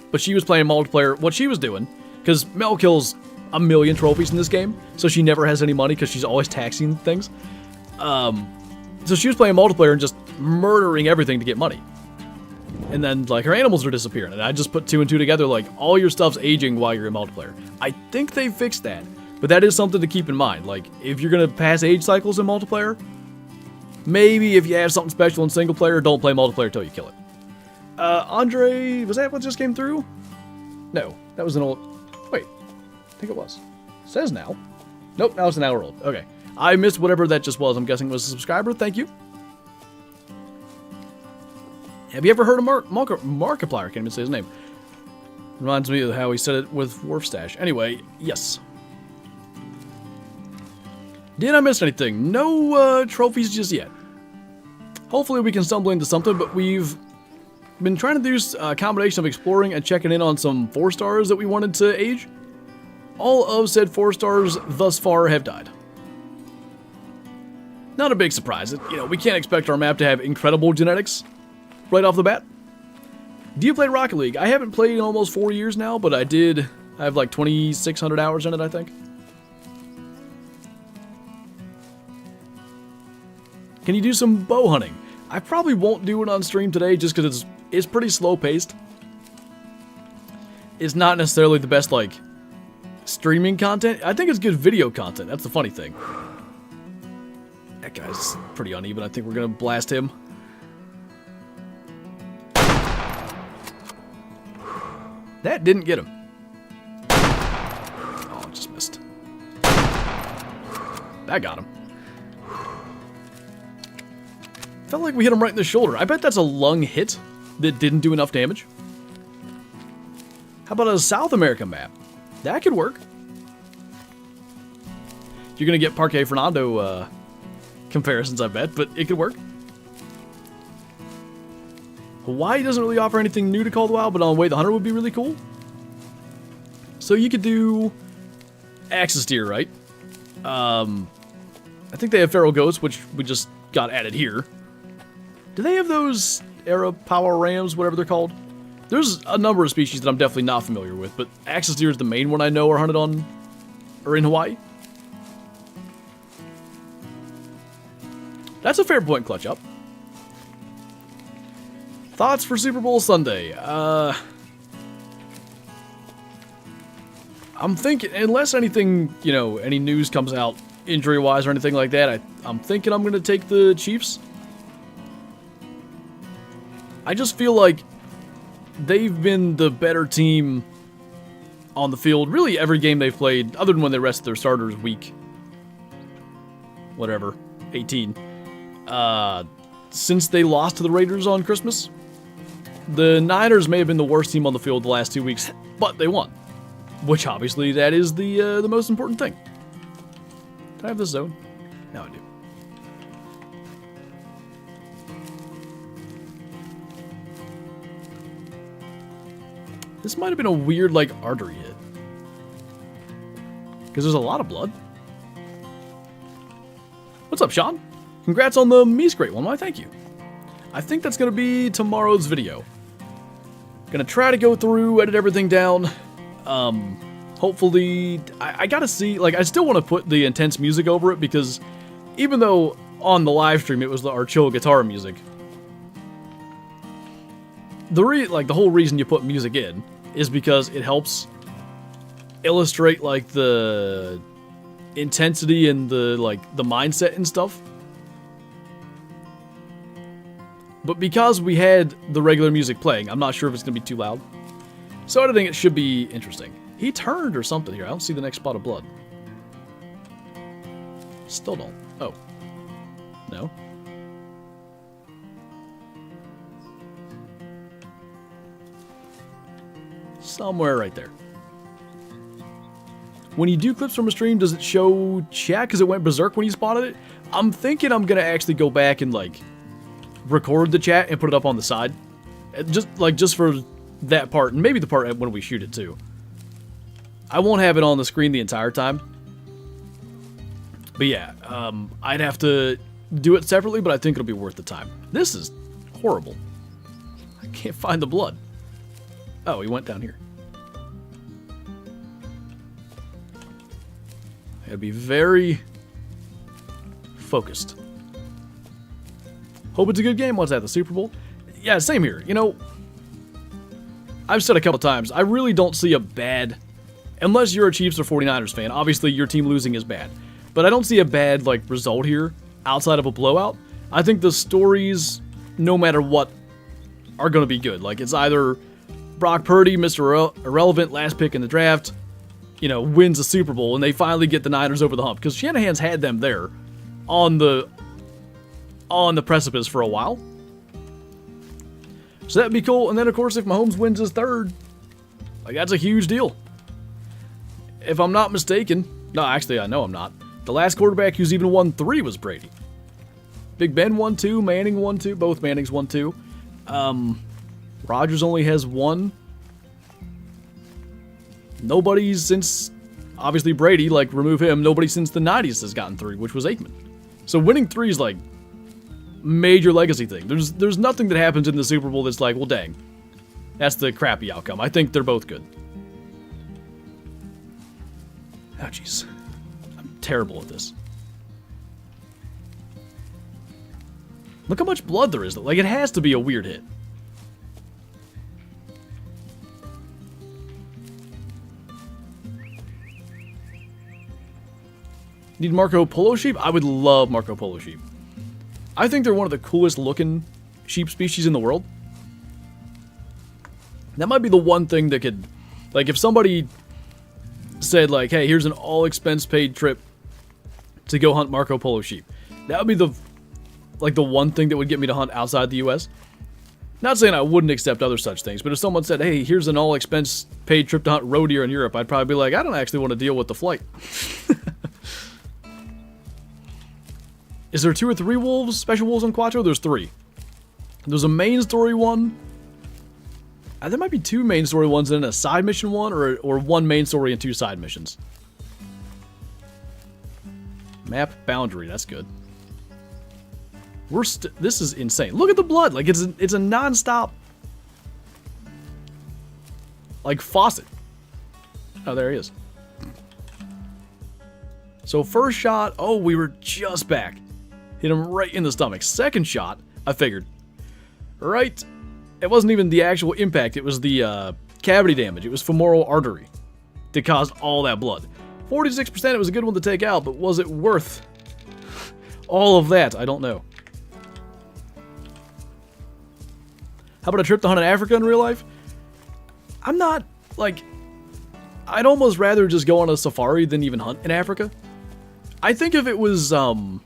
But she was playing multiplayer, what she was doing, because Mel kills a million trophies in this game, so she never has any money because she's always taxing things. So she was playing multiplayer and just murdering everything to get money. And then, like, her animals are disappearing, and I just put 2 and 2 together, like, all your stuff's aging while you're in multiplayer. I think they fixed that, but that is something to keep in mind. Like, if you're gonna pass age cycles in multiplayer, maybe if you have something special in single player, don't play multiplayer till you kill it. Andre, was that what just came through? No, that was an old... Wait, I think it was. It says now. Nope, now it's an hour old. Okay. I missed whatever that just was. I'm guessing it was a subscriber. Thank you. Have you ever heard of Markiplier? I can't even say his name. Reminds me of how he said it with Wharfstash. Anyway, yes. Did I miss anything? No trophies just yet. Hopefully we can stumble into something, but we've been trying to do a combination of exploring and checking in on some 4-stars that we wanted to age. All of said 4-stars thus far have died. Not a big surprise. You know, we can't expect our map to have incredible genetics right off the bat. Do you play Rocket League? I haven't played in almost 4 years now, but I did. I have like 2,600 hours in it, I think. Can you do some bow hunting? I probably won't do it on stream today just because it's pretty slow paced. It's not necessarily the best, like, streaming content. I think it's good video content. That's the funny thing. That guy's pretty uneven. I think we're going to blast him. That didn't get him. Oh, just missed. That got him. Felt like we hit him right in the shoulder. I bet that's a lung hit that didn't do enough damage. How about a South American map? That could work. You're going to get Parque Fernando comparisons, I bet, but it could work. Hawaii doesn't really offer anything new to Call the Wild, but on Way the Hunter would be really cool. So you could do Axis Deer, right? I think they have Feral Ghosts, which we just got added here. Do they have those Era Power Rams, whatever they're called? There's a number of species that I'm definitely not familiar with, but Axis Deer is the main one I know are hunted on, or in Hawaii. That's a fair point, Clutch Up. Thoughts for Super Bowl Sunday? I'm thinking, unless anything, you know, any news comes out injury-wise or anything like that, I'm thinking I'm going to take the Chiefs. I just feel like they've been the better team on the field, really every game they've played, other than when they rested their starters week, whatever, 18. Since they lost to the Raiders on Christmas. The Niners may have been the worst team on the field the last 2 weeks, but they won. Which, obviously, that is the most important thing. Can I have this zone? No, I do. This might have been a weird, like, artery hit. Because there's a lot of blood. What's up, Sean? Congrats on the Mies Great one. Why, thank you. I think that's going to be tomorrow's video. Gonna try to go through, edit everything down. Hopefully, I gotta see, like, I still want to put the intense music over it, because even though on the live stream it was our chill guitar music, the whole reason you put music in is because it helps illustrate, like, the intensity and the mindset and stuff. But because we had the regular music playing, I'm not sure if it's going to be too loud. So editing it should be interesting. He turned or something here. I don't see the next spot of blood. Still don't. Oh. No. Somewhere right there. When you do clips from a stream, does it show chat because it went berserk when you spotted it? I'm thinking I'm going to actually go back and, like, record the chat and put it up on the side. Just for that part, and maybe the part when we shoot it too. I won't have it on the screen the entire time. But yeah, I'd have to do it separately, but I think it'll be worth the time. This is horrible. I can't find the blood. Oh, he went down here. I gotta be very focused. Hope it's a good game. What's that, the Super Bowl? Yeah, same here. You know, I've said a couple times, I really don't see a bad, unless you're a Chiefs or 49ers fan, obviously your team losing is bad, but I don't see a bad, like, result here outside of a blowout. I think the stories, no matter what, are going to be good. Like, it's either Brock Purdy, Mr. Irrelevant, last pick in the draft, you know, wins a Super Bowl, and they finally get the Niners over the hump, because Shanahan's had them there on the precipice for a while. So that'd be cool. And then, of course, if Mahomes wins his third, like, that's a huge deal. If I'm not mistaken, no, actually, I know I'm not. The last quarterback who's even won 3 was Brady. Big Ben won 2, Manning won 2, both Mannings won 2. Rodgers only has 1. Nobody since, obviously, Brady, like, remove him, nobody since the 90s has gotten 3, which was Aikman. So winning 3 is, like, major legacy thing. There's nothing that happens in the Super Bowl that's like, well, dang, that's the crappy outcome. I think they're both good. Oh, jeez. I'm terrible at this. Look how much blood there is. Like, it has to be a weird hit. Need Marco Polo sheep? I would love Marco Polo sheep. I think they're one of the coolest looking sheep species in the world. That might be the one thing that could, like, if somebody said, like, hey, here's an all expense paid trip to go hunt Marco Polo sheep, that would be the one thing that would get me to hunt outside the US. Not saying I wouldn't accept other such things, but if someone said, hey, here's an all expense paid trip to hunt roe deer in Europe, I'd probably be like, I don't actually want to deal with the flight. Is there 2 or 3 wolves, special wolves on Quattro? There's 3. There's a main story one. There might be 2 main story ones and a side mission one, or 1 main story and 2 side missions. Map boundary, that's good. This is insane. Look at the blood, like it's a non-stop, like, faucet. Oh, there he is. So first shot, oh, we were just back. Hit him right in the stomach. Second shot, I figured. Right, it wasn't even the actual impact, it was the cavity damage. It was femoral artery that caused all that blood. 46%, it was a good one to take out, but was it worth all of that? I don't know. How about a trip to hunt in Africa in real life? I'm not, like, I'd almost rather just go on a safari than even hunt in Africa. I think if it was the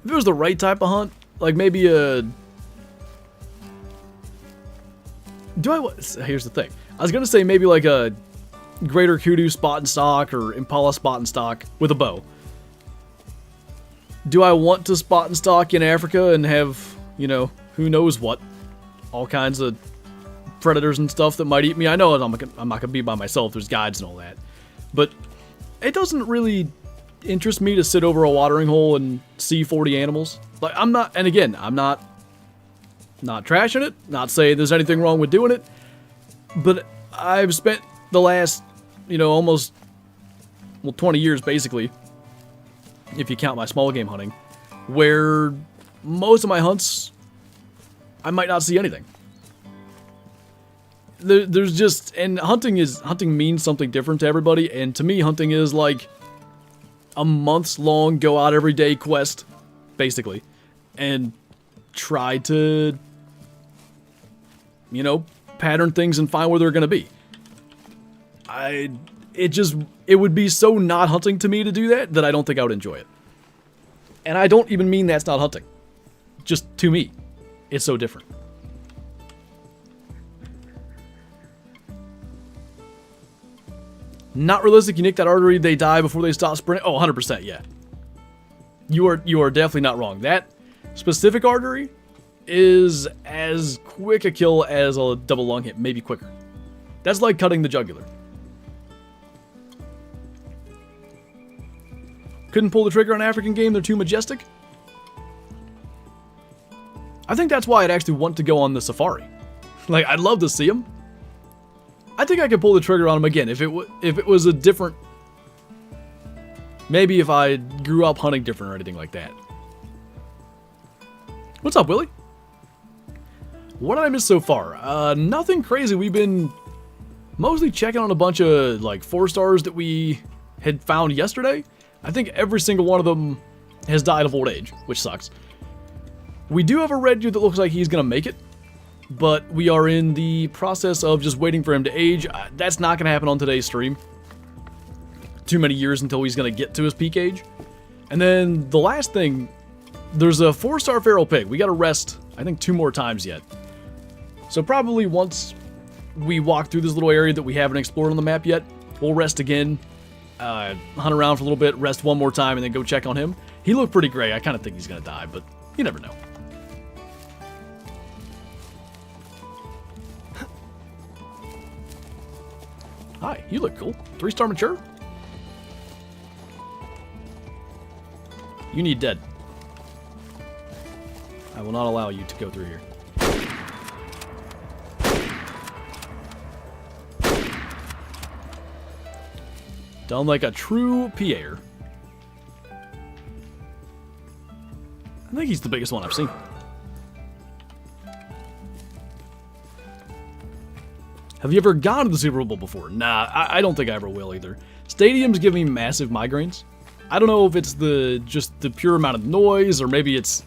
right type of hunt, like maybe a... Here's the thing. I was gonna say maybe like a greater kudu spot and stock or impala spot and stock with a bow. Do I want to spot and stock in Africa and have, you know, who knows what, all kinds of predators and stuff that might eat me? I know I'm not gonna be by myself. There's guides and all that, but it doesn't really interest me to sit over a watering hole and see 40 animals. Like, I'm not, and again, I'm not trashing it, not saying there's anything wrong with doing it, but I've spent the last, you know, almost, well, 20 years basically, if you count my small game hunting, where most of my hunts, I might not see anything. There's just, and hunting means something different to everybody, and to me, hunting is like a months long, go out every day quest, basically, and try to, you know, pattern things and find where they're gonna be. It would be so not hunting to me to do that I don't think I would enjoy it. And I don't even mean that's not hunting. Just to me, it's so different. Not realistic, you nick that artery, they die before they stop sprinting. Oh, 100%, yeah. You are definitely not wrong. That specific artery is as quick a kill as a double lung hit, maybe quicker. That's like cutting the jugular. Couldn't pull the trigger on an African game, they're too majestic. I think that's why I'd actually want to go on the safari. Like, I'd love to see them. I think I could pull the trigger on them again if it was a different... Maybe if I grew up hunting different or anything like that. What's up, Willie? What did I miss so far? Nothing crazy. We've been mostly checking on a bunch of, like, 4-stars that we had found yesterday. I think every single one of them has died of old age, which sucks. We do have a red dude that looks like he's gonna make it, but we are in the process of just waiting for him to age. That's not gonna happen on today's stream. Too many years until he's gonna get to his peak age. And then the last thing, there's a 4-star feral pig. We gotta rest, I think, 2 more times yet. So probably once we walk through this little area that we haven't explored on the map yet, we'll rest again, hunt around for a little bit, rest 1 more time, and then go check on him. He looked pretty gray. I kind of think he's gonna die, but you never know. Hi, you look cool. 3-star mature? You need dead. I will not allow you to go through here. Done like a true PA'er. I think he's the biggest one I've seen. Have you ever gone to the Super Bowl before? Nah, I don't think I ever will either. Stadiums give me massive migraines. I don't know if it's just the pure amount of noise, or maybe it's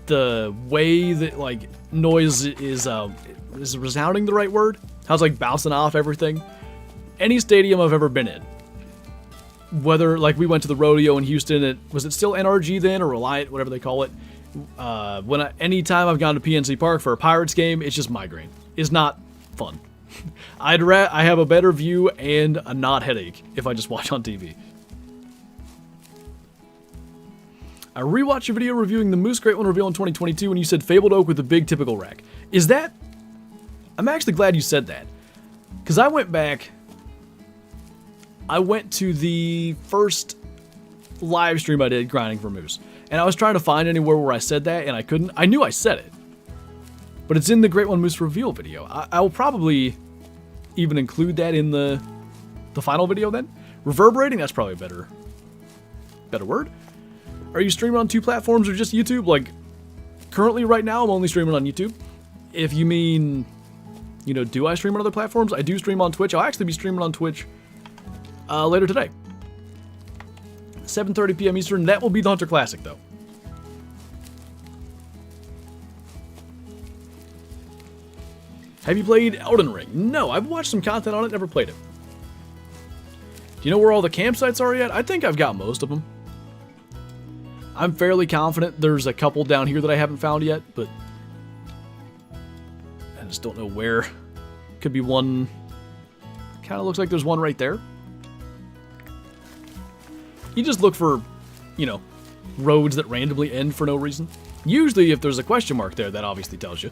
the way that, like, noise is resounding the right word? How it's like bouncing off everything. Any stadium I've ever been in, whether, like, we went to the rodeo in Houston, was it still NRG then, or Reliant, whatever they call it? Anytime I've gone to PNC Park for a Pirates game, it's just migraine. It's not fun. I have a better view and a not headache if I just watch on TV. I rewatched your video reviewing the Moose Great One reveal in 2022 and you said Fabled Oak with the big typical rack. Is that... I'm actually glad you said that. Because I went back... I went to the first live stream I did grinding for Moose. And I was trying to find anywhere where I said that and I couldn't. I knew I said it. But it's in the Great One Moose reveal video. I will probably even include that in the final video then. Reverberating, that's probably a better word. Are you streaming on 2 platforms or just YouTube? Like, currently right now I'm only streaming on YouTube. If you mean, you know, do I stream on other platforms? I do stream on Twitch. I'll actually be streaming on Twitch later today. 7:30 p.m. Eastern. That will be the Hunter Classic, though. Have you played Elden Ring? No, I've watched some content on it, never played it. Do you know where all the campsites are yet? I think I've got most of them. I'm fairly confident there's a couple down here that I haven't found yet, but I just don't know where. Could be one. Kind of looks like there's one right there. You just look for, you know, roads that randomly end for no reason. Usually if there's a question mark there, that obviously tells you.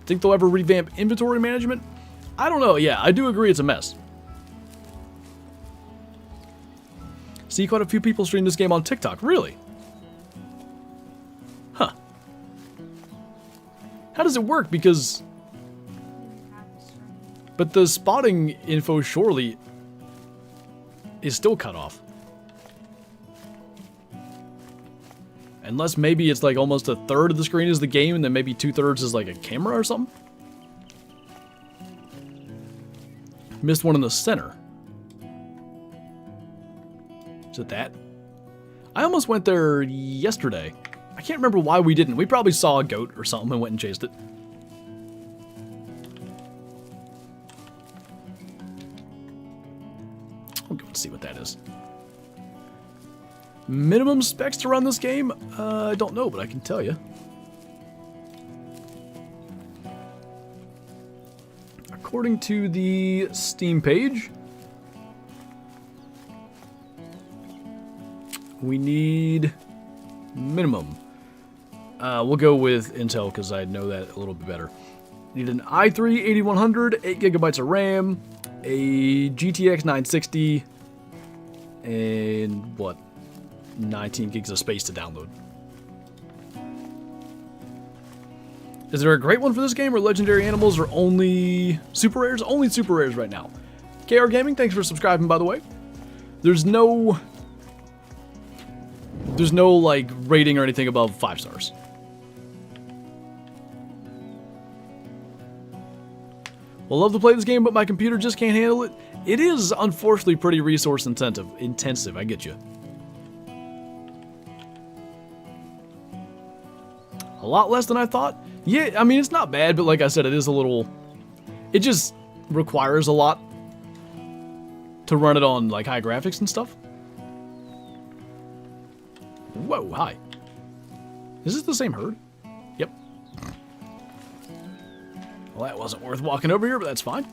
Think they'll ever revamp inventory management? I don't know. Yeah, I do agree it's a mess. See quite a few people stream this game on TikTok. Really? Huh. How does it work? Because... But the spotting info surely is still cut off. Unless maybe it's like almost a third of the screen is the game and then maybe 2/3 is like a camera or something. Missed one in the center. Is it that? I almost went there yesterday. I can't remember why we didn't. We probably saw a goat or something and went and chased it. I'll go and see what that is. Minimum specs to run this game? I don't know, but I can tell you. According to the Steam page, we need minimum. We'll go with Intel because I know that a little bit better. Need an i3 8100, 8 gigabytes of RAM, a GTX 960, and what? 19 gigs of space to download. Is there a great one for this game or legendary animals or only super rares? Only super rares right now. KR Gaming, thanks for subscribing, by the way. There's no like rating or anything above 5 stars. Well, love to play this game, but my computer just can't handle it. It is unfortunately pretty resource intensive. I get you. A lot less than I thought. Yeah, I mean, it's not bad, but like I said, it is a little... It just requires a lot to run it on, like, high graphics and stuff. Whoa, hi. Is this the same herd? Yep. Well, that wasn't worth walking over here, but that's fine.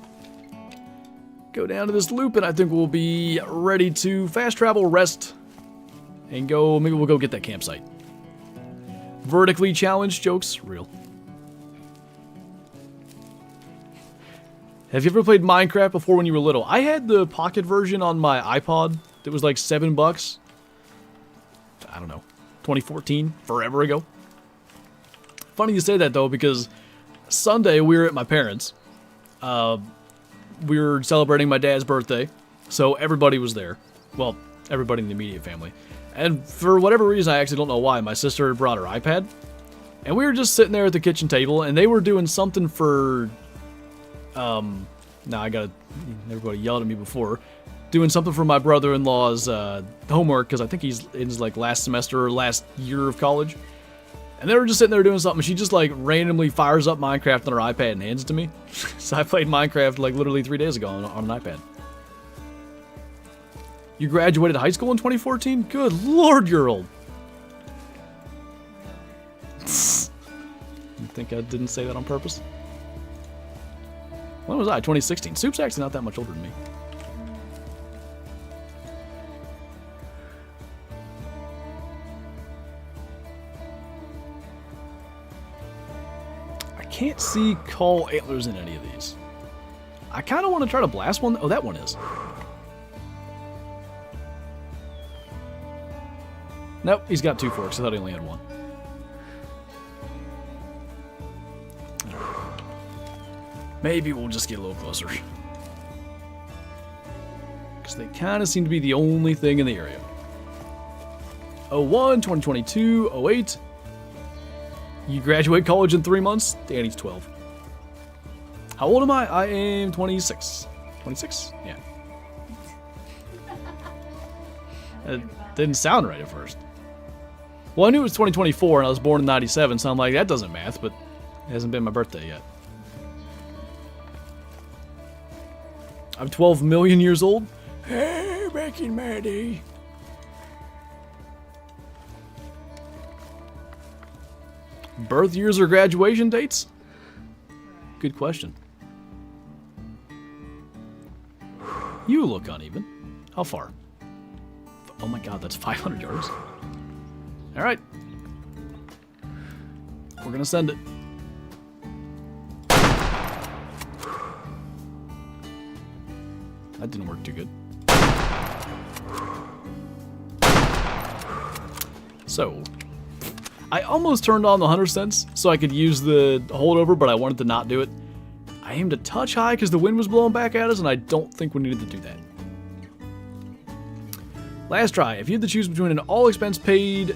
Go down to this loop, and I think we'll be ready to fast travel, rest, and go... Maybe we'll go get that campsite. Vertically challenged jokes, real. Have you ever played Minecraft before when you were little? I had the pocket version on my iPod that was like $7. I don't know, 2014, forever ago. Funny you say that though, because Sunday we were at my parents'. We were celebrating my dad's birthday, so everybody was there. Well, everybody in the immediate family. And for whatever reason, I actually don't know why, my sister had brought her iPad. And we were just sitting there at the kitchen table, and they were doing something for... now I gotta... Everybody yelled at me before. Doing something for my brother-in-law's homework, because I think he's in his like last semester or last year of college. And they were just sitting there doing something, and she just like randomly fires up Minecraft on her iPad and hands it to me. So I played Minecraft like literally 3 days ago on an iPad. You graduated high school in 2014? Good lord, you're old. You think I didn't say that on purpose? When was I? 2016. Soup's actually not that much older than me. can't see call antlers in any of these. I kind of want to try to blast one. Oh, that one is. Nope, he's got 2 forks. I thought he only had 1. Maybe we'll just get a little closer. Because they kind of seem to be the only thing in the area. 01, 2022, 08. You graduate college in 3 months? Danny's 12. How old am I? I am 26. 26? Yeah. It didn't sound right at first. Well, I knew it was 2024 and I was born in 97, so I'm like, that doesn't math, but it hasn't been my birthday yet. I'm 12 million years old? Hey, back in my day. Birth years or graduation dates? Good question. You look uneven. How far? Oh my god, that's 500 yards. Alright. We're gonna send it. That didn't work too good. So, I almost turned on the hunter sense so I could use the holdover, but I wanted to not do it. I aimed a touch high because the wind was blowing back at us, and I don't think we needed to do that. Last try. If you had to choose between an all-expense-paid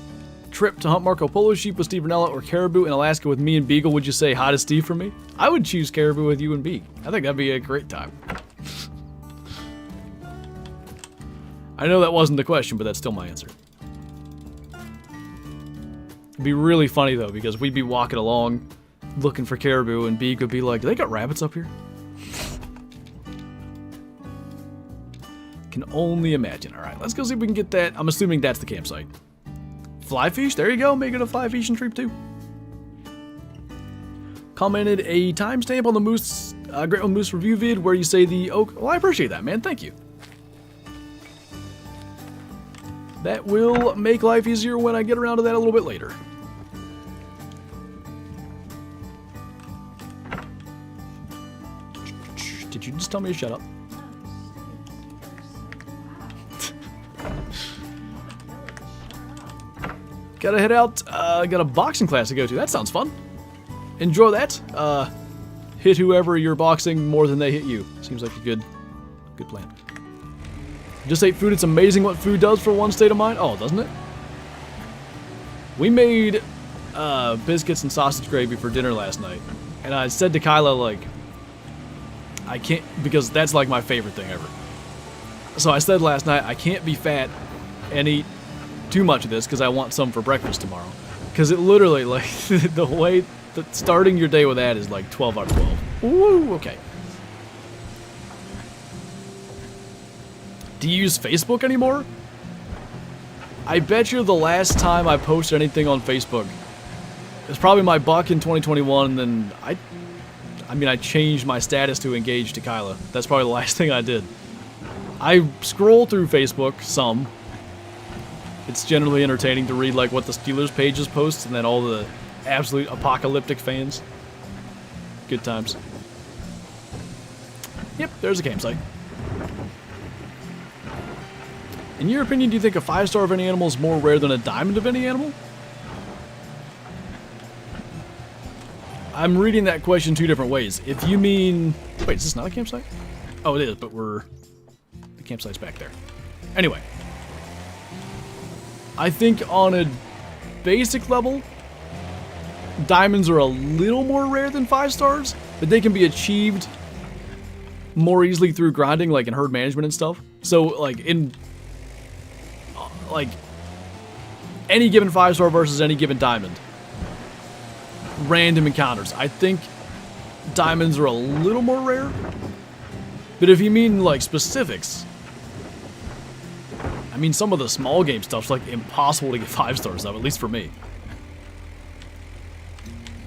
trip to hunt Marco Polo sheep with Steve Ranella or caribou in Alaska with me and Beagle, would you say hi to Steve for me? I would choose caribou with you and Beagle. I think that'd be a great time. I know that wasn't the question, but that's still my answer. It'd be really funny, though, because we'd be walking along looking for caribou, and Beak would be like, they got rabbits up here? Can only imagine. All right, let's go see if we can get that. I'm assuming that's the campsite. Fly fish, there you go, making a fly fishing trip, too. Commented a timestamp on the Moose, Great One Moose review vid where you say the oak. Well, I appreciate that, man. Thank you. That will make life easier when I get around to that a little bit later. Did you just tell me to shut up? Gotta head out. Got a boxing class to go to. That sounds fun. Enjoy that. Hit whoever you're boxing more than they hit you. Seems like a good plan. Just ate food. It's amazing what food does for one state of mind. Oh, doesn't it? We made biscuits and sausage gravy for dinner last night. And I said to Kyla, like, I can't, because that's like my favorite thing ever. So I said last night, I can't be fat and eat too much of this because I want some for breakfast tomorrow. Because it literally, like, the way that starting your day with that is like 12 out of 12. Woo, okay. Do you use Facebook anymore? I bet you the last time I posted anything on Facebook, it was probably my buck in 2021, and then I mean, I changed my status to engaged to Kyla. That's probably the last thing I did. I scroll through Facebook some. It's generally entertaining to read like what the Steelers pages post and then all the absolute apocalyptic fans. Good times. Yep, there's a campsite. In your opinion, do you think a 5-star of any animal is more rare than a diamond of any animal? I'm reading that question 2 different ways. If you mean... Wait, is this not a campsite? Oh, it is, but the campsite's back there. Anyway. I think on a basic level, diamonds are a little more rare than 5 stars, but they can be achieved more easily through grinding, like in herd management and stuff. So, like, in... like, any given 5-star versus any given diamond. Random encounters. I think diamonds are a little more rare. But if you mean, like, specifics, I mean, some of the small game stuff's, like, impossible to get 5 stars of, at least for me.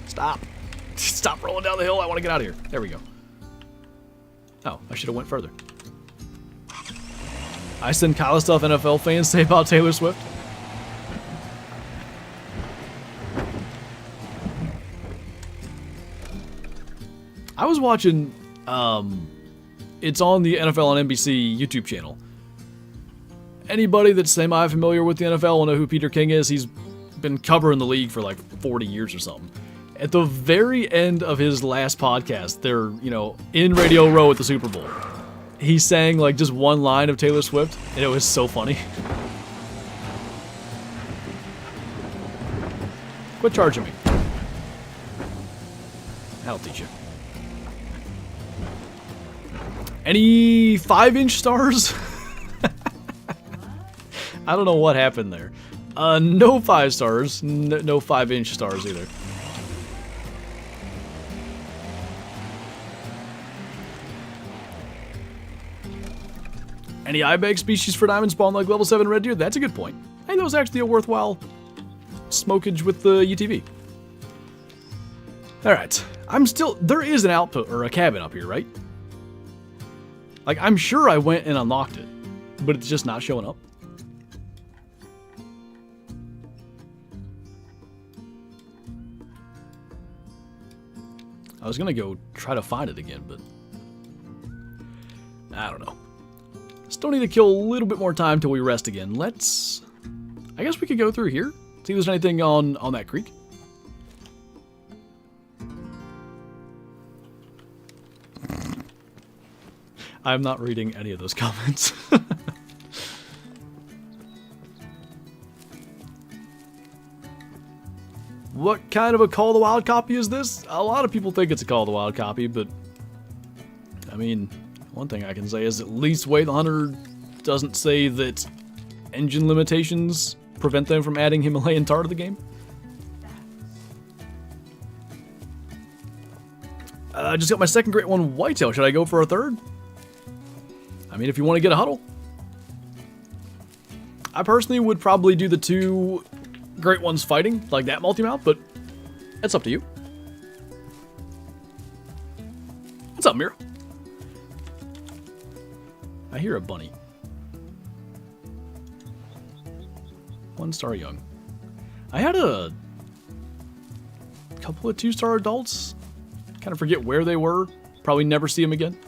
Stop. Stop rolling down the hill. I want to get out of here. There we go. Oh, I should have went further. I send Kyla stuff NFL fans say about Taylor Swift. I was watching, it's on the NFL on NBC YouTube channel. Anybody that's semi-familiar with the NFL will know who Peter King is. He's been covering the league for like 40 years or something. At the very end of his last podcast, they're, in Radio Row at the Super Bowl. He sang like just one line of Taylor Swift, and it was so funny. Quit charging me. That'll teach you. Any 5-inch stars? I don't know what happened there. No 5 stars. No 5-inch stars either. Any ibex species for diamond spawn like level 7 red deer? That's a good point. Hey, that was actually a worthwhile smokage with the UTV. Alright. There is an output or a cabin up here, right? Like, I'm sure I went and unlocked it, but it's just not showing up. I was gonna go try to find it again, but I don't know. Still need to kill a little bit more time till we rest again. I guess we could go through here. See if there's anything on that creek. I'm not reading any of those comments. What kind of a Call of the Wild copy is this? A lot of people think it's a Call of the Wild copy, but I mean, one thing I can say is at least Way the Hunter doesn't say that engine limitations prevent them from adding Himalayan tar to the game. I just got my second great one, whitetail. Should I go for a third? I mean, if you want to get a huddle. I personally would probably do the 2 great ones fighting, like that multi-mount, but that's up to you. What's up, Mira? I hear a bunny. 1-star young. I had a couple of 2-star adults. Kind of forget where they were. Probably never see them again.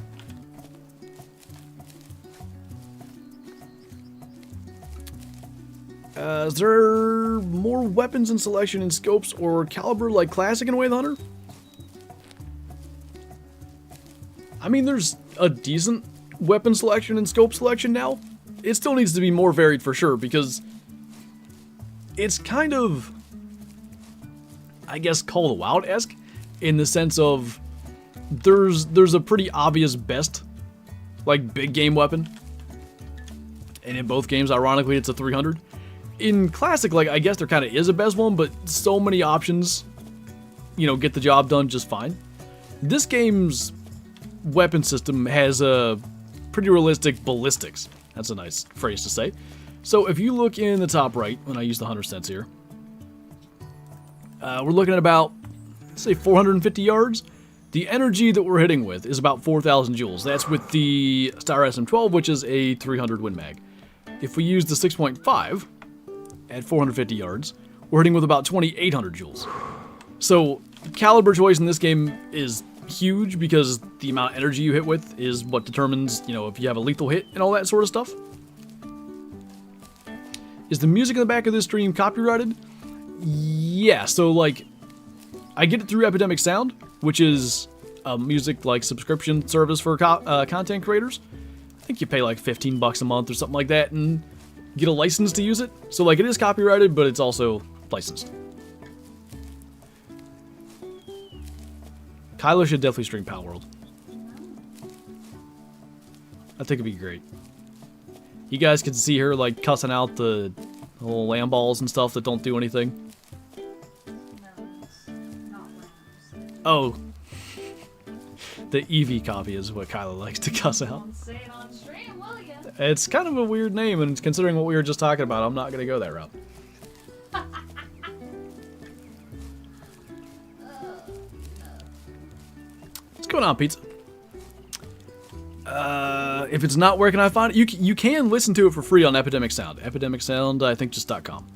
Is there more weapons and selection in scopes or caliber like classic in Way of the Hunter? I mean, there's a decent weapon selection and scope selection now. It still needs to be more varied for sure, because it's kind of, I guess, Call of the Wild-esque in the sense of there's a pretty obvious best, like, big game weapon. And in both games, ironically, it's a 300. In Classic, like, I guess there kind of is a best one, but so many options, get the job done just fine. This game's weapon system has a pretty realistic ballistics. That's a nice phrase to say. So if you look in the top right, when I use the hunter sense here, we're looking at about, say, 450 yards. The energy that we're hitting with is about 4,000 joules. That's with the Star SM12, which is a 300 Win Mag. If we use the 6.5 at 450 yards, we're hitting with about 2,800 joules. So caliber choice in this game is huge because the amount of energy you hit with is what determines, if you have a lethal hit and all that sort of stuff. Is the music in the back of this stream copyrighted? Yeah, so like, I get it through Epidemic Sound, which is a music like subscription service for content creators. I think you pay like $15 a month or something like that and get a license to use it. So like, it is copyrighted, but it's also licensed. Kyla should definitely stream Pal World. I think it'd be great. You guys could see her like cussing out the little lamb balls and stuff that don't do anything. Oh. The Eevee copy is what Kyla likes to cuss out. Don't say it on stream, will ya? It's kind of a weird name, and considering what we were just talking about, I'm not going to go that route. What's going on, Pizza? If it's not, where can I find it? You can listen to it for free on Epidemic Sound. Epidemic Sound, I think just .com.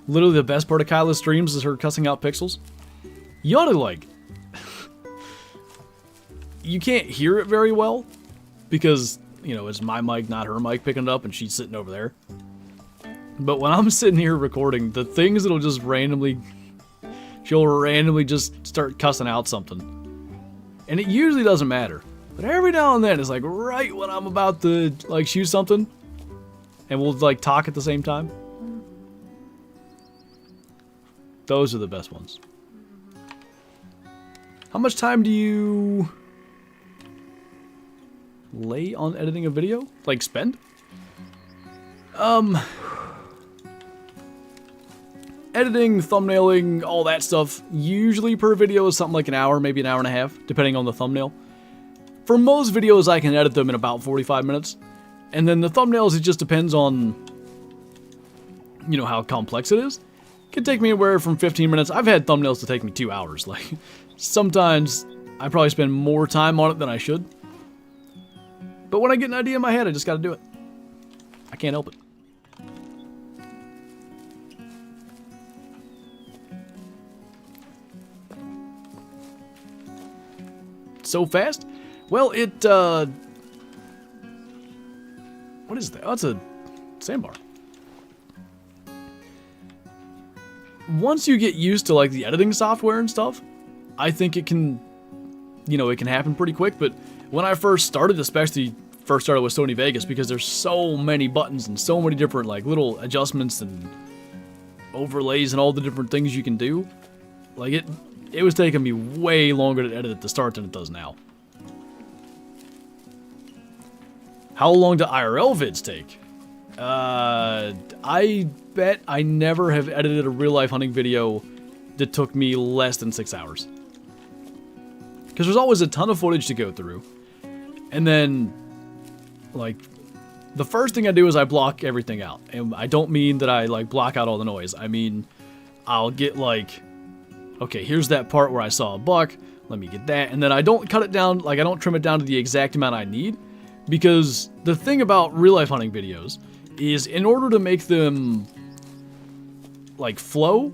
Literally the best part of Kyla's streams is her cussing out pixels. You ought to, like... You can't hear it very well, because, you know, it's my mic, not her mic picking it up, and she's sitting over there. But when I'm sitting here recording, the things that'll just randomly... She'll randomly just start cussing out something. And it usually doesn't matter. But every now and then, it's like right when I'm about to, like, shoot something, and we'll, like, talk at the same time. Those are the best ones. How much time do you lay on editing a video? Like, spend? Editing, thumbnailing, all that stuff, usually per video is something like an hour, maybe an hour and a half, depending on the thumbnail. For most videos, I can edit them in about 45 minutes. And then the thumbnails, it just depends on, you know, how complex it is. It can take me anywhere from 15 minutes. I've had thumbnails to take me 2 hours. Like, sometimes I probably spend more time on it than I should. But when I get an idea in my head, I just gotta do it. I can't help it. So fast? Well, it, what is that? Oh, it's a sandbar. Once you get used to, like, the editing software and stuff, I think it can, you know, it can happen pretty quick, but when I first started, especially first started with Sony Vegas, because there's so many buttons and so many different, like, little adjustments and overlays and all the different things you can do, like, it was taking me way longer to edit at the start than it does now. How long do IRL vids take? I bet I never have edited a real-life hunting video that took me less than 6 hours. Because there's always a ton of footage to go through. And then, like, the first thing I do is I block everything out. And I don't mean that I, like, block out all the noise. I mean, I'll get, like... Okay, here's that part where I saw a buck, let me get that, and then I don't cut it down, like I don't trim it down to the exact amount I need, because the thing about real-life hunting videos is in order to make them, like, flow,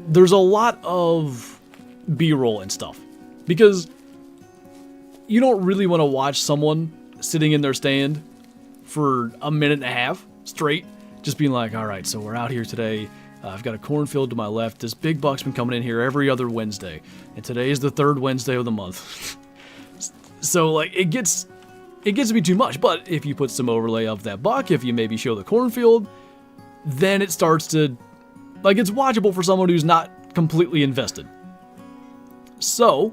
there's a lot of B-roll and stuff, because you don't really want to watch someone sitting in their stand for a minute and a half straight, just being like, alright, so we're out here today, I've got a cornfield to my left. This big buck's been coming in here every other Wednesday. And today is the 3rd Wednesday of the month. So, like, it gets to be too much. But if you put some overlay of that buck, if you maybe show the cornfield, then it starts to, like, it's watchable for someone who's not completely invested. So,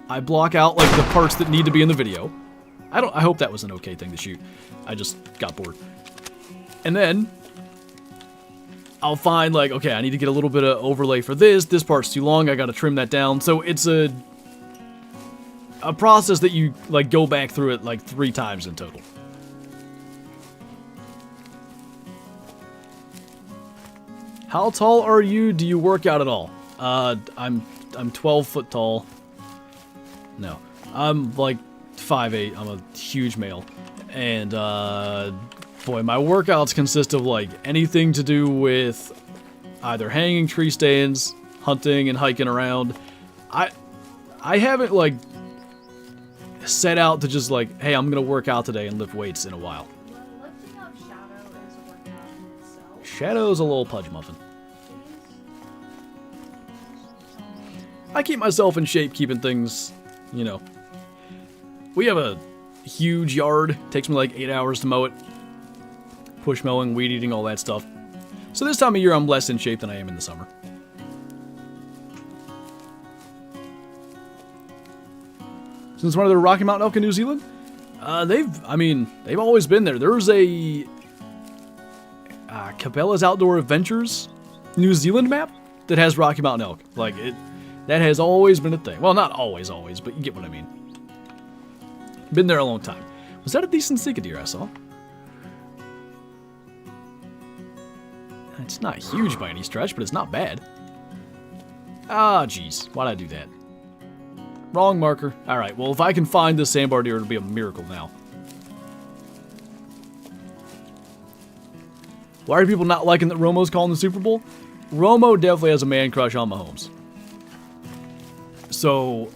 I block out, like, the parts that need to be in the video. I hope that was an okay thing to shoot. I just got bored. And then I'll find, like, okay, I need to get a little bit of overlay for this. This part's too long. I gotta trim that down. So it's a process that you, like, go back through it, like, 3 times in total. How tall are you? Do you work out at all? I'm 12 foot tall. No. I'm, like, 5'8". I'm a huge male. And, boy, my workouts consist of, like, anything to do with either hanging tree stands, hunting, and hiking around. I haven't, like, set out to just, like, hey, I'm gonna work out today and lift weights in a while. Lifting up Shadow is a workout in itself. Shadow's a little pudge muffin. I keep myself in shape keeping things, you know. We have a huge yard. Takes me, like, 8 hours to mow it. Push mowing, weed eating, all that stuff. So this time of year, I'm less in shape than I am in the summer. Since when are there Rocky Mountain elk in New Zealand? They've always been there. There's a Cabela's Outdoor Adventures New Zealand map that has Rocky Mountain elk. Like, that has always been a thing. Well, not always, but you get what I mean. Been there a long time. Was that a decent Sika deer I saw? It's not huge by any stretch, but it's not bad. Ah, jeez. Why'd I do that? Wrong marker. Alright, well, if I can find this sandbar deer, it'll be a miracle now. Why are people not liking that Romo's calling the Super Bowl? Romo definitely has a man crush on Mahomes. So,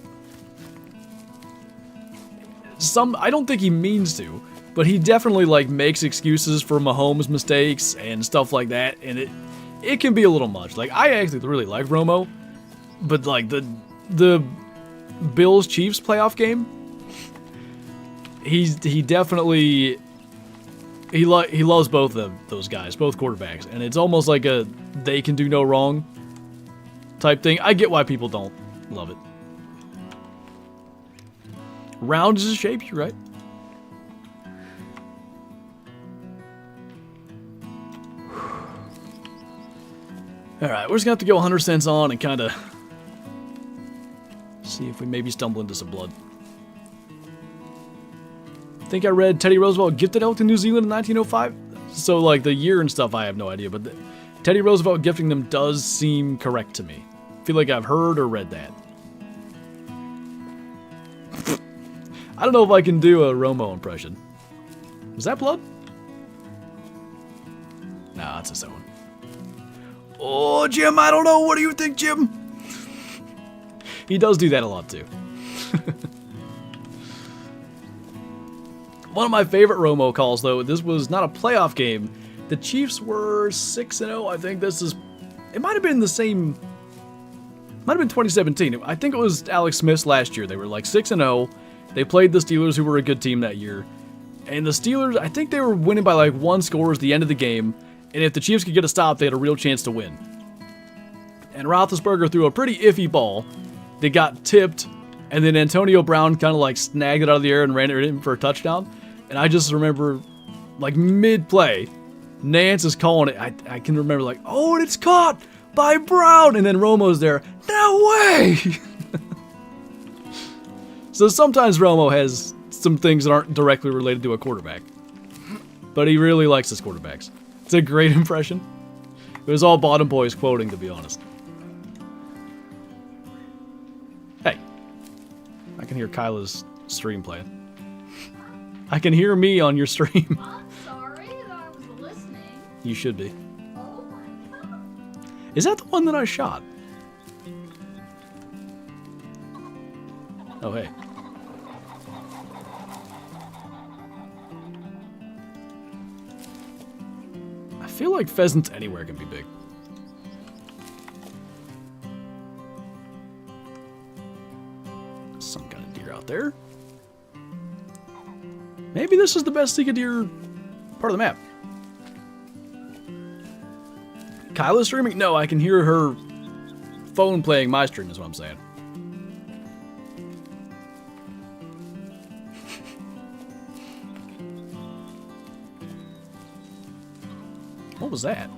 I don't think he means to, but he definitely like makes excuses for Mahomes' mistakes and stuff like that, and it can be a little much. Like, I actually really like Romo, but like the Bills Chiefs playoff game, he definitely he loves both of those guys, both quarterbacks, and it's almost like a they can do no wrong type thing. I get why people don't love it. Round is a shape, you're right. Alright, we're just gonna have to go 100 cents on and kind of see if we maybe stumble into some blood. I think I read Teddy Roosevelt gifted elk to New Zealand in 1905. So, like, the year and stuff, I have no idea. But Teddy Roosevelt gifting them does seem correct to me. I feel like I've heard or read that. I don't know if I can do a Romo impression. Was that blood? Nah, it's a second one. Oh, Jim, I don't know. What do you think, Jim? He does do that a lot, too. One of my favorite Romo calls, though, this was not a playoff game. The Chiefs were 6-0. I think this is... It might have been the same... Might have been 2017. I think it was Alex Smith's last year. They were like 6-0. They played the Steelers, who were a good team that year. And the Steelers, I think they were winning by like 1 score at the end of the game. And if the Chiefs could get a stop, they had a real chance to win. And Roethlisberger threw a pretty iffy ball that got tipped. And then Antonio Brown kind of like snagged it out of the air and ran it in for a touchdown. And I just remember, like, mid-play, Nance is calling it. I can remember, like, oh, and it's caught by Brown. And then Romo's there. No way! So sometimes Romo has some things that aren't directly related to a quarterback. But he really likes his quarterbacks. It's a great impression. It was all Bottom Boys quoting, to be honest. Hey. I can hear Kyla's stream playing. I can hear me on your stream. I'm sorry that I was listening. You should be. Oh my god. Is that the one that I shot? Oh, hey. I feel like pheasants anywhere can be big. Some kind of deer out there. Maybe this is the best Sika deer part of the map. Kyla's streaming? No, I can hear her phone playing my stream is what I'm saying. What was that?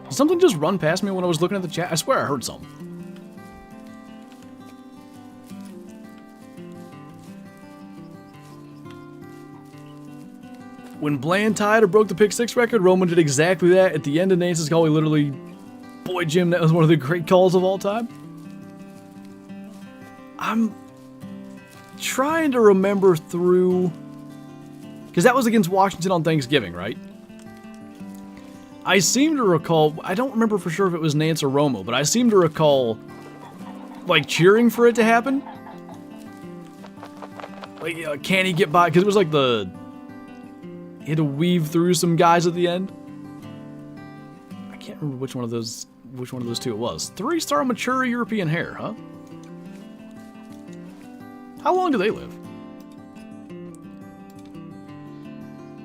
Did something just run past me when I was looking at the chat? I swear I heard something. When Bland tied or broke the pick 6 record, Roman did exactly that. At the end of Nance's call, he literally... Boy, Jim, that was one of the great calls of all time. I'm trying to remember through... Because that was against Washington on Thanksgiving, right? I seem to recall... I don't remember for sure if it was Nance or Romo, but I seem to recall, like, cheering for it to happen. Like, can he get by? Because it was like the... He had to weave through some guys at the end. I can't remember which one of those two it was. 3-star mature European hare, huh? How long do they live?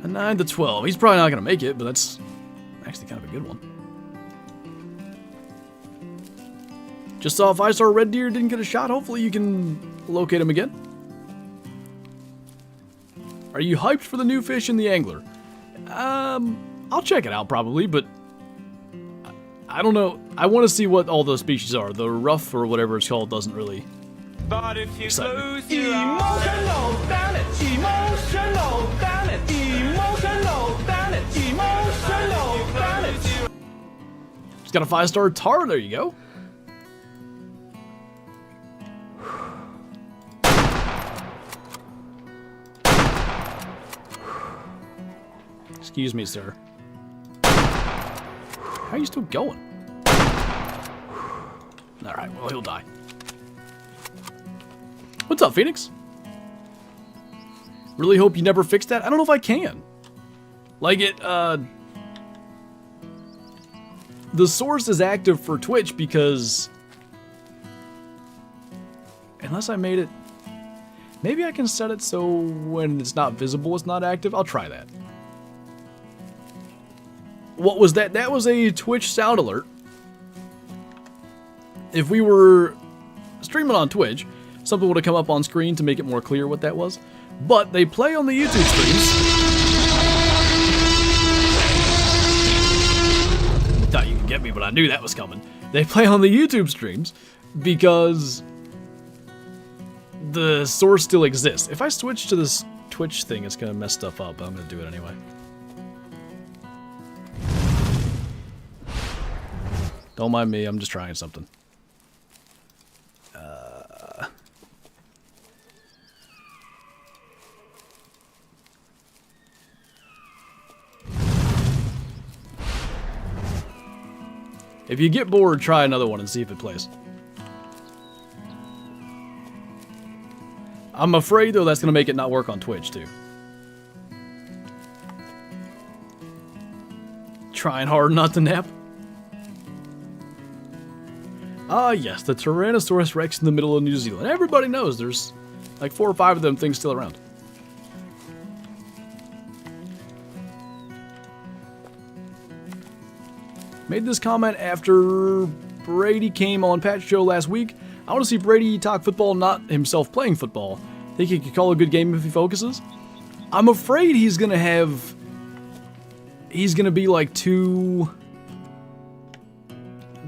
A 9 to 12. He's probably not going to make it, but that's actually kind of a good one. Just saw a 5-star red deer, didn't get a shot. Hopefully you can locate him again. Are you hyped for the new fish in the angler? I'll check it out probably, but I don't know. I want to see what all the species are. The rough or whatever it's called doesn't really excite me. Emotional damage, emotional damage, emotional damage, emotional damage. Just got a 5-star tar. There you go. Excuse me, sir. How are you still going? Alright, well, he'll die. What's up, Phoenix? Really hope you never fix that. I don't know if I can. Like, the source is active for Twitch because... Unless I made it... Maybe I can set it so when it's not visible, it's not active. I'll try that. What was that? That was a Twitch sound alert. If we were streaming on Twitch, something would have come up on screen to make it more clear what that was. But they play on the YouTube streams. Thought you could get me, but I knew that was coming. They play on the YouTube streams because the source still exists. If I switch to this Twitch thing, it's going to mess stuff up, but I'm going to do it anyway. Don't mind me, I'm just trying something. If you get bored, try another one and see if it plays. I'm afraid, though, that's going to make it not work on Twitch, too. Trying hard not to nap. Ah, yes, the Tyrannosaurus Rex in the middle of New Zealand. Everybody knows there's like 4 or 5 of them things still around. Made this comment after Brady came on Pat's show last week. I want to see Brady talk football, not himself playing football. Think he could call a good game if he focuses? I'm afraid he's going to be like too...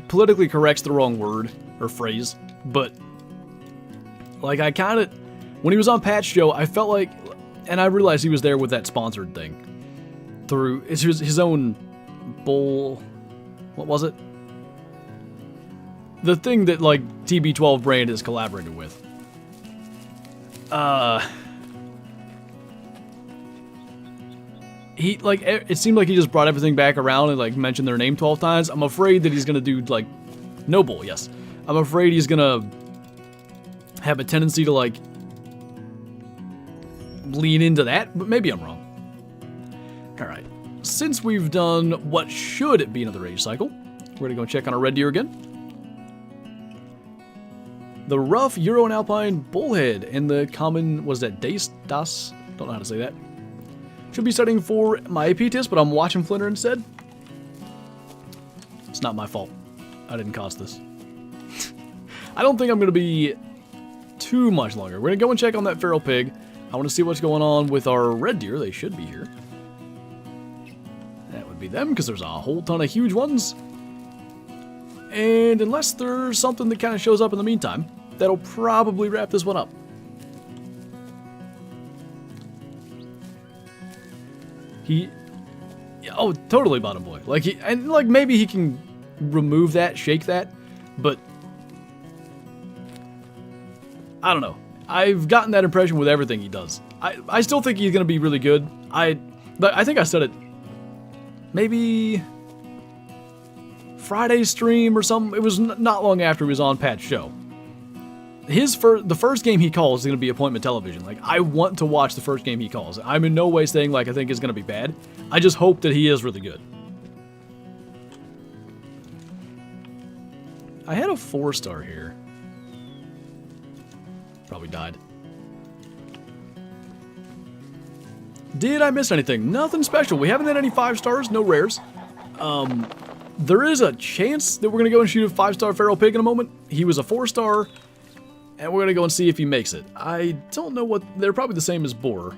Politically correct's the wrong word or phrase, but like I kind of... When he was on Pat's show, I felt like... And I realized he was there with that sponsored thing. Through... It's his own bull... What was it? The thing that, like, TB12 brand is collaborated with. He, like, it seemed like he just brought everything back around and, like, mentioned their name 12 times. I'm afraid that he's gonna do, like, Noble, yes. I'm afraid he's gonna have a tendency to, like, lean into that, but maybe I'm wrong. Alright. Since we've done what should be another age cycle, we're gonna go check on our red deer again. The rough Euro and Alpine bullhead and the common, was that Das? Don't know how to say that. Should be studying for my AP test, but I'm watching Flinter instead. It's not my fault. I didn't cause this. I don't think I'm gonna be too much longer. We're gonna go and check on that feral pig. I want to see what's going on with our red deer. They should be here. That would be them, because there's a whole ton of huge ones. And unless there's something that kind of shows up in the meantime, that'll probably wrap this one up. Oh, totally bottom boy. Like, maybe he can remove that, shake that, but I don't know. I've gotten that impression with everything he does. I still think he's going to be really good. I think I said it maybe Friday stream or something. It was not long after he was on Pat's show. The first game he calls is going to be appointment television. Like, I want to watch the first game he calls. I'm in no way saying, like, I think it's going to be bad. I just hope that he is really good. I had a 4-star here. Probably died. Did I miss anything? Nothing special. We haven't had any 5-stars, no rares. There is a chance that we're going to go and shoot a 5-star feral pig in a moment. He was a 4-star, and we're going to go and see if he makes it. I don't know what... They're probably the same as boar.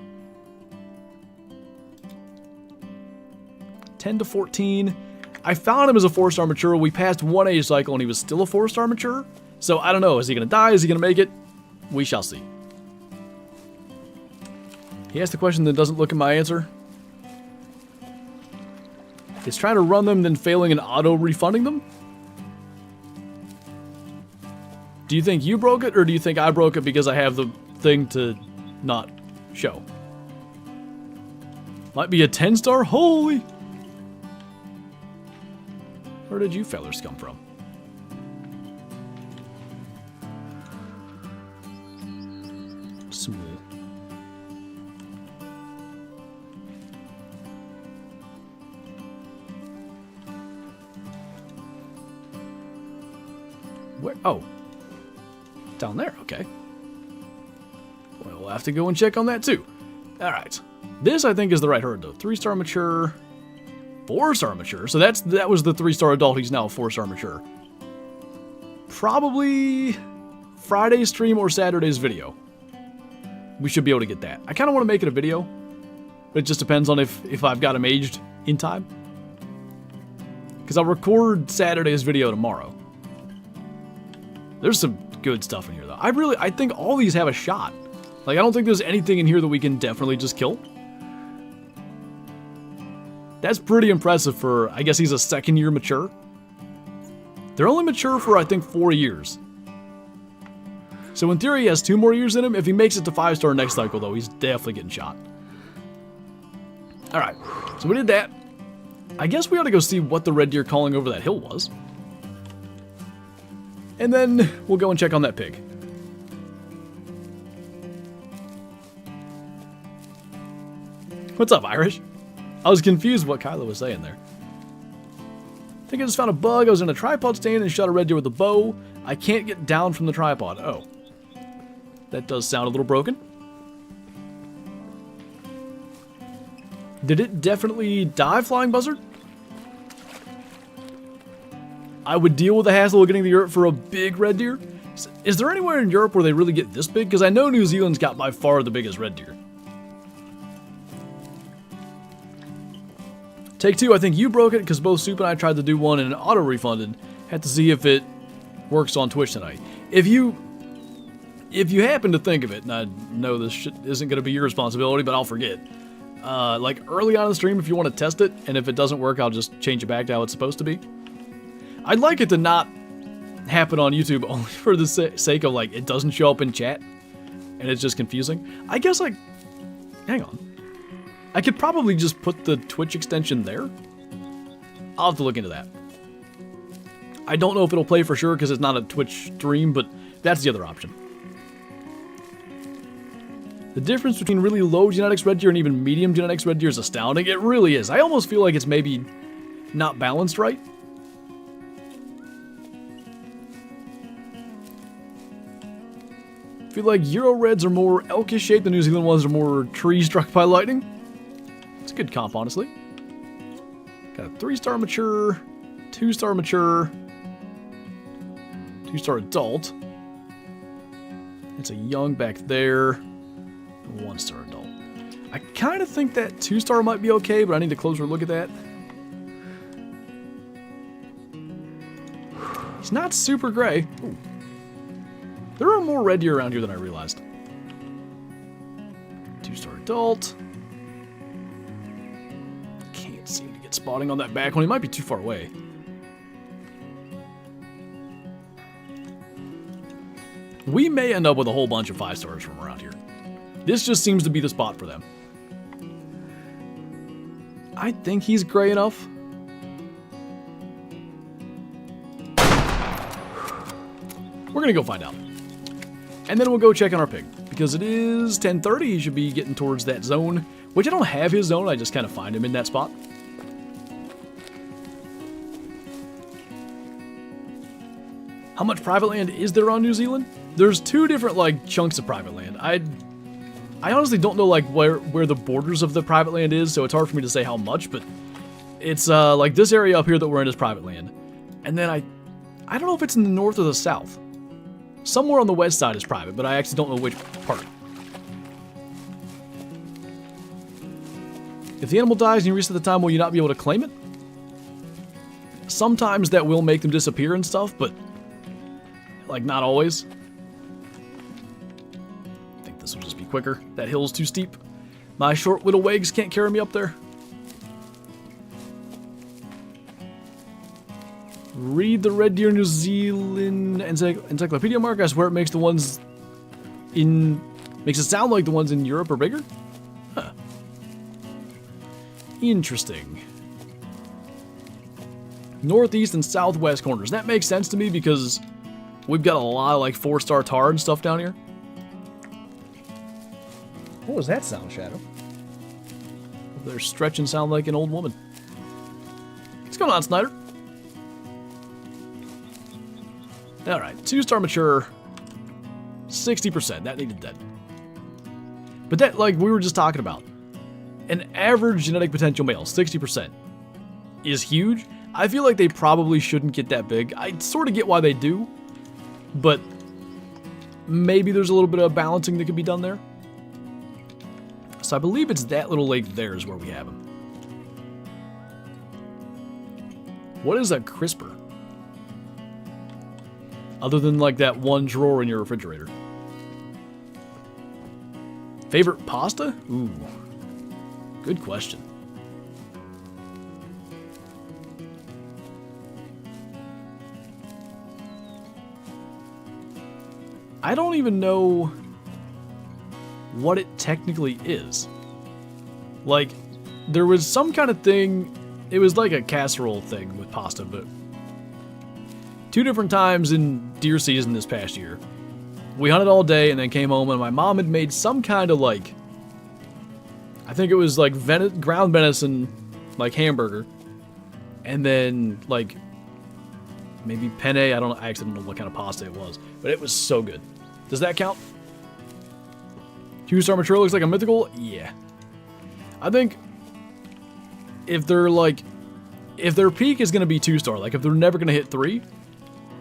10 to 14. I found him as a 4-star mature. We passed one age cycle, and he was still a 4-star mature. So, I don't know. Is he going to die? Is he going to make it? We shall see. He asked a question that doesn't look at my answer. It's trying to run them, then failing and auto-refunding them? Do you think you broke it, or do you think I broke it because I have the thing to not show? Might be a 10-star? Holy! Where did you fellers come from? Small. Where? Oh. Down there, okay. Well, we'll have to go and check on that too. Alright. This, I think, is the right herd, though. 3-star mature. 4-star mature. So that was the 3-star adult. He's now a 4-star mature. Probably Friday's stream or Saturday's video. We should be able to get that. I kind of want to make it a video. But it just depends on if I've got him aged in time. Because I'll record Saturday's video tomorrow. There's some good stuff in here, though. I think all these have a shot. Like, I don't think there's anything in here that we can definitely just kill. That's pretty impressive for, I guess he's a 2nd-year mature. They're only mature for, I think, 4 years. So in theory, he has 2 more years in him. If he makes it to 5-star next cycle, though, he's definitely getting shot. Alright, so we did that. I guess we ought to go see what the red deer calling over that hill was. And then we'll go and check on that pig. What's up, Irish? I was confused what Kylo was saying there. I think I just found a bug. I was in a tripod stand and shot a red deer with a bow. I can't get down from the tripod. Oh. That does sound a little broken. Did it definitely die, Flying Buzzard? I would deal with the hassle of getting to Europe for a big red deer. Is there anywhere in Europe where they really get this big? Because I know New Zealand's got by far the biggest red deer. Take 2, I think you broke it because both Soup and I tried to do one and it auto-refunded. Had to see if it works on Twitch tonight. If you happen to think of it, and I know this shit isn't going to be your responsibility, but I'll forget. Like early on in the stream, if you want to test it, and if it doesn't work, I'll just change it back to how it's supposed to be. I'd like it to not happen on YouTube only for the sake of, like, it doesn't show up in chat, and it's just confusing. I guess, like, hang on. I could probably just put the Twitch extension there. I'll have to look into that. I don't know if it'll play for sure because it's not a Twitch stream, but that's the other option. The difference between really low genetics red deer and even medium genetics red deer is astounding. It really is. I almost feel like it's maybe not balanced right. I feel like Euro reds are more elkish shaped, the New Zealand ones are more tree struck by lightning. It's a good comp, honestly. Got a 3-star mature, 2-star mature, 2-star adult. It's a young back there. 1-star adult. I kind of think that 2-star might be okay, but I need a closer look at that. He's not super gray. Ooh. There are more red deer around here than I realized. 2-star adult. Can't seem to get spotting on that back one. He might be too far away. We may end up with a whole bunch of 5-stars from around here. This just seems to be the spot for them. I think he's gray enough. We're gonna go find out. And then we'll go check on our pig. Because it is 10:30, he should be getting towards that zone. Which I don't have his zone, I just kind of find him in that spot. How much private land is there on New Zealand? There's 2 different, like, chunks of private land. I honestly don't know, like, where the borders of the private land is, so it's hard for me to say how much, but it's, like, this area up here that we're in is private land. And then I don't know if it's in the north or the south. Somewhere on the west side is private, but I actually don't know which part. If the animal dies and you reset the time, will you not be able to claim it? Sometimes that will make them disappear and stuff, but, like, not always. This will just be quicker. That hill's too steep. My short little legs can't carry me up there. Read the Red Deer New Zealand Encyclopedia mark. I swear it makes the ones in... makes it sound like the ones in Europe are bigger? Huh. Interesting. northeast and southwest corners. That makes sense to me because we've got a lot of like 4-star tar and stuff down here. What was that sound, Shadow? They're stretching, sound like an old woman. What's going on, Snyder? Alright, 2-star mature, 60%. That needed that. But that, like we were just talking about, an average genetic potential male, 60%, is huge. I feel like they probably shouldn't get that big. I sort of get why they do, but maybe there's a little bit of balancing that could be done there. So I believe it's that little lake there is where we have him. What is a crisper? Other than like that one drawer in your refrigerator. Favorite pasta? Ooh. Good question. I don't even know what it technically is. Like, there was some kind of thing, it was like a casserole thing with pasta, but 2 different times in deer season this past year, we hunted all day and then came home and my mom had made some kind of like, I think it was like ground venison, like hamburger, and then like maybe penne, I actually don't know what kind of pasta it was, but it was so good. Does that count? 2-star mature looks like a mythical? Yeah. I think if they're like, if their peak is going to be 2-star, like if they're never going to hit 3,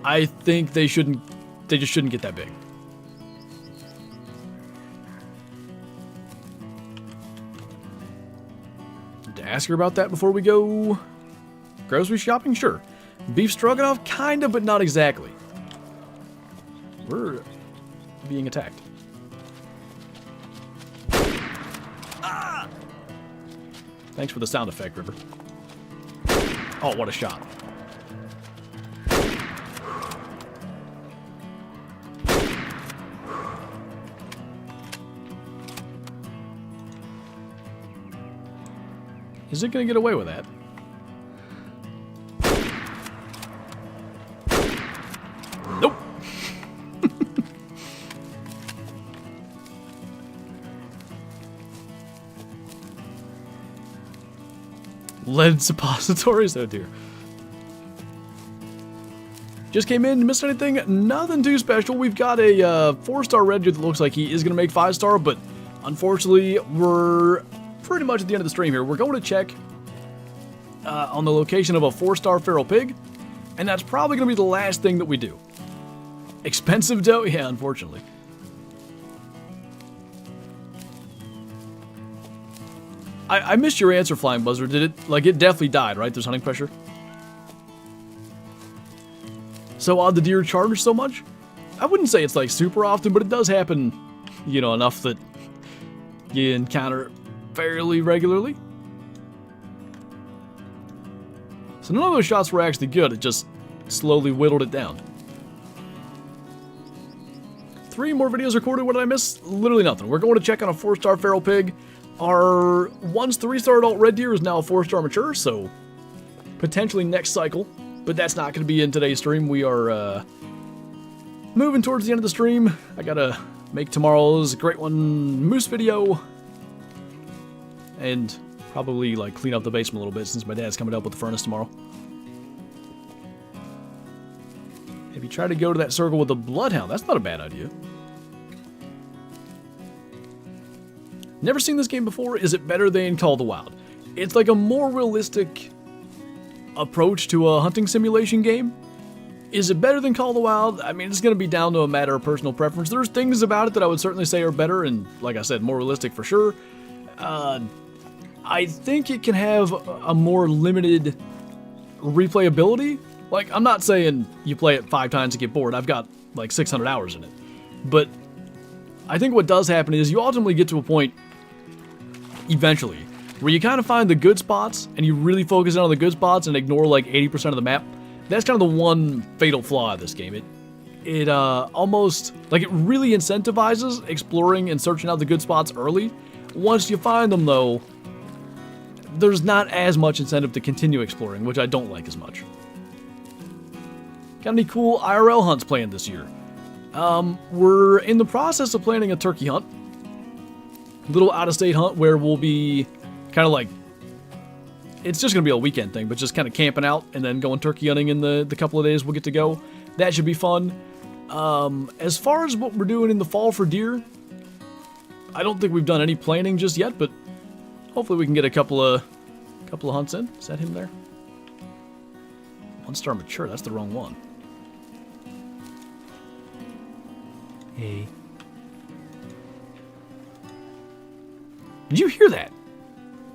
I think they just shouldn't get that big. To ask her about that before we go grocery shopping? Sure. Beef stroganoff? Kinda, but not exactly. We're being attacked. Ah! Thanks for the sound effect, River. Oh, what a shot. Is it going to get away with that? Nope. Lead suppositories? Oh dear. Just came in, missed anything? Nothing too special. We've got a 4-star red deer that looks like he is going to make 5-star, but unfortunately we're pretty much at the end of the stream here. We're going to check on the location of a 4-star feral pig, and that's probably going to be the last thing that we do. Expensive dough? Yeah, unfortunately. I missed your answer, Flying Buzzard. Did it, like, it definitely died, right? There's hunting pressure. So odd the deer charge so much? I wouldn't say it's, like, super often, but it does happen, you know, enough that you encounter it fairly regularly. So none of those shots were actually good, it just slowly whittled it down. 3 more videos recorded, what did I miss? Literally nothing. We're going to check on a 4-star feral pig. Our once 3-star adult red deer is now a 4-star mature, so potentially next cycle, but that's not going to be in today's stream. We are moving towards the end of the stream. I gotta make tomorrow's Great One Moose video, and probably like clean up the basement a little bit since my dad's coming up with the furnace tomorrow. Maybe try to go to that circle with the bloodhound. That's not a bad idea. Never seen this game before. Is it better than Call of the Wild? It's like a more realistic approach to a hunting simulation game. Is it better than Call of the Wild? I mean, it's going to be down to a matter of personal preference. There's things about it that I would certainly say are better, and like I said, more realistic for sure. I think it can have a more limited replayability. Like, I'm not saying you play it 5 times and get bored. I've got like 600 hours in it. But I think what does happen is you ultimately get to a point eventually where you kind of find the good spots and you really focus in on the good spots and ignore like 80% of the map. That's kind of the one fatal flaw of this game. It almost, like, it really incentivizes exploring and searching out the good spots early. Once you find them, though, there's not as much incentive to continue exploring, which I don't like as much. Got any cool IRL hunts planned this year? We're in the process of planning a turkey hunt. Little out-of-state hunt where we'll be kind of like, it's just going to be a weekend thing, but just kind of camping out and then going turkey hunting in the couple of days we'll get to go. That should be fun. As far as what we're doing in the fall for deer, I don't think we've done any planning just yet, but hopefully we can get a couple of hunts in. Is that him there? 1-star mature, that's the wrong one. Hey. Did you hear that?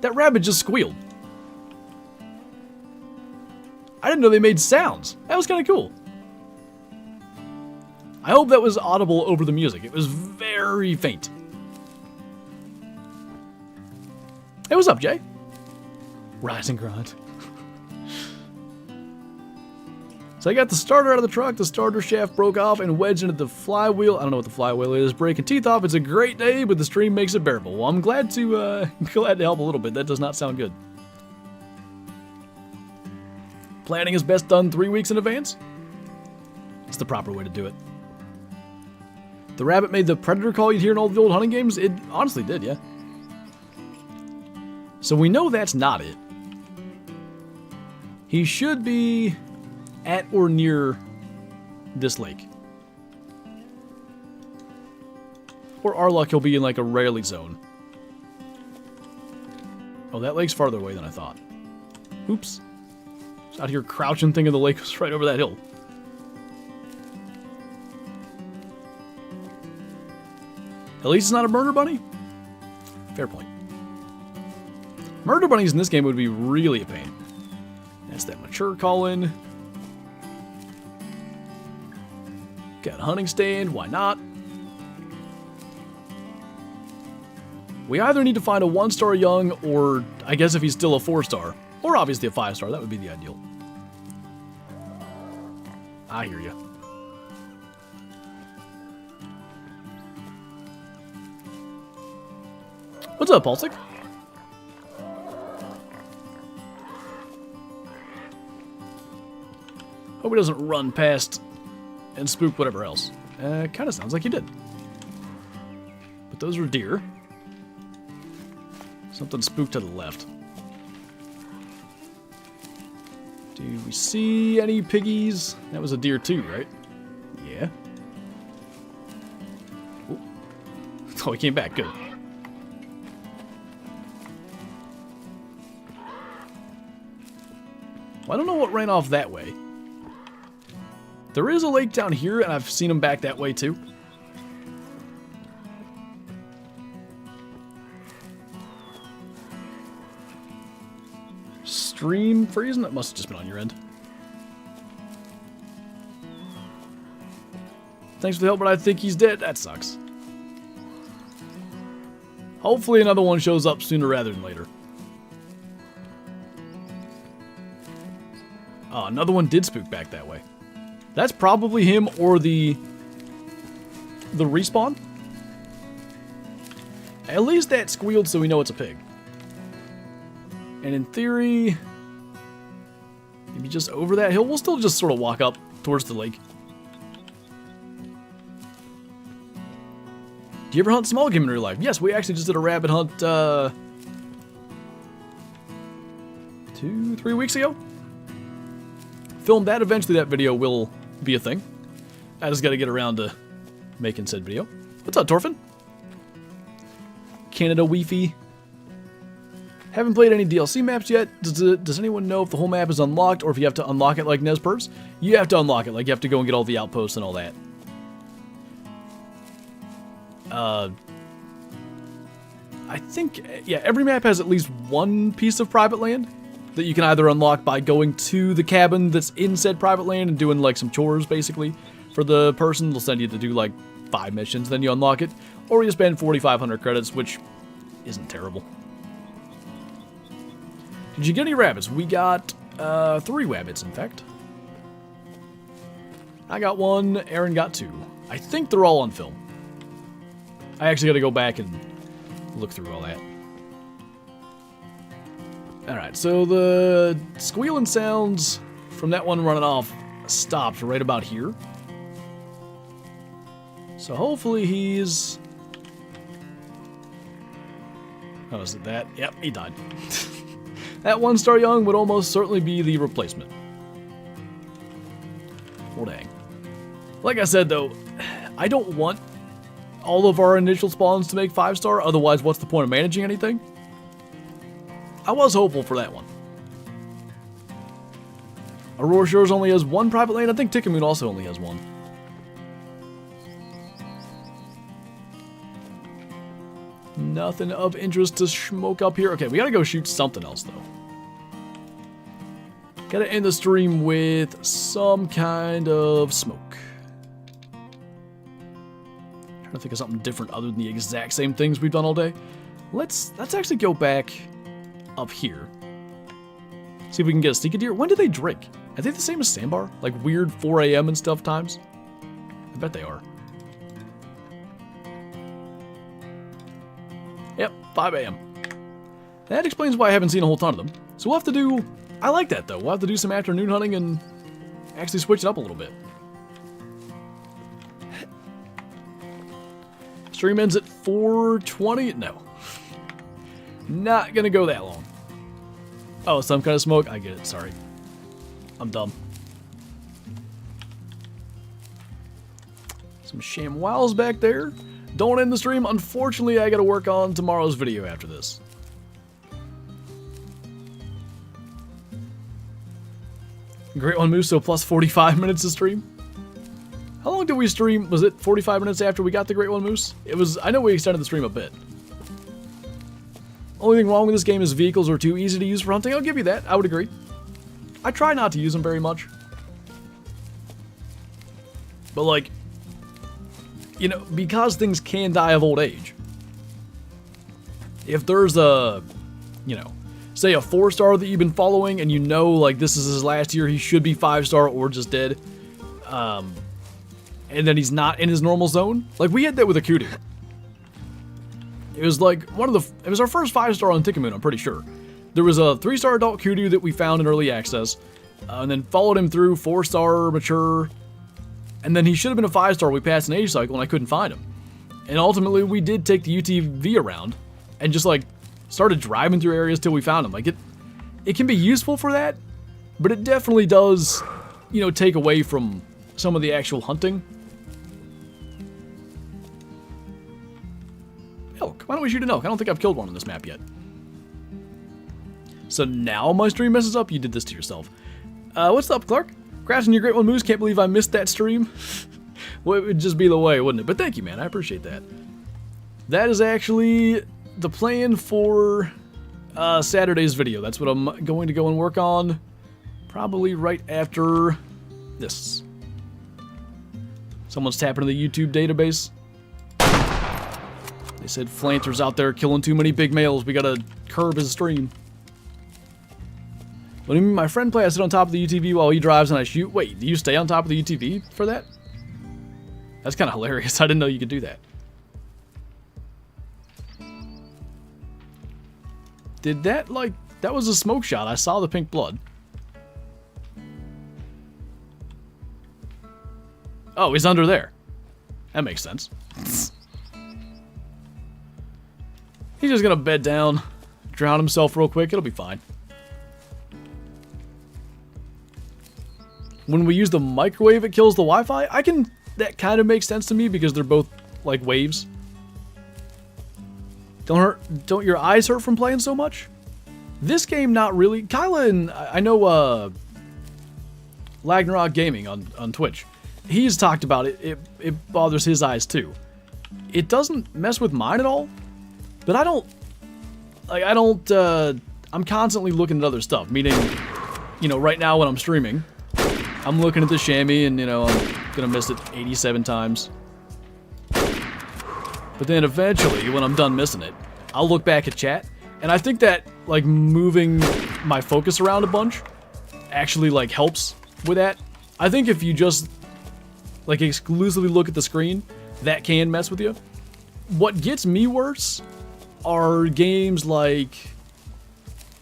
That rabbit just squealed. I didn't know they made sounds. That was kind of cool. I hope that was audible over the music. It was very faint. Hey, what's up, Jay? Rise and grind. So I got the starter out of the truck, the starter shaft broke off and wedged into the flywheel. I don't know what the flywheel is. Breaking teeth off. It's a great day, but the stream makes it bearable. Well, I'm glad to help a little bit. That does not sound good. Planning is best done 3 weeks in advance. It's the proper way to do it. The rabbit made the predator call you'd hear in all the old hunting games. It honestly did, yeah. So we know that's not it. He should be at or near this lake. Or our luck, he'll be in like a rarely zone. Oh, that lake's farther away than I thought. Oops. Just out here crouching, thinking the lake was right over that hill. At least it's not a murder bunny? Fair point. Murder bunnies in this game would be really a pain. That's that mature call-in. Got a hunting stand, why not? We either need to find a 1-star young, or I guess if he's still a 4-star, or obviously a 5-star, that would be the ideal. I hear you. What's up, Pulsic? Hope he doesn't run past and spook whatever else. Kind of sounds like he did. But those were deer. Something spooked to the left. Do we see any piggies? That was a deer too, right? Yeah. Ooh. Oh, he came back. Good. Well, I don't know what ran off that way. There is a lake down here, and I've seen him back that way, too. Stream freezing? That must have just been on your end. Thanks for the help, but I think he's dead. That sucks. Hopefully another one shows up sooner rather than later. Oh, another one did spook back that way. That's probably him or the respawn. At least that squealed so we know it's a pig. And in theory, maybe just over that hill. We'll still just sort of walk up towards the lake. Do you ever hunt small game in real life? Yes, we actually just did a rabbit hunt 2-3 weeks ago. Filmed that. Eventually that video will be a thing. I just got to get around to making said video. What's up, Torfin? Canada Weefy. Haven't played any DLC maps yet. Does anyone know if the whole map is unlocked or if you have to unlock it like Nez Perce? You have to unlock it. Like, you have to go and get all the outposts and all that. I think, yeah, every map has at least one piece of private land that you can either unlock by going to the cabin that's in said private land and doing like some chores basically for the person. They'll send you to do like 5 missions, then you unlock it, or you spend 4,500 credits, which isn't terrible. Did you get any rabbits? We got 3 rabbits, in fact. I got 1, Aaron got 2. I think they're all on film. I actually got to go back and look through all that. Alright, so the squealing sounds from that one running off stopped right about here. So hopefully he's... Oh, is it that? Yep, he died. That 1-star young would almost certainly be the replacement. Well, dang. Like I said, though, I don't want all of our initial spawns to make 5-star, otherwise what's the point of managing anything? I was hopeful for that one. Aurora Shores only has 1 private lane. I think Tikkamoon also only has 1. Nothing of interest to smoke up here. Okay, we gotta go shoot something else, though. Gotta end the stream with some kind of smoke. Trying to think of something different other than the exact same things we've done all day. Let's actually go back up here. See if we can get a sneaky deer. When do they drink? Are they the same as Sandbar? Like weird 4 a.m. and stuff times? I bet they are. Yep, 5 a.m. That explains why I haven't seen a whole ton of them. So we'll have to do... I like that, though. We'll have to do some afternoon hunting and actually switch it up a little bit. Stream ends at 4:20? No. Not gonna go that long. Oh, some kind of smoke? I get it, sorry. I'm dumb. Some ShamWows back there. Don't end the stream. Unfortunately, I gotta work on tomorrow's video after this. Great One Moose, so plus 45 minutes to stream. How long did we stream? Was it 45 minutes after we got the Great One Moose? It was, I know we extended the stream a bit. Only thing wrong with this game is vehicles are too easy to use for hunting. I'll give you that. I would agree. I try not to use them very much. But like, you know, because things can die of old age. If there's a, you know, say a 4-star that you've been following and you know like this is his last year, he should be 5-star or just dead. And then he's not in his normal zone. Like we had that with a kudu. It was like it was our first 5-star on Tikkamoon, I'm pretty sure. There was a 3-star adult kudu that we found in early access, and then followed him through 4-star mature, and then he should have been a 5-star. We passed an age cycle and I couldn't find him. And ultimately we did take the UTV around and just like started driving through areas till we found him. Like it can be useful for that, but it definitely does, you know, take away from some of the actual hunting. Elk. Why don't we shoot an elk? I don't think I've killed one on this map yet. So now my stream messes up? You did this to yourself. What's up, Clark? Crashing your Great One Moose. Can't believe I missed that stream. Well, it would just be the way, wouldn't it? But thank you, man. I appreciate that. That is actually the plan for Saturday's video. That's what I'm going to go and work on probably right after this. Someone's tapping into the YouTube database. They said Flinter's out there killing too many big males. We gotta curb his stream. What do you mean my friend play? I sit on top of the UTV while he drives and I shoot. Wait, do you stay on top of the UTV for that? That's kind of hilarious. I didn't know you could do that. Did that, like, that was a smoke shot. I saw the pink blood. Oh, he's under there. That makes sense. He's just gonna bed down, drown himself real quick. It'll be fine. When we use the microwave, it kills the Wi-Fi. That kind of makes sense to me because they're both like waves. Don't your eyes hurt from playing so much? This game, not really. Kyla and I know Lagnarok Gaming on Twitch. He's talked about it. It bothers his eyes too. It doesn't mess with mine at all. But I'm constantly looking at other stuff, meaning, you know, right now when I'm streaming, I'm looking at the chamois and, you know, I'm gonna miss it 87 times. But then eventually, when I'm done missing it, I'll look back at chat, and I think that, like, moving my focus around a bunch actually, like, helps with that. I think if you just, like, exclusively look at the screen, that can mess with you. What gets me worse are games like,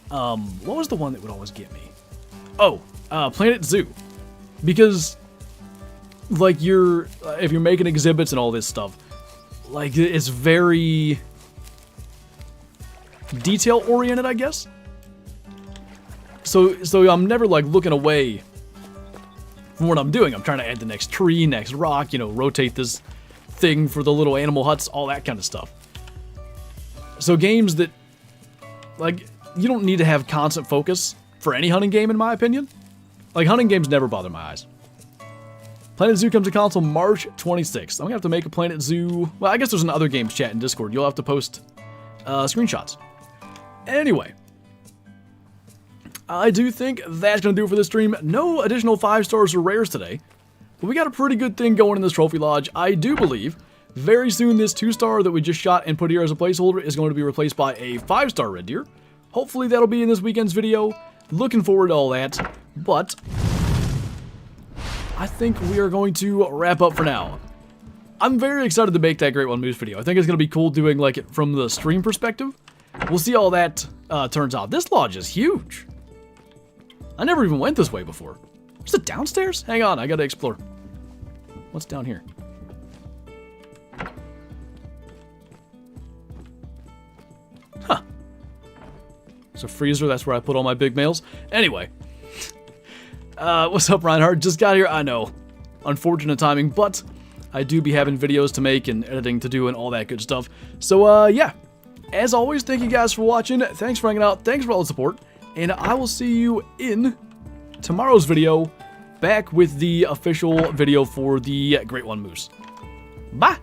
what was the one that would always get me? Oh, Planet Zoo. Because, like, if you're making exhibits and all this stuff, like, it's very detail-oriented, I guess. So I'm never, like, looking away from what I'm doing. I'm trying to add the next tree, next rock, you know, rotate this thing for the little animal huts, all that kind of stuff. So games that, like, you don't need to have constant focus for any hunting game, in my opinion. Like, hunting games never bother my eyes. Planet Zoo comes to console March 26th. I'm gonna have to make a Planet Zoo. Well, I guess there's an other games chat in Discord. You'll have to post screenshots. Anyway, I do think that's gonna do it for this stream. No additional 5 stars or rares today, but we got a pretty good thing going in this trophy lodge. I do believe very soon this 2-star that we just shot and put here as a placeholder is going to be replaced by a 5-star red deer. Hopefully that'll be in this weekend's video. Looking forward to all that, but I think we are going to wrap up for now. I'm very excited to make that Great One Moose video. I think it's going to be cool doing like it from the stream perspective. We'll see how that turns out. This lodge is huge. I never even went this way before. Is it downstairs? Hang on, I got to explore. What's down here? Huh. It's a freezer, that's where I put all my big males. Anyway. What's up, Reinhardt? Just got here, I know. Unfortunate timing, but I do be having videos to make and editing to do and all that good stuff. So, yeah. As always, thank you guys for watching. Thanks for hanging out. Thanks for all the support. And I will see you in tomorrow's video, back with the official video for the Great One Moose. Bye!